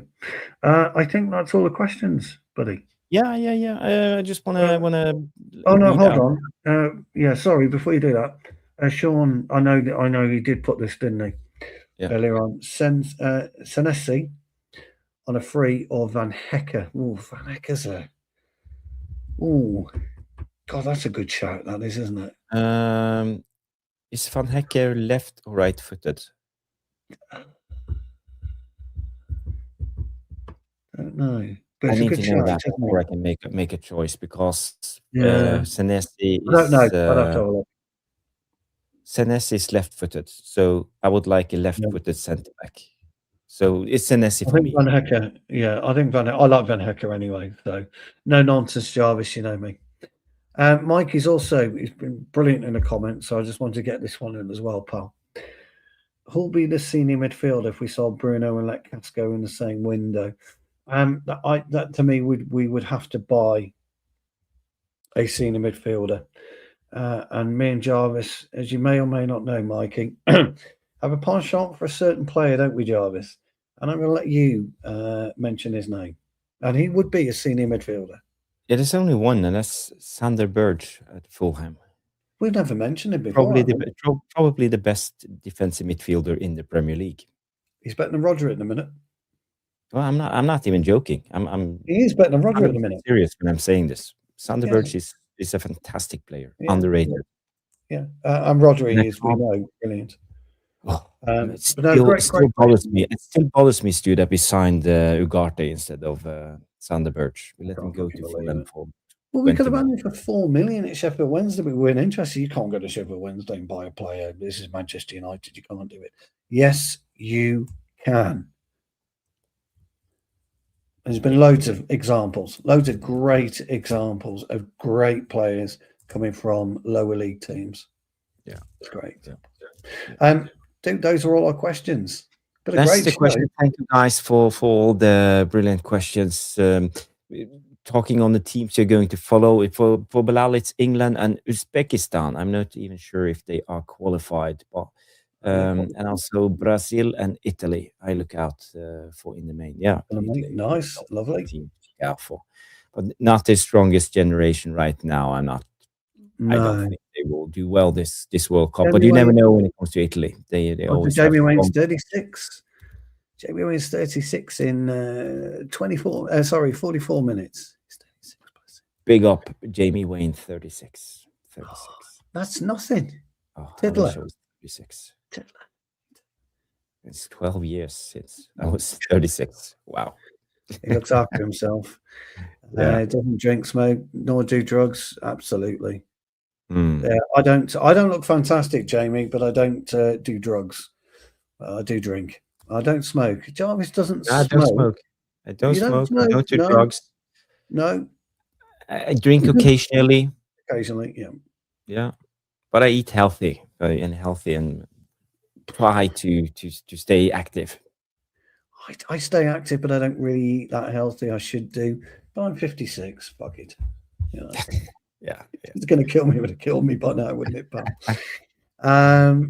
I think that's all the questions, buddy. Yeah. I just want to. Oh no, hold on. Sorry. Before you do that, Sean, I know he did put this, didn't he? Yeah. Earlier on, Senesi on a free or Van Hecker. Oh, Van Hecker's a. Oh, God, that's a good shout. That is, isn't it? Is Van Hecker left or right-footed? I don't know. But I need to know that before I can make a choice because Senesi is. I don't know. I'd have to have a look. Senesi is left-footed, so I would like a left-footed centre back. So it's Senesi for me. Van Hecker. Yeah, I think I like Van Hecker anyway. So no nonsense, Jarvis. You know me. Mike he's been brilliant in the comments, so I just wanted to get this one in as well, pal. Who'll be the senior midfielder if we saw Bruno and let Casco in the same window? That to me we would have to buy a senior midfielder, and me and Jarvis, as you may or may not know, Mikey, have a penchant for a certain player, don't we, Jarvis? And I'm going to let you mention his name, and he would be a senior midfielder. Yeah, there's only one, and that's Sander Berge at Fulham. We've never mentioned him before. Probably the best defensive midfielder in the Premier League. He's better than Roger at the minute. Well, I'm not even joking. He is better than Roger at the minute. Serious when I'm saying this. Sander Berge is a fantastic player, underrated. Yeah, and Rodri is, we know, brilliant. It still bothers me. It still bothers me, Stu, that we signed Ugarte instead of Sander Berge. We let him go to Fulham for. Well, we could have had him for 4 million at Sheffield Wednesday. We weren't interested. You can't go to Sheffield Wednesday and buy a player. This is Manchester United. You can't do it. Yes, you can. There's been loads of examples, loads of great examples of great players coming from lower league teams. Yeah, it's great. Those are all our questions. That's the question. Thank you guys for all the brilliant questions. Talking on the teams you're going to follow. For Bilal, it's England and Uzbekistan. I'm not even sure if they are qualified, but and also Brazil and Italy. I look out for in the main. Yeah, nice, lovely team to look out for, but not the strongest generation right now. I don't think they will do well this World Cup. But you never know when it comes to Italy. They always. Jamie Wayne's 36. Jamie Wayne's 36 in 44 minutes. Big up, Jamie Wayne, 36. That's nothing. Tiddler. 36. It's 12 years since I was 36. Wow. He looks after himself. Yeah. Doesn't drink, smoke, nor do drugs. Absolutely. Mm. Yeah, I don't look fantastic, Jamie, but I don't do drugs. I do drink. I don't smoke. Jarvis doesn't I smoke. don't smoke. I don't You don't smoke. I smoke? don't do No. drugs. No. I drink occasionally. Occasionally, yeah. Yeah. But I eat healthy and try to stay active. I stay active, but I don't really eat that healthy. I should do. But I'm 56. Fuck it. You know, Yeah. it's going to kill me. It would have killed me by now, wouldn't it, pal?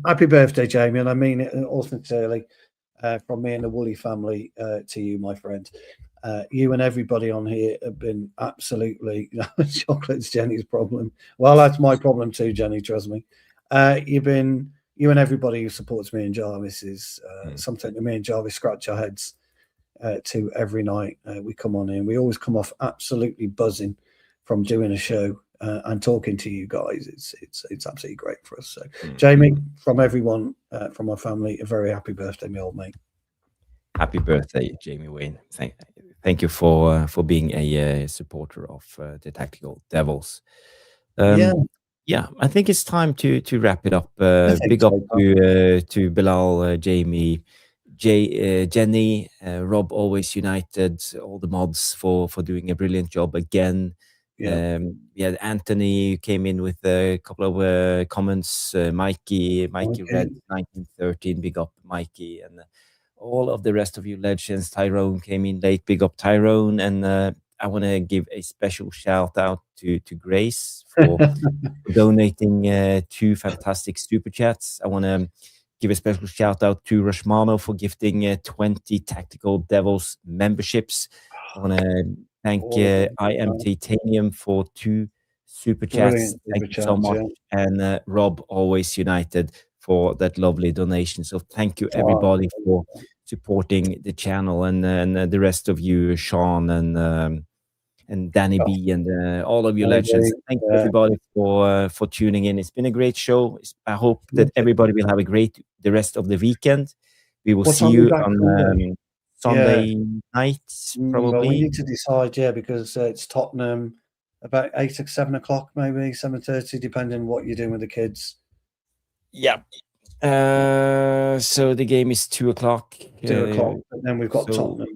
Happy birthday, Jamie, and I mean it all sincerely from me and the Woolley family to you, my friend. You and everybody on here have been absolutely chocolate's Jenny's problem. Well, that's my problem too, Jenny. Trust me. You and everybody who supports me and Jarvis is something that me and Jarvis scratch our heads to every night. We come on in. We always come off absolutely buzzing from doing a show and talking to you guys. It's absolutely great for us. So, Jamie, from everyone, from my family, a very happy birthday, my old mate. Happy birthday, Jamie Wayne. Thank you for being a supporter of the Tactical Devils. Yeah, I think it's time to wrap it up. Big up to Bilal, Jamie, Jenny, Rob, Always United, all the mods for doing a brilliant job again. Anthony came in with a couple of comments. Mikey Red 1913, big up Mikey, and all of the rest of you legends. Tyrone came in late, big up Tyrone, and I want to give a special shout out to Grace for donating 2 fantastic super chats. I want to give a special shout out to Rashmano for gifting 20 Tactical Devils memberships. I want to thank I Am Titanium for 2 super chats. Thank you so much. Yeah. And Rob, Always United, for that lovely donation. So thank you everybody for supporting the channel, and the rest of you, Sean and Danny B, and all of you legends. Thank you everybody for tuning in. It's been a great show. I hope that everybody will have the rest of the weekend. We will see you on Sunday night, probably. Well, we need to decide, because it's Tottenham about 8 or 7 o'clock, maybe 7:30, depending on what you're doing with the kids. Yeah. So the game is 2 o'clock. 2 o'clock, and then we've got Tottenham.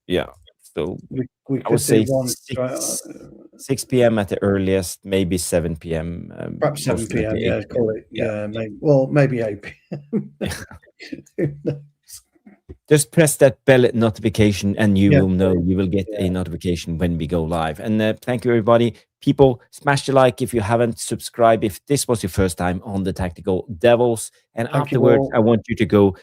Yeah. So we I would say 6 p.m. at the earliest, maybe 7 p.m. Perhaps 7 p.m. Yeah, call it. Yeah, maybe 8 p.m. Just press that bell notification, and you will know. You will get a notification when we go live. And thank you, everybody. People, smash the like if you haven't subscribed. If this was your first time on the Tactical Devils, and afterwards, I want you to go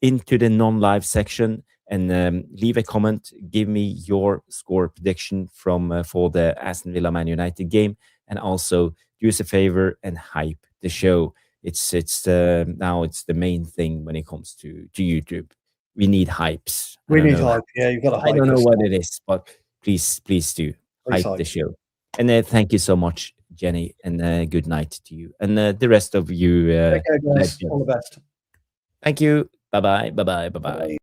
into the non-live section and leave a comment. Give me your score prediction from for the Aston Villa Man United game, and also do us a favor and hype the show. It's now it's the main thing when it comes to YouTube. We need hypes. We need hype. Yeah, you've got to hype. I don't know what it is, but please do hype the show. And thank you so much, Jenny, and good night to you and the rest of you. Take care, guys. All the best. Thank you. Bye-bye. Bye-bye. Bye-bye.